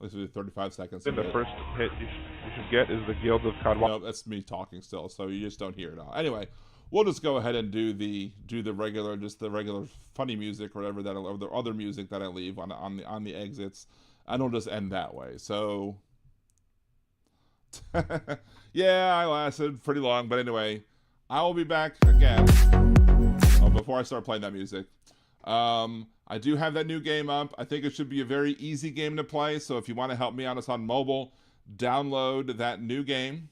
This will be 35 seconds. Then the first hit you should get is the Guild of Kadwa. No, that's me talking still, so you just don't hear it all. Anyway, we'll just go ahead and do the regular funny music or whatever or the other music that I leave on the exits, and we'll just end that way. So yeah, I lasted pretty long, but anyway, I will be back again. Oh, before I start playing that music, I do have that new game up. I think it should be a very easy game to play. So if you want to help me out, it's on mobile. Download that new game.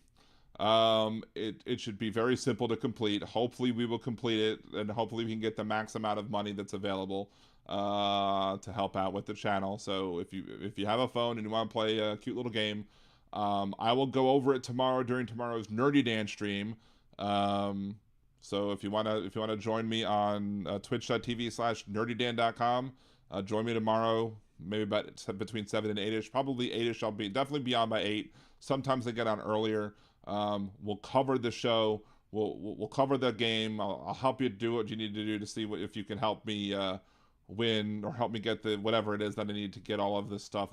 It should be very simple to complete. Hopefully we will complete it, and hopefully we can get the max amount of money that's available to help out with the channel. So if you have a phone and you want to play a cute little game, I will go over it tomorrow during tomorrow's Nerdy Dan stream. So if you wanna join me on twitch.tv/nerdydan.com, join me tomorrow, maybe between 7 and 8ish, probably 8ish. I'll definitely be on by 8. Sometimes I get on earlier. We'll cover the show. We'll cover the game. I'll help you do what you need to do to see if you can help me win or help me get the whatever it is that I need to get all of this stuff.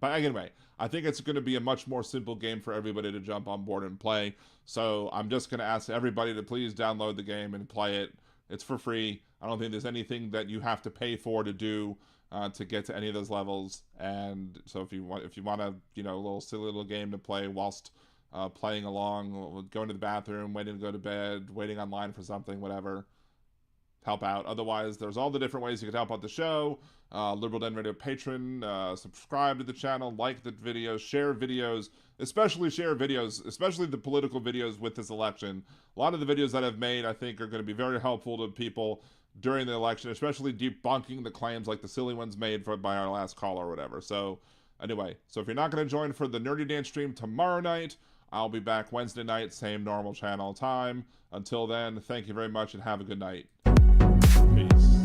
But anyway, I think it's going to be a much more simple game for everybody to jump on board and play. So I'm just going to ask everybody to please download the game and play it. It's for free. I don't think there's anything that you have to pay for to do to get to any of those levels. And so if you want a little silly little game to play whilst playing along, going to the bathroom, waiting to go to bed, waiting online for something, whatever. Help out. Otherwise, there's all the different ways you can help out the show. Liberal Den Radio patron, subscribe to the channel, like the videos, share videos, especially the political videos with this election. A lot of the videos that I've made, I think, are going to be very helpful to people during the election, especially debunking the claims like the silly ones made by our last caller or whatever. So anyway, so if you're not going to join for the Nerdy Dance stream tomorrow night, I'll be back Wednesday night, same normal channel time. Until then, thank you very much and have a good night. Peace.